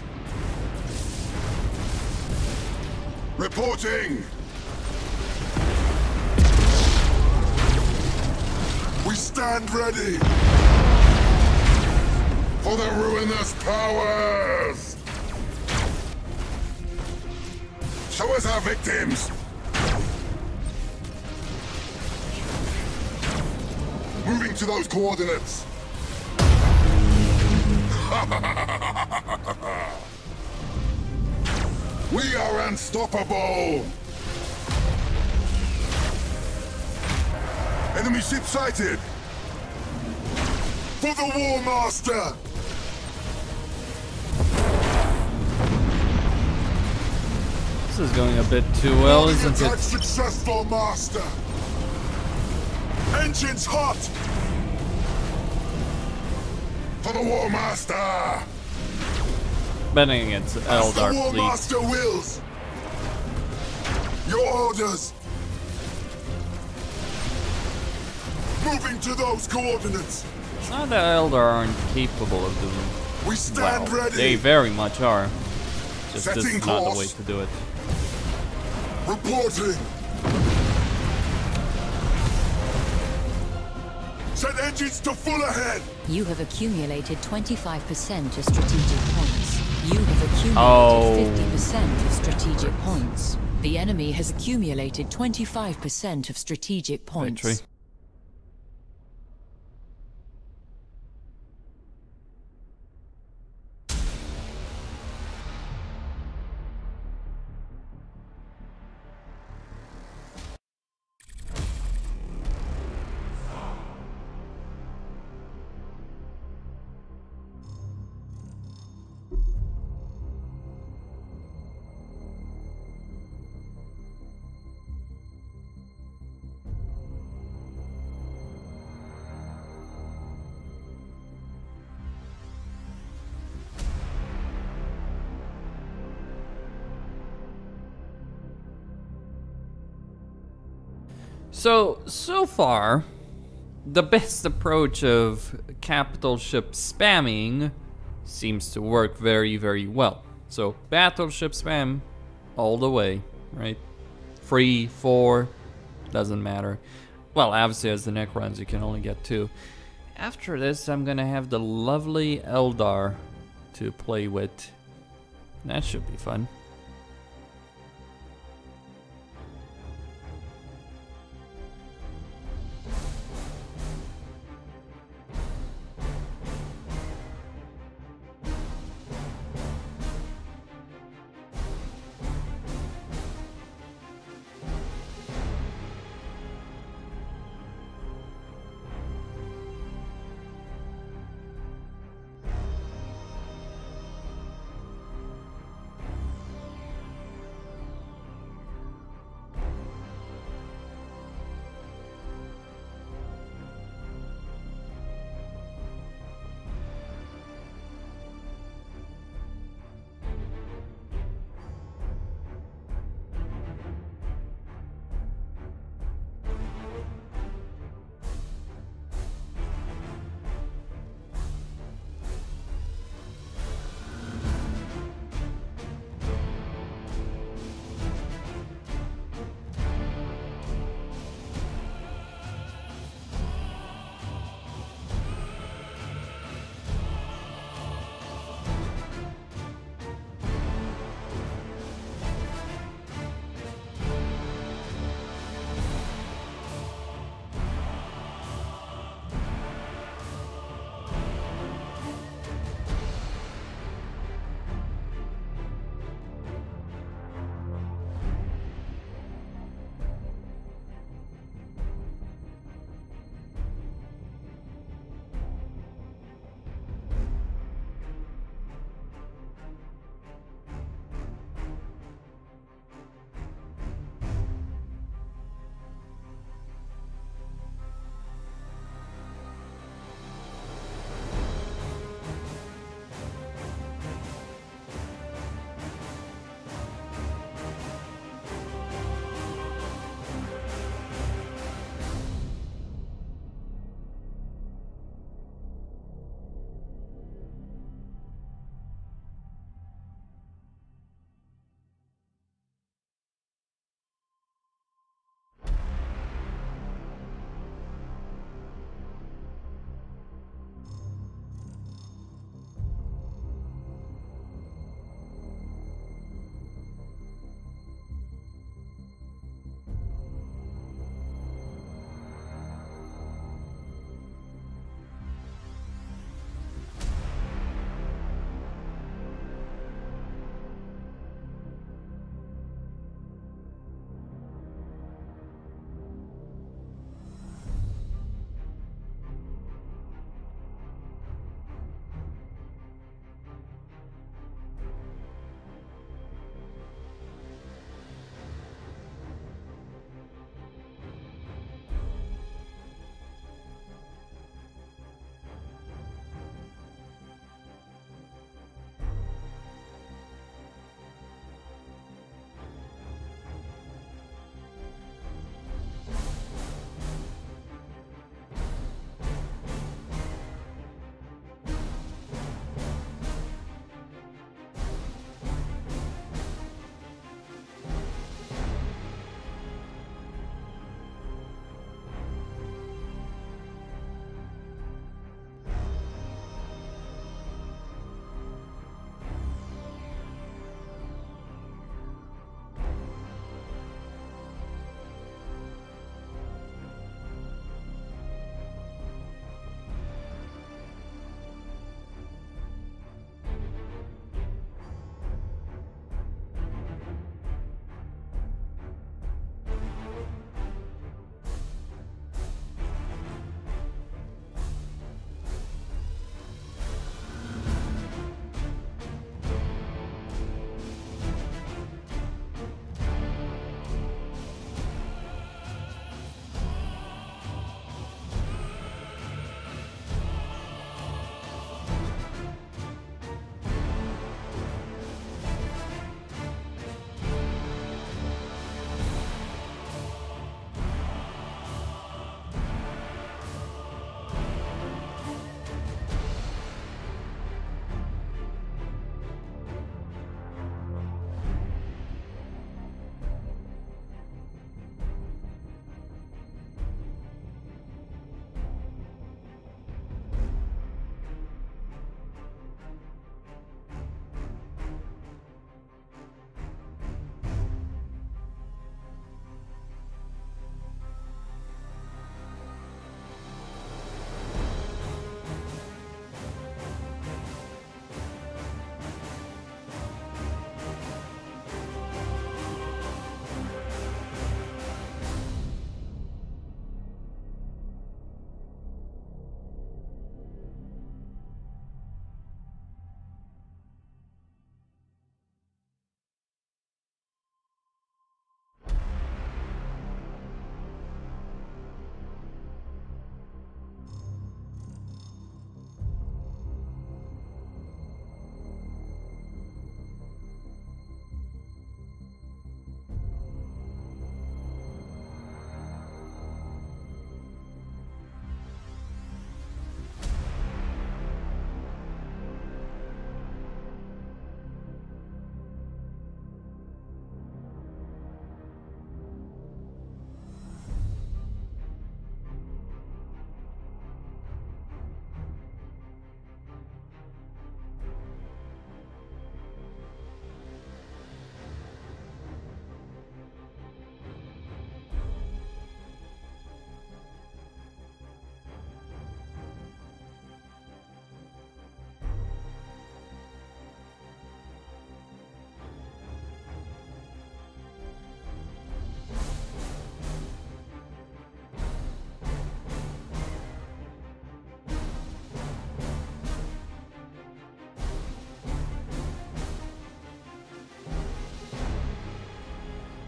Speaker 4: Reporting.
Speaker 7: We stand ready!
Speaker 4: For the ruinous powers! Show us our victims! Moving to those coordinates! We are unstoppable! Enemy ship sighted!
Speaker 7: For the War Master!
Speaker 1: This is going a bit too well,
Speaker 7: Bombing
Speaker 1: isn't
Speaker 7: attack
Speaker 1: it?
Speaker 7: successful, Master! Engines hot!
Speaker 4: For the War Master!
Speaker 1: Betting against
Speaker 7: As the
Speaker 1: Eldar
Speaker 7: War
Speaker 1: fleet.
Speaker 7: Master wills! Your orders! Moving to those coordinates!
Speaker 1: It's not that Eldar aren't capable of doing.
Speaker 7: We stand
Speaker 1: Well,
Speaker 7: ready!
Speaker 1: they very much are. Just this
Speaker 4: Setting
Speaker 1: is not the
Speaker 4: course.
Speaker 1: way to do it.
Speaker 7: Reporting! Set engines to full ahead!
Speaker 3: You have accumulated 25% of strategic points. You have
Speaker 1: Oh.
Speaker 3: accumulated 50% of strategic points. The enemy has accumulated 25% of strategic points.
Speaker 1: Victory. So far, the best approach of capital ship spamming seems to work very, very well. So, battleship spam all the way, right? 3, 4, doesn't matter. Well, obviously as the neck runs, you can only get 2. After this, I'm gonna have the lovely Eldar to play with. That should be fun.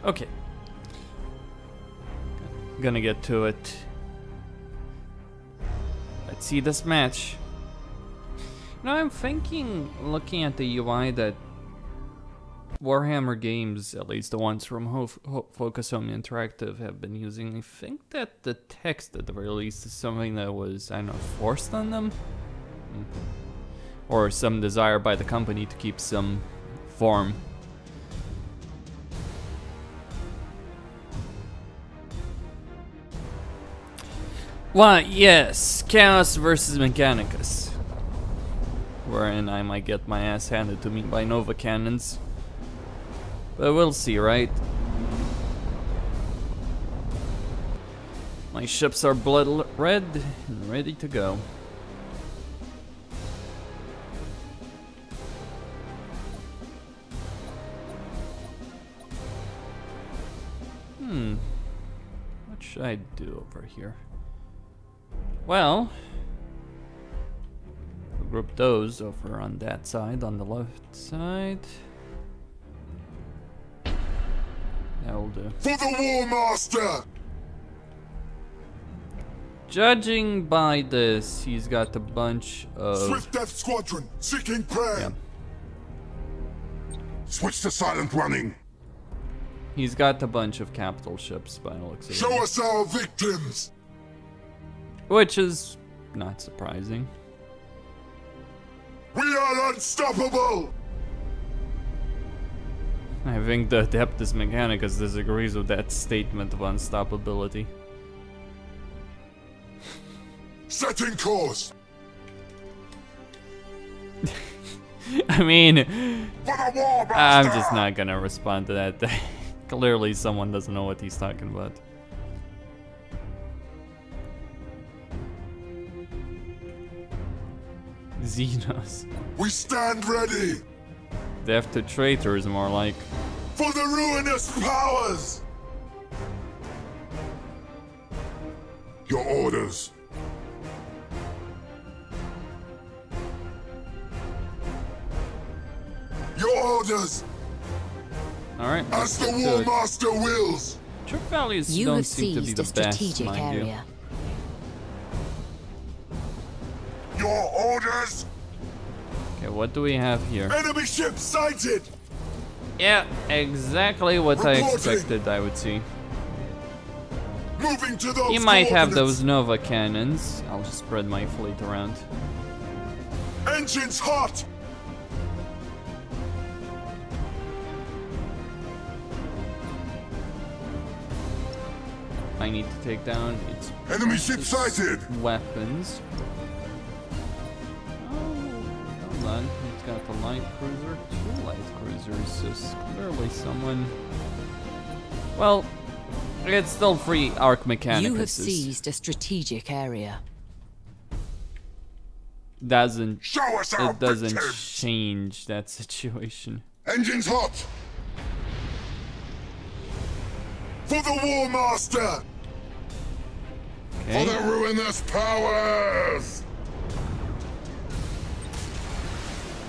Speaker 1: Okay. Gonna get to it. Let's see this match. You know, I'm thinking, looking at the UI, that Warhammer games, at least the ones from Focus Home Interactive, have been using. I think that the text at the very least is something that was, I don't know, forced on them? Or some desire by the company to keep some form. Well, yes, Chaos versus Mechanicus. Wherein I might get my ass handed to me by Nova Cannons. But we'll see, right? My ships are blood red and ready to go. What should I do over here? Well, we'll group those over on that side, on the left side. That'll do.
Speaker 4: For the War Master!
Speaker 1: Judging by this, he's got a bunch of...
Speaker 4: Swift Death Squadron, seeking prey!
Speaker 1: Yeah.
Speaker 4: Switch to silent running!
Speaker 1: He's got a bunch of capital ships by the looks of it.
Speaker 4: Show us our victims!
Speaker 1: Which is not surprising.
Speaker 4: We are unstoppable!
Speaker 1: I think the Adeptus Mechanicus disagrees with that statement of unstoppability.
Speaker 4: Setting course!
Speaker 1: I mean,
Speaker 4: For the War Master!
Speaker 1: I'm just not gonna respond to that. Clearly someone doesn't know what he's talking about. Xenos.
Speaker 4: We stand ready!
Speaker 1: Death to traitors, more like.
Speaker 4: For the ruinous powers! Your orders. Your orders!
Speaker 1: Alright.
Speaker 4: As the War Master wills!
Speaker 1: Troop values
Speaker 3: You
Speaker 1: don't
Speaker 3: have
Speaker 1: seem to be
Speaker 3: seized
Speaker 1: the
Speaker 3: a strategic
Speaker 1: best, mind you.
Speaker 3: area.
Speaker 4: Your orders!
Speaker 1: Okay, what do we have here?
Speaker 4: Enemy ship sighted!
Speaker 1: Yeah, exactly what I
Speaker 4: Reporting.
Speaker 1: expected I would see.
Speaker 4: Moving to those
Speaker 1: He might have
Speaker 4: coordinates.
Speaker 1: those Nova cannons. I'll just spread my fleet around.
Speaker 4: Engines hot!
Speaker 1: I need to take down its
Speaker 4: Enemy ship sighted!
Speaker 1: weapons. Oh, hold on. It's got the light cruiser, 2 light cruisers, so it's clearly someone... Well, it's still 3 Ork Mechanicus.
Speaker 3: You have seized a strategic area.
Speaker 1: Doesn't...
Speaker 4: Show us our
Speaker 1: It doesn't
Speaker 4: victims!
Speaker 1: change that situation.
Speaker 4: Engines hot! For the War Master!
Speaker 1: Okay.
Speaker 4: For the ruinous powers!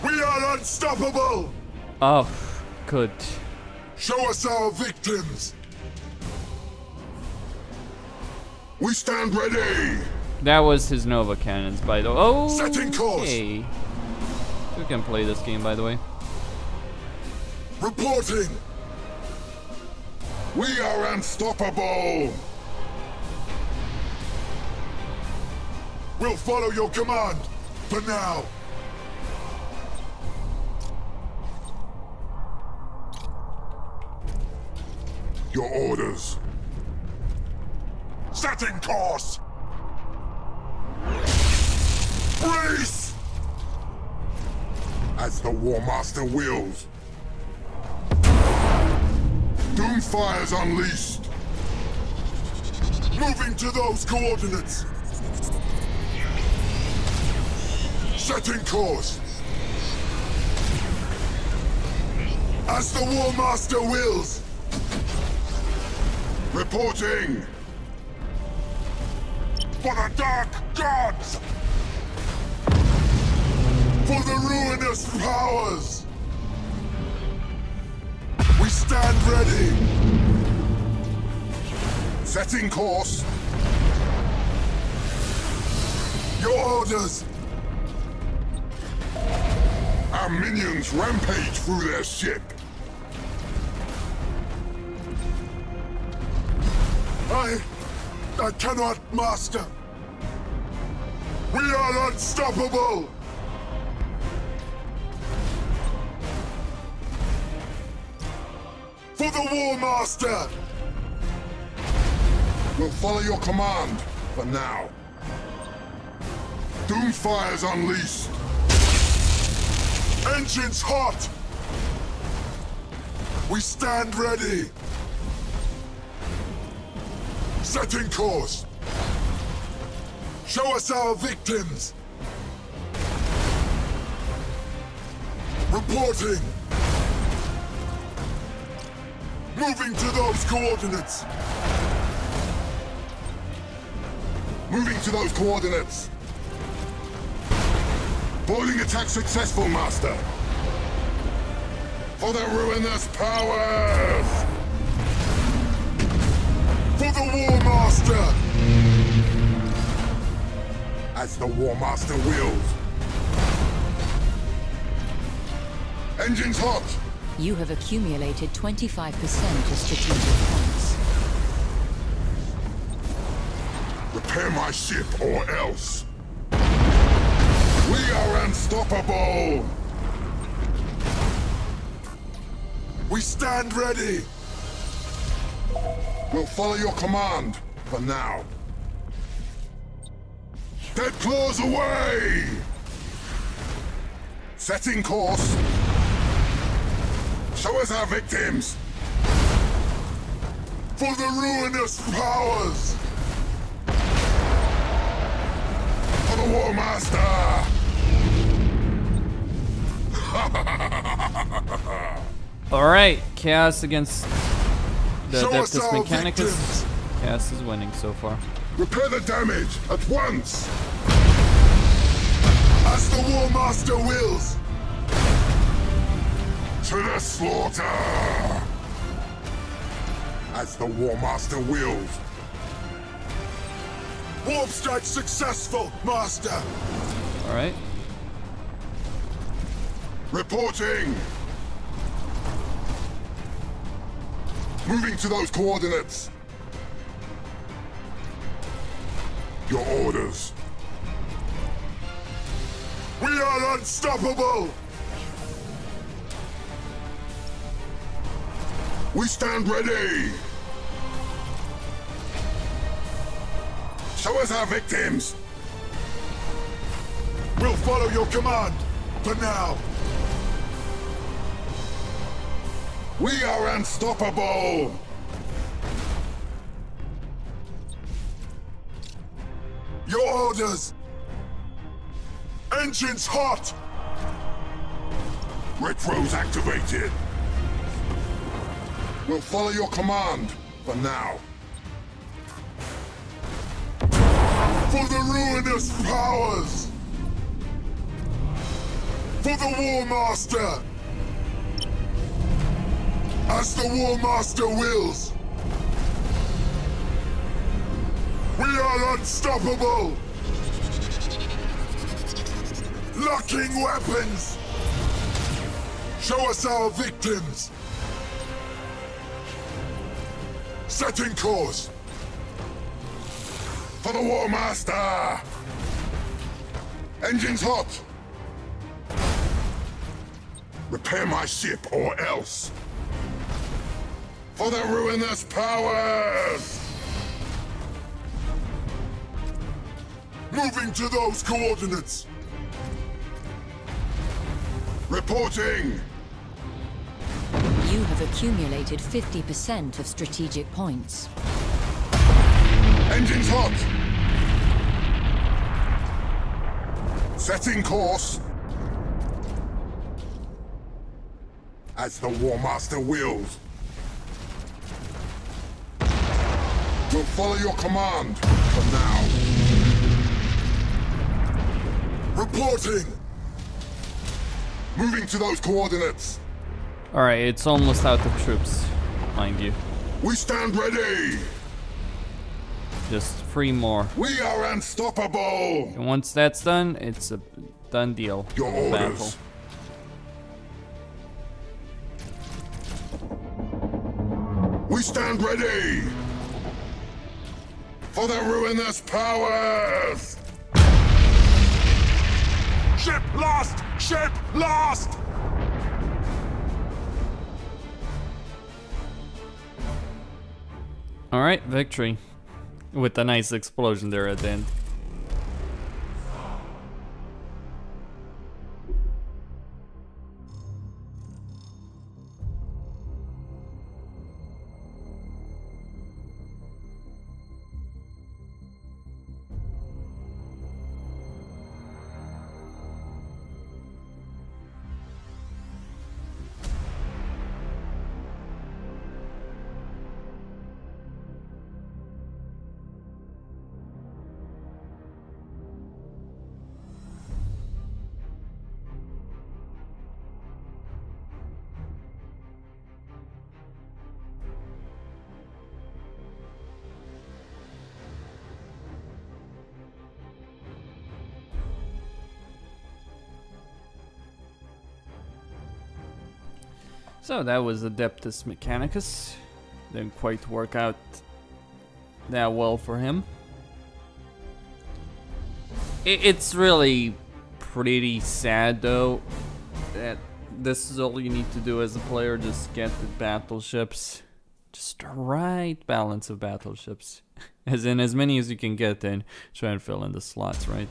Speaker 4: We are unstoppable!
Speaker 1: Oh, good.
Speaker 4: Show us our victims! We stand ready!
Speaker 1: That was his Nova cannons, by the way. Oh,
Speaker 4: Setting course.
Speaker 1: okay. You can play this game, by the way.
Speaker 4: Reporting! We are unstoppable! We'll follow your command, for now! Your orders. Setting course! Brace! As the War Master wills. Doomfire's unleashed. Moving to those coordinates. Setting course. As the War Master wills. Reporting. For the Dark Gods. For the ruinous powers. We stand ready! Setting course.
Speaker 7: Your orders!
Speaker 4: Our minions rampage through their ship.
Speaker 7: I cannot, Master. We are unstoppable! For the War Master!
Speaker 4: We'll follow your command for now. Doomfire's unleashed.
Speaker 7: Engines hot! We stand ready! Setting course! Show us our victims! Reporting! Moving to those coordinates!
Speaker 4: Moving to those coordinates. Boiling attack successful, Master. For the ruinous powers!
Speaker 7: For the War Master!
Speaker 4: As the War Master wills. Engines hot!
Speaker 3: You have accumulated 25% of strategic points.
Speaker 4: Repair my ship or else. We are unstoppable!
Speaker 7: We stand ready!
Speaker 4: We'll follow your command for now. Dead claws away! Setting course. Show us our victims!
Speaker 7: For the ruinous powers!
Speaker 4: For the War Master!
Speaker 1: Alright, Chaos against the
Speaker 7: Show us
Speaker 1: Adeptus
Speaker 7: our
Speaker 1: Mechanicus.
Speaker 7: victims.
Speaker 1: Chaos is winning so far.
Speaker 4: Repair the damage at once!
Speaker 7: As the War Master wills!
Speaker 4: To the slaughter! As the War Master wills.
Speaker 7: Warp strike successful, Master!
Speaker 1: Alright.
Speaker 4: Reporting! Moving to those coordinates. Your orders.
Speaker 7: We are unstoppable!
Speaker 4: We stand ready! Show us our victims!
Speaker 7: We'll follow your command, for now!
Speaker 4: We are unstoppable!
Speaker 7: Your orders! Engines hot!
Speaker 4: Retros activated! We'll follow your command for now.
Speaker 7: For the ruinous powers! For the War Master! As the War Master wills! We are unstoppable! Locking weapons! Show us our victims! Setting course!
Speaker 4: For the War Master! Engines hot! Repair my ship or else! For the ruinous powers!
Speaker 7: Moving to those coordinates!
Speaker 4: Reporting!
Speaker 3: You have accumulated 50% of strategic points.
Speaker 4: Engines hot! Setting course! As the War Master wills. We'll follow your command for now.
Speaker 7: Reporting!
Speaker 4: Moving to those coordinates.
Speaker 1: Alright, it's almost out of troops, mind you.
Speaker 4: We stand ready!
Speaker 1: Just 3 more.
Speaker 4: We are unstoppable!
Speaker 1: And once that's done, it's a done deal.
Speaker 4: Your orders. We stand ready! For the ruinous powers!
Speaker 7: Ship lost! Ship lost!
Speaker 1: Alright, victory. With a nice explosion there at the end. So that was Adeptus Mechanicus. Didn't quite work out that well for him. It's really pretty sad though that this is all you need to do as a player, just get the battleships. Just the right balance of battleships. As in as many as you can get and try and fill in the slots, right?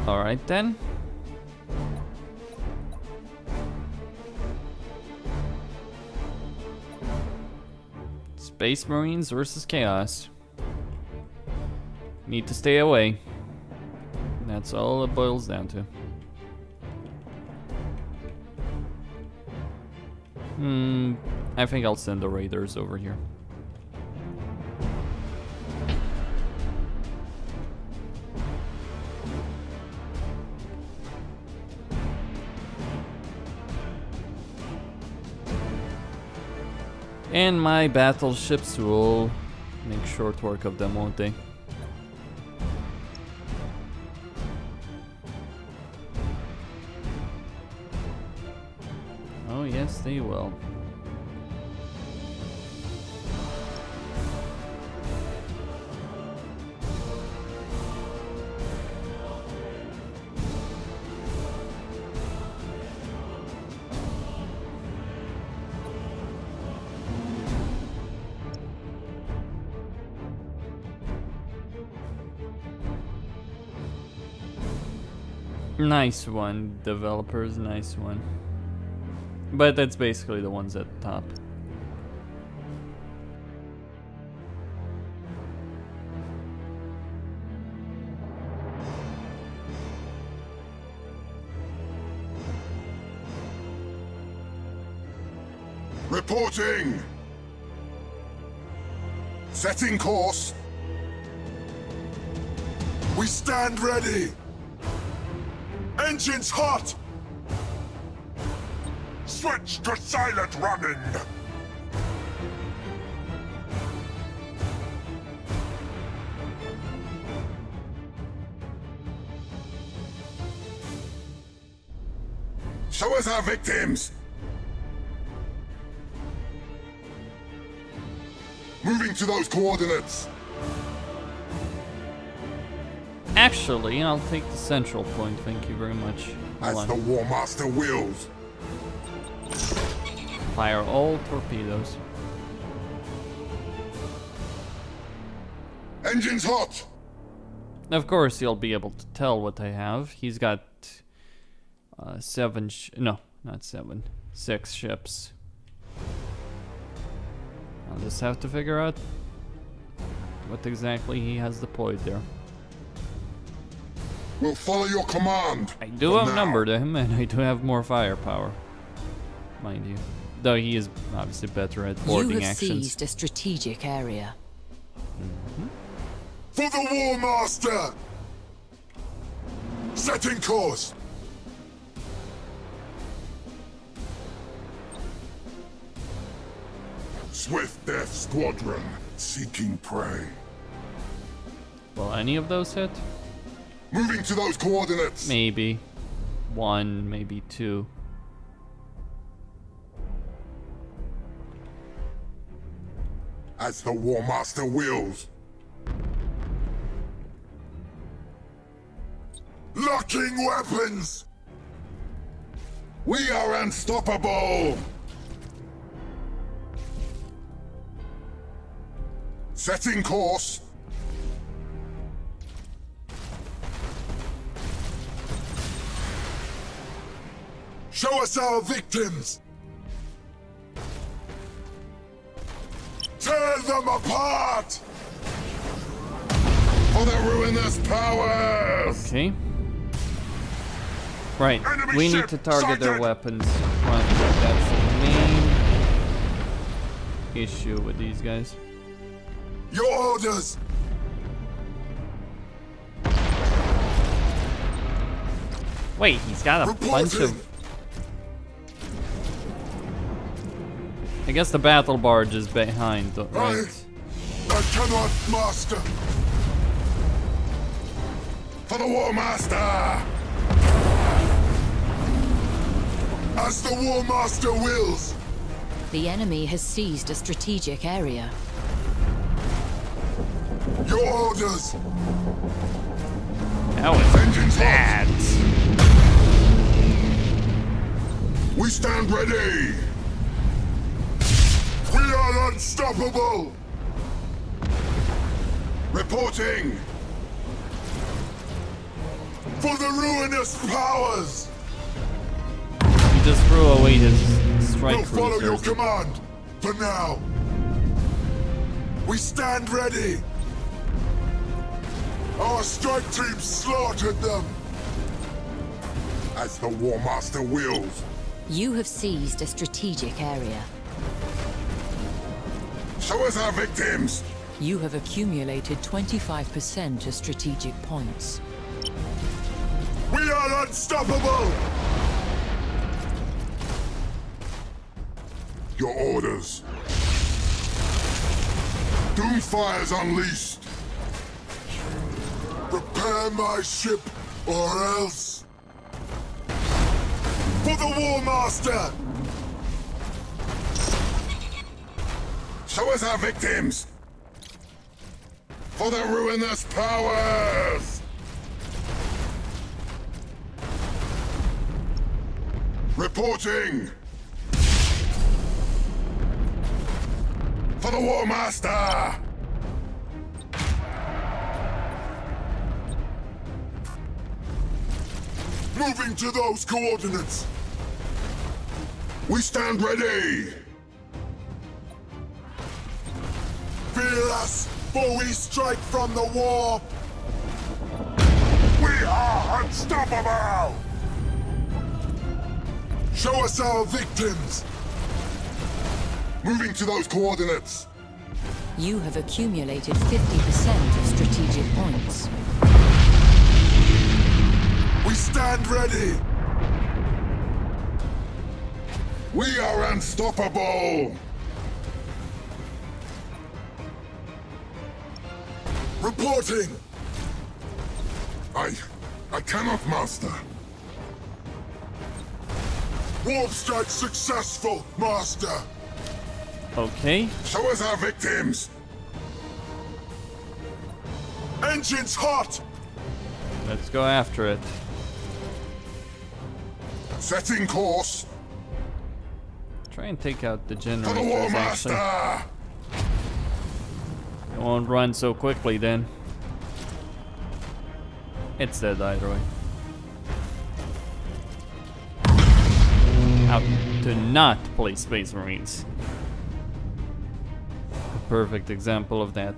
Speaker 1: Alright then. Space Marines versus Chaos. Need to stay away. That's all it boils down to. I think I'll send the raiders over here. And my battleships will make short work of them, won't they? Oh yes, they will. Nice one, developers, nice one. But that's basically the ones at the top.
Speaker 4: Reporting! Setting course! We stand ready! Engines hot! Switch to silent running! Show us our victims! Moving to those coordinates!
Speaker 1: Actually, I'll take the central point, thank you very much.
Speaker 4: As the War Master wills.
Speaker 1: Fire all torpedoes.
Speaker 4: Engines hot!
Speaker 1: Of course, you'll be able to tell what I have. He's got 6 ships. I'll just have to figure out what exactly he has deployed there.
Speaker 4: We'll follow your command.
Speaker 1: I do outnumber him, and I do have more firepower, mind you. Though he is obviously better at boarding
Speaker 3: You have
Speaker 1: actions.
Speaker 3: seized a strategic area.
Speaker 7: For the War Master! Setting course!
Speaker 4: Swift Death Squadron, seeking prey.
Speaker 1: Will any of those hit?
Speaker 4: Moving to those coordinates.
Speaker 1: Maybe. One, maybe two.
Speaker 4: As the War Master wills.
Speaker 7: Locking weapons!
Speaker 4: We are unstoppable! Setting course.
Speaker 7: Show us our victims! Tear them apart!
Speaker 4: For the ruinous powers!
Speaker 1: Okay. Right,
Speaker 7: Enemy
Speaker 1: we need
Speaker 7: ship
Speaker 1: to target their
Speaker 7: sighted!
Speaker 1: weapons. Right, that's the main issue with these guys.
Speaker 7: Your orders!
Speaker 1: Wait, he's got a bunch of... I guess the battle barge is behind, right?
Speaker 7: I cannot master!
Speaker 4: For the War Master!
Speaker 7: As the War Master wills!
Speaker 3: The enemy has seized a strategic area.
Speaker 7: Your orders!
Speaker 1: That was bad.
Speaker 4: We stand ready!
Speaker 7: We are unstoppable!
Speaker 4: Reporting!
Speaker 7: For the ruinous powers!
Speaker 1: He just threw away his strike
Speaker 7: We'll follow your
Speaker 1: cruisers.
Speaker 7: command, for now! We stand ready! Our strike team slaughtered them!
Speaker 4: As the War Master wills.
Speaker 3: You have seized a strategic area.
Speaker 4: Show us our victims!
Speaker 3: You have accumulated 25% of strategic points.
Speaker 7: We are unstoppable!
Speaker 4: Your orders. Doomfire's unleashed.
Speaker 7: Prepare my ship, or else! For the War Master!
Speaker 4: Show us our victims! For the ruinous powers! Reporting! For the War Master!
Speaker 7: Moving to those coordinates!
Speaker 4: We stand ready!
Speaker 7: Fear us, for we strike from the warp!
Speaker 4: We are unstoppable!
Speaker 7: Show us our victims!
Speaker 4: Moving to those coordinates!
Speaker 3: You have accumulated 50% of strategic points.
Speaker 7: We stand ready!
Speaker 4: We are unstoppable!
Speaker 7: Reporting!
Speaker 4: I cannot, Master.
Speaker 7: Warp strike successful, Master!
Speaker 1: Okay.
Speaker 4: Show us our victims!
Speaker 7: Engines hot!
Speaker 1: Let's go after it.
Speaker 4: Setting course!
Speaker 1: Try and take out the
Speaker 4: For the War
Speaker 1: generators, actually.
Speaker 4: Master!
Speaker 1: It won't run so quickly then. It's dead either way. How to not play Space Marines. perfect example of that.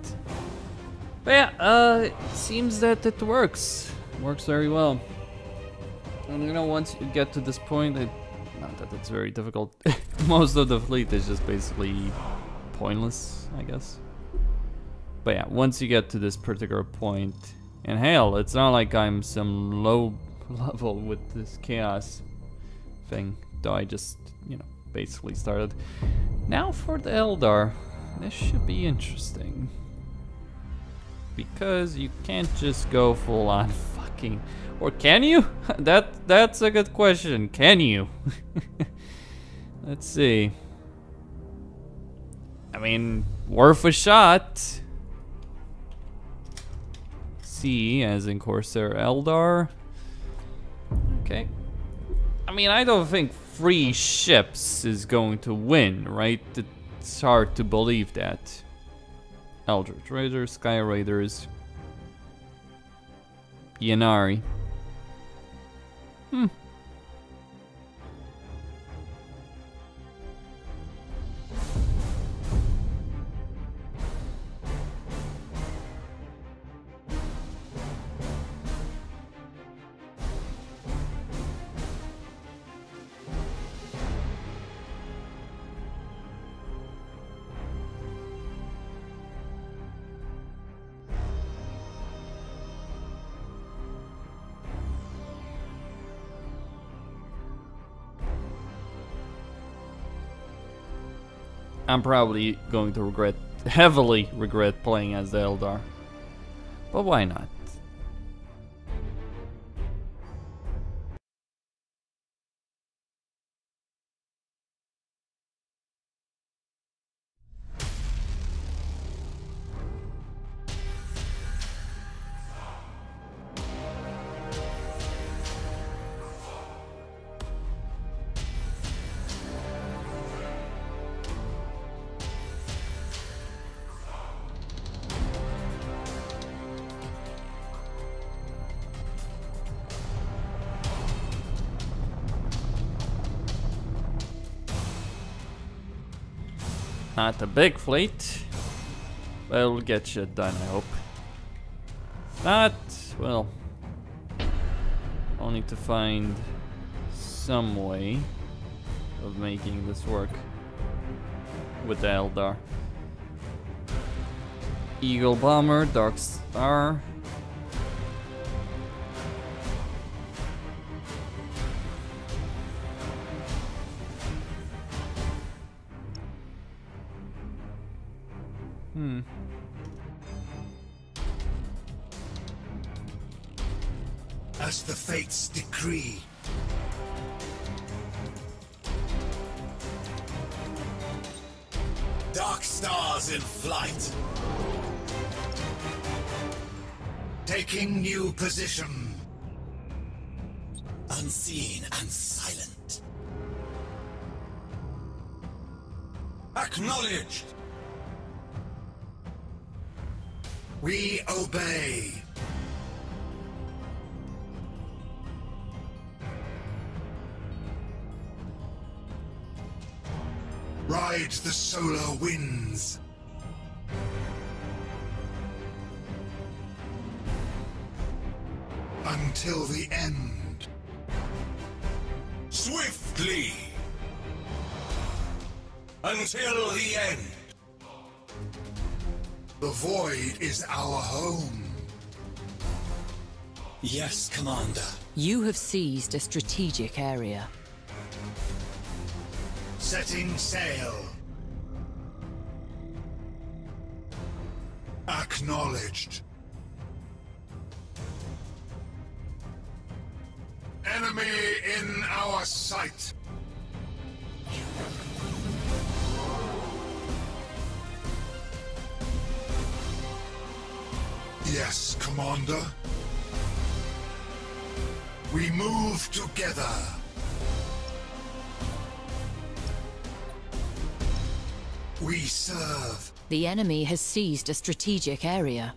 Speaker 1: But yeah, it seems that it works. Works very well. And you know, once you get to this point, not that it's very difficult. Most of the fleet is just basically pointless, I guess. But yeah, once you get to this particular point, and hell, it's not like I'm some low level with this chaos thing, though I just, you know, basically started. Now for the Eldar, this should be interesting. Because you can't just go full on fucking... Or can you? That's a good question. Can you? Let's see. I mean, worth a shot. C as in Corsair Eldar. Okay. I mean, I don't think 3 ships is going to win, right? It's hard to believe that. Eldritch Raiders, Sky Raiders, Yanari. I'm probably going to heavily regret playing as the Eldar. But why not? Not a big fleet, but it'll get shit done, I hope. Not, well, I'll need to find some way of making this work with the Eldar. Eagle Bomber, Dark Star.
Speaker 7: As the fates decree. Dark stars in flight. Taking new position. Unseen and silent. Acknowledged. We obey. Ride the solar winds. Until the end.
Speaker 2: Swiftly. Until the end.
Speaker 7: The void is our home. Yes, Commander.
Speaker 3: You have seized a strategic area.
Speaker 7: Setting sail. Acknowledged. Enemy in our sight. Yes, Commander. We move together. We serve.
Speaker 3: The enemy has seized a strategic area.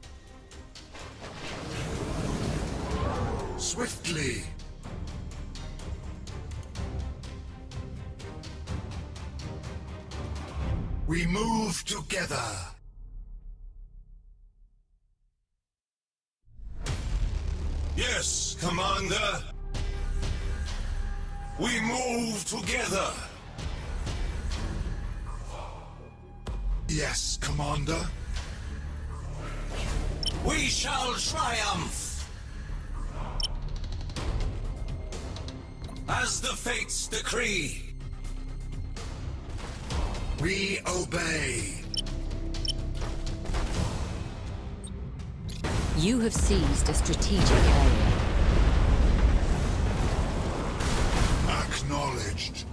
Speaker 7: Swiftly. We move together.
Speaker 2: Commander. We move together.
Speaker 7: Yes, Commander.
Speaker 2: We shall triumph. As the fates decree.
Speaker 7: We obey.
Speaker 3: You have seized a strategic area.
Speaker 7: Acknowledged.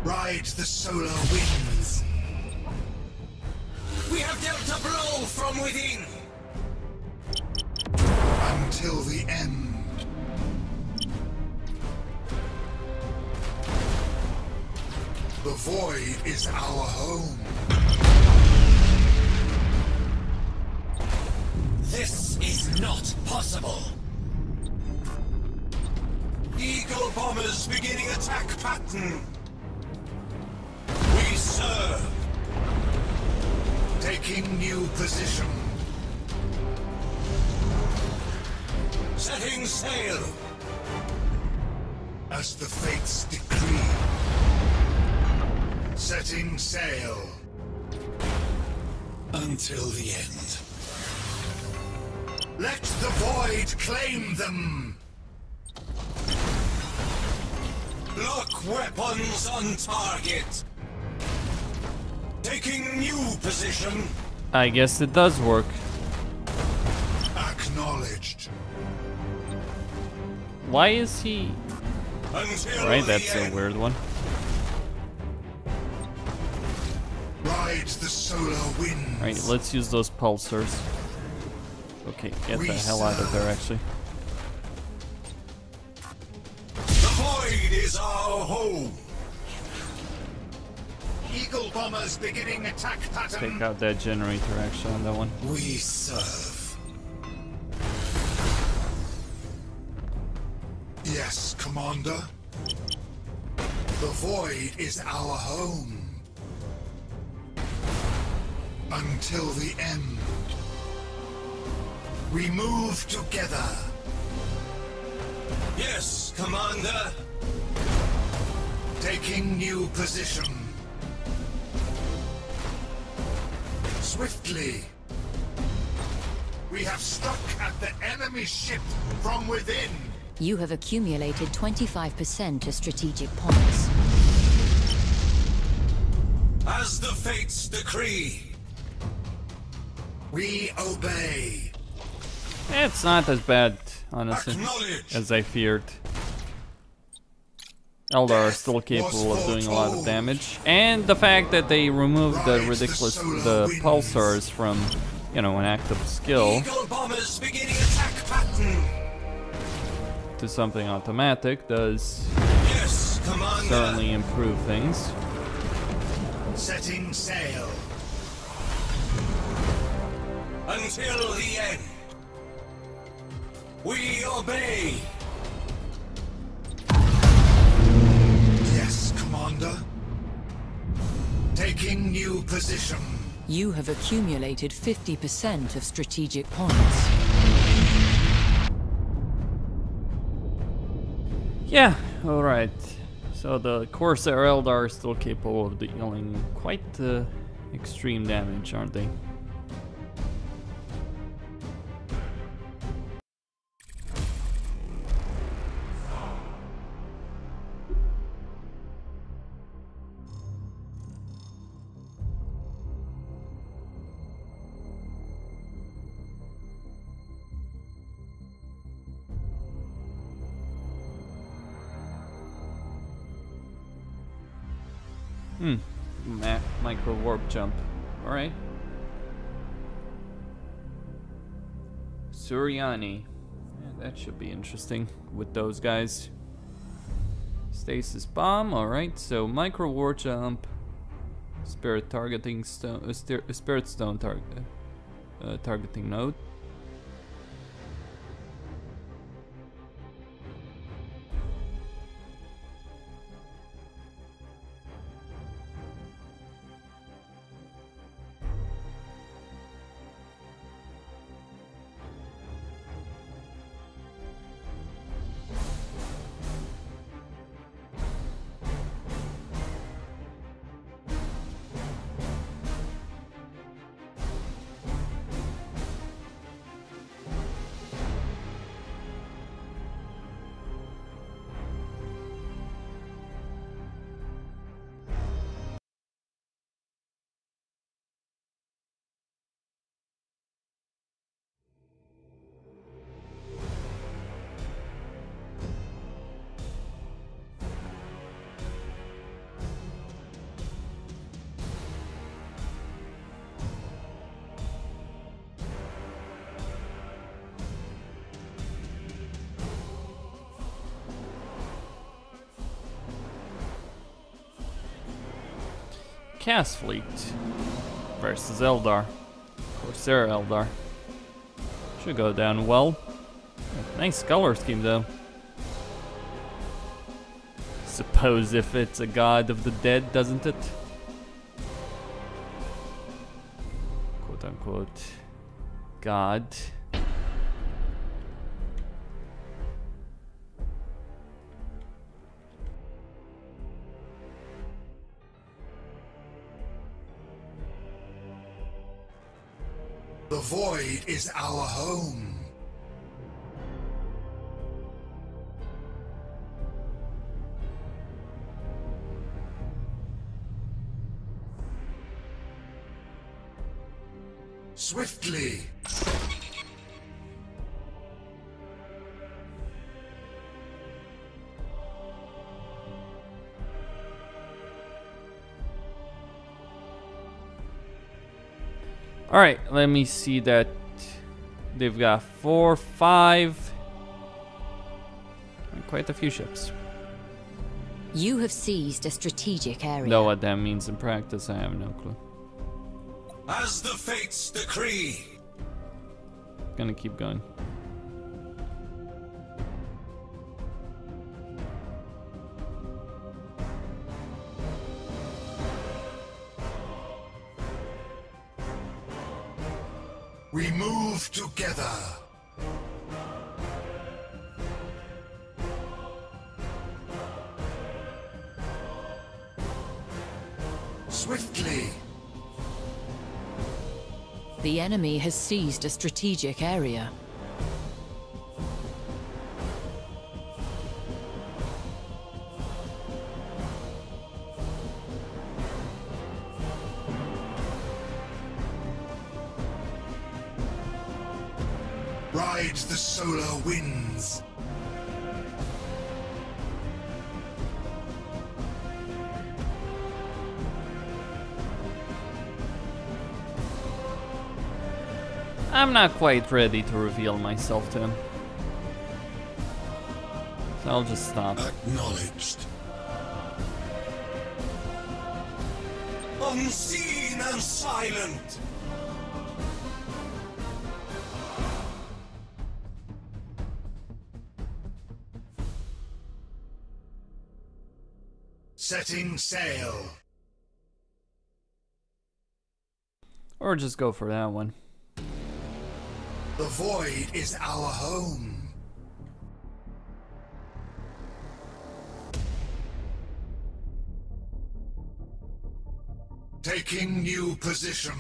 Speaker 7: Ride the solar winds.
Speaker 2: We have dealt a blow from within.
Speaker 7: Until the end. The void is our home.
Speaker 2: This is not possible. Eagle bombers beginning attack pattern. We serve.
Speaker 7: Taking new position.
Speaker 2: Setting sail.
Speaker 7: As the fates decree. Setting sail.
Speaker 2: Until the end.
Speaker 7: Let the void claim them!
Speaker 2: Lock weapons on target. Taking new position.
Speaker 1: I guess it does work.
Speaker 7: Acknowledged.
Speaker 1: Why is he...
Speaker 2: Until
Speaker 1: Right,
Speaker 2: the
Speaker 1: that's a
Speaker 2: end.
Speaker 1: weird one.
Speaker 7: Ride the solar winds.
Speaker 1: Alright, let's use those pulsars. Okay, get the hell out of there, actually.
Speaker 2: The void is our home.
Speaker 7: Eagle bombers beginning attack pattern.
Speaker 1: Take out that generator, actually, on that one.
Speaker 2: We serve.
Speaker 7: Yes, Commander. The void is our home. Until the end. We move together.
Speaker 2: Yes, Commander.
Speaker 7: Taking new position. Swiftly. We have struck at the enemy ship from within.
Speaker 3: You have accumulated 25% of strategic points.
Speaker 2: As the fates decree.
Speaker 7: We obey.
Speaker 1: It's not as bad, honestly,
Speaker 2: Acknowledge.
Speaker 1: as I feared. Eldar are still capable of doing a lot of damage, and the fact that they removed the pulsars from, you know, an active skill
Speaker 2: Eagle bombers beginning attack pattern.
Speaker 1: to something automatic does
Speaker 2: Yes, Commander.
Speaker 1: certainly improve things.
Speaker 7: Setting sail.
Speaker 2: Until the end. We obey.
Speaker 7: Yes, Commander. Taking new position.
Speaker 3: You have accumulated 50% of strategic points.
Speaker 1: Yeah, alright. So the Corsair Eldar are still capable of dealing quite extreme damage, aren't they? Micro warp jump. Alright. Suryani. Yeah, that should be interesting with those guys. Stasis bomb. Alright, so micro warp jump. Spirit targeting stone. Spirit stone targeting node. cast fleet versus Eldar. Corsair Eldar. Should go down well. Nice color scheme though. Suppose if it's a god of the dead, doesn't it? Quote unquote god.
Speaker 7: The void is our home. Swiftly.
Speaker 1: Alright, let me see that they've got 4, 5, and quite a few ships.
Speaker 3: You have seized a strategic area.
Speaker 1: Know what that means in practice, I have no clue.
Speaker 2: As the fates decree.
Speaker 1: Gonna keep going.
Speaker 7: We move together. Swiftly.
Speaker 3: The enemy has seized a strategic area.
Speaker 7: Ride the solar winds.
Speaker 1: I'm not quite ready to reveal myself to him. So I'll just stop.
Speaker 2: Acknowledged. Unseen and silent.
Speaker 7: Setting sail.
Speaker 1: Or just go for that one.
Speaker 7: The void is our home. Taking new position.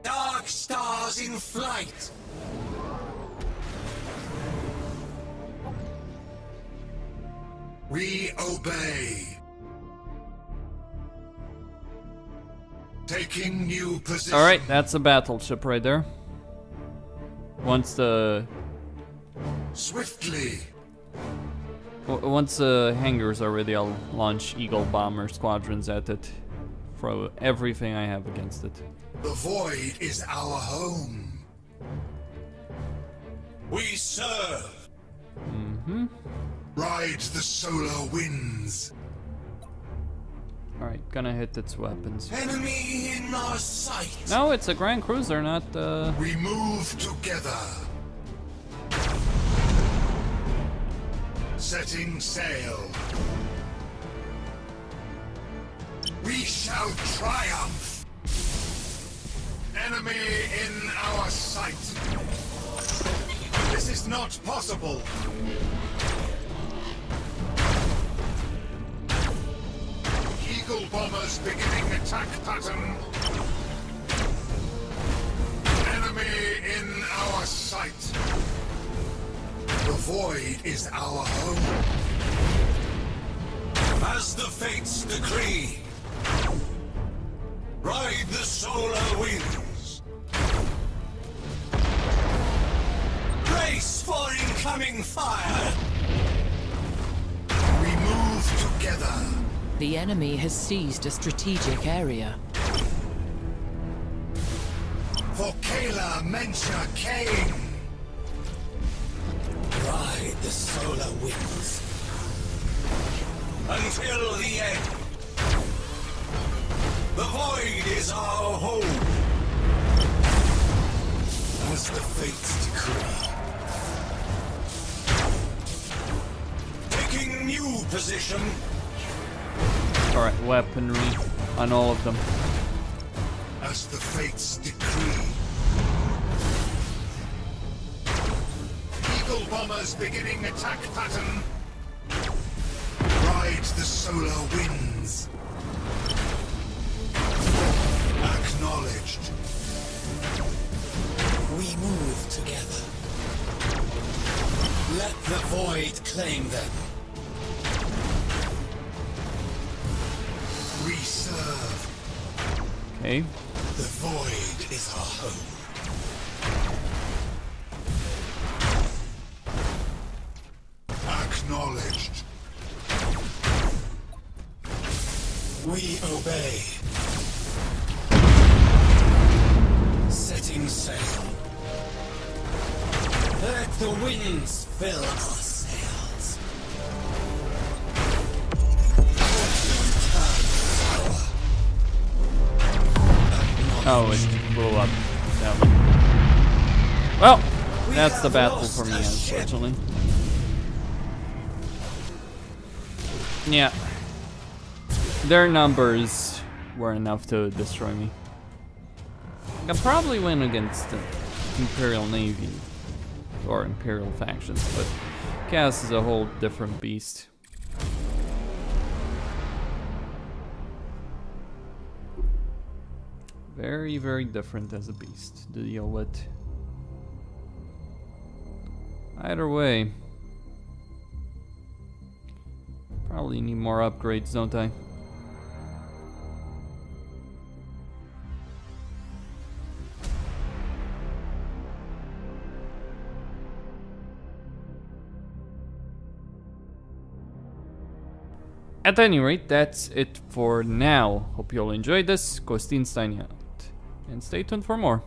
Speaker 2: Dark stars in flight.
Speaker 7: We obey. Taking new position.
Speaker 1: Alright, that's a battleship right there. Once the
Speaker 7: Swiftly.
Speaker 1: once the hangars are ready, I'll launch Eagle bomber squadrons at it. Throw everything I have against it.
Speaker 7: The void is our home.
Speaker 2: We serve.
Speaker 1: Mm-hmm.
Speaker 7: Ride the solar winds.
Speaker 1: Alright, gonna hit its weapons.
Speaker 2: Enemy in our sight.
Speaker 1: No, it's a Grand Cruiser, not
Speaker 7: We move together. Setting sail. We shall triumph. Enemy in our sight. This is not possible. Eagle bombers beginning attack pattern. Enemy in our sight. The void is our home.
Speaker 2: As the fates decree. Ride the solar winds. Brace for incoming fire.
Speaker 7: We move together.
Speaker 3: The enemy has seized a strategic area.
Speaker 7: For Kayla Mencha Kane.
Speaker 2: Ride the solar winds. until the end. The void is our home. As the fates decree. Taking new position.
Speaker 1: Alright, weaponry on all of them.
Speaker 7: As the fates decree. Eagle bombers beginning attack pattern. Ride the solar winds. Acknowledged.
Speaker 2: We move together. Let the void claim them.
Speaker 7: We serve.
Speaker 1: Okay.
Speaker 7: The void is our home. Acknowledged.
Speaker 2: We obey. Setting sail. Let the winds fill our sails.
Speaker 1: Oh, it blew up. That one. Well, that's the battle for me, unfortunately. Yeah. Their numbers were enough to destroy me. I could probably win against the Imperial Navy or Imperial factions, but Chaos is a whole different beast. Very, very different as a beast to deal with. Either way, probably need more upgrades, don't I? At any rate, that's it for now. Hope you all enjoyed this. Costin signing out. And stay tuned for more.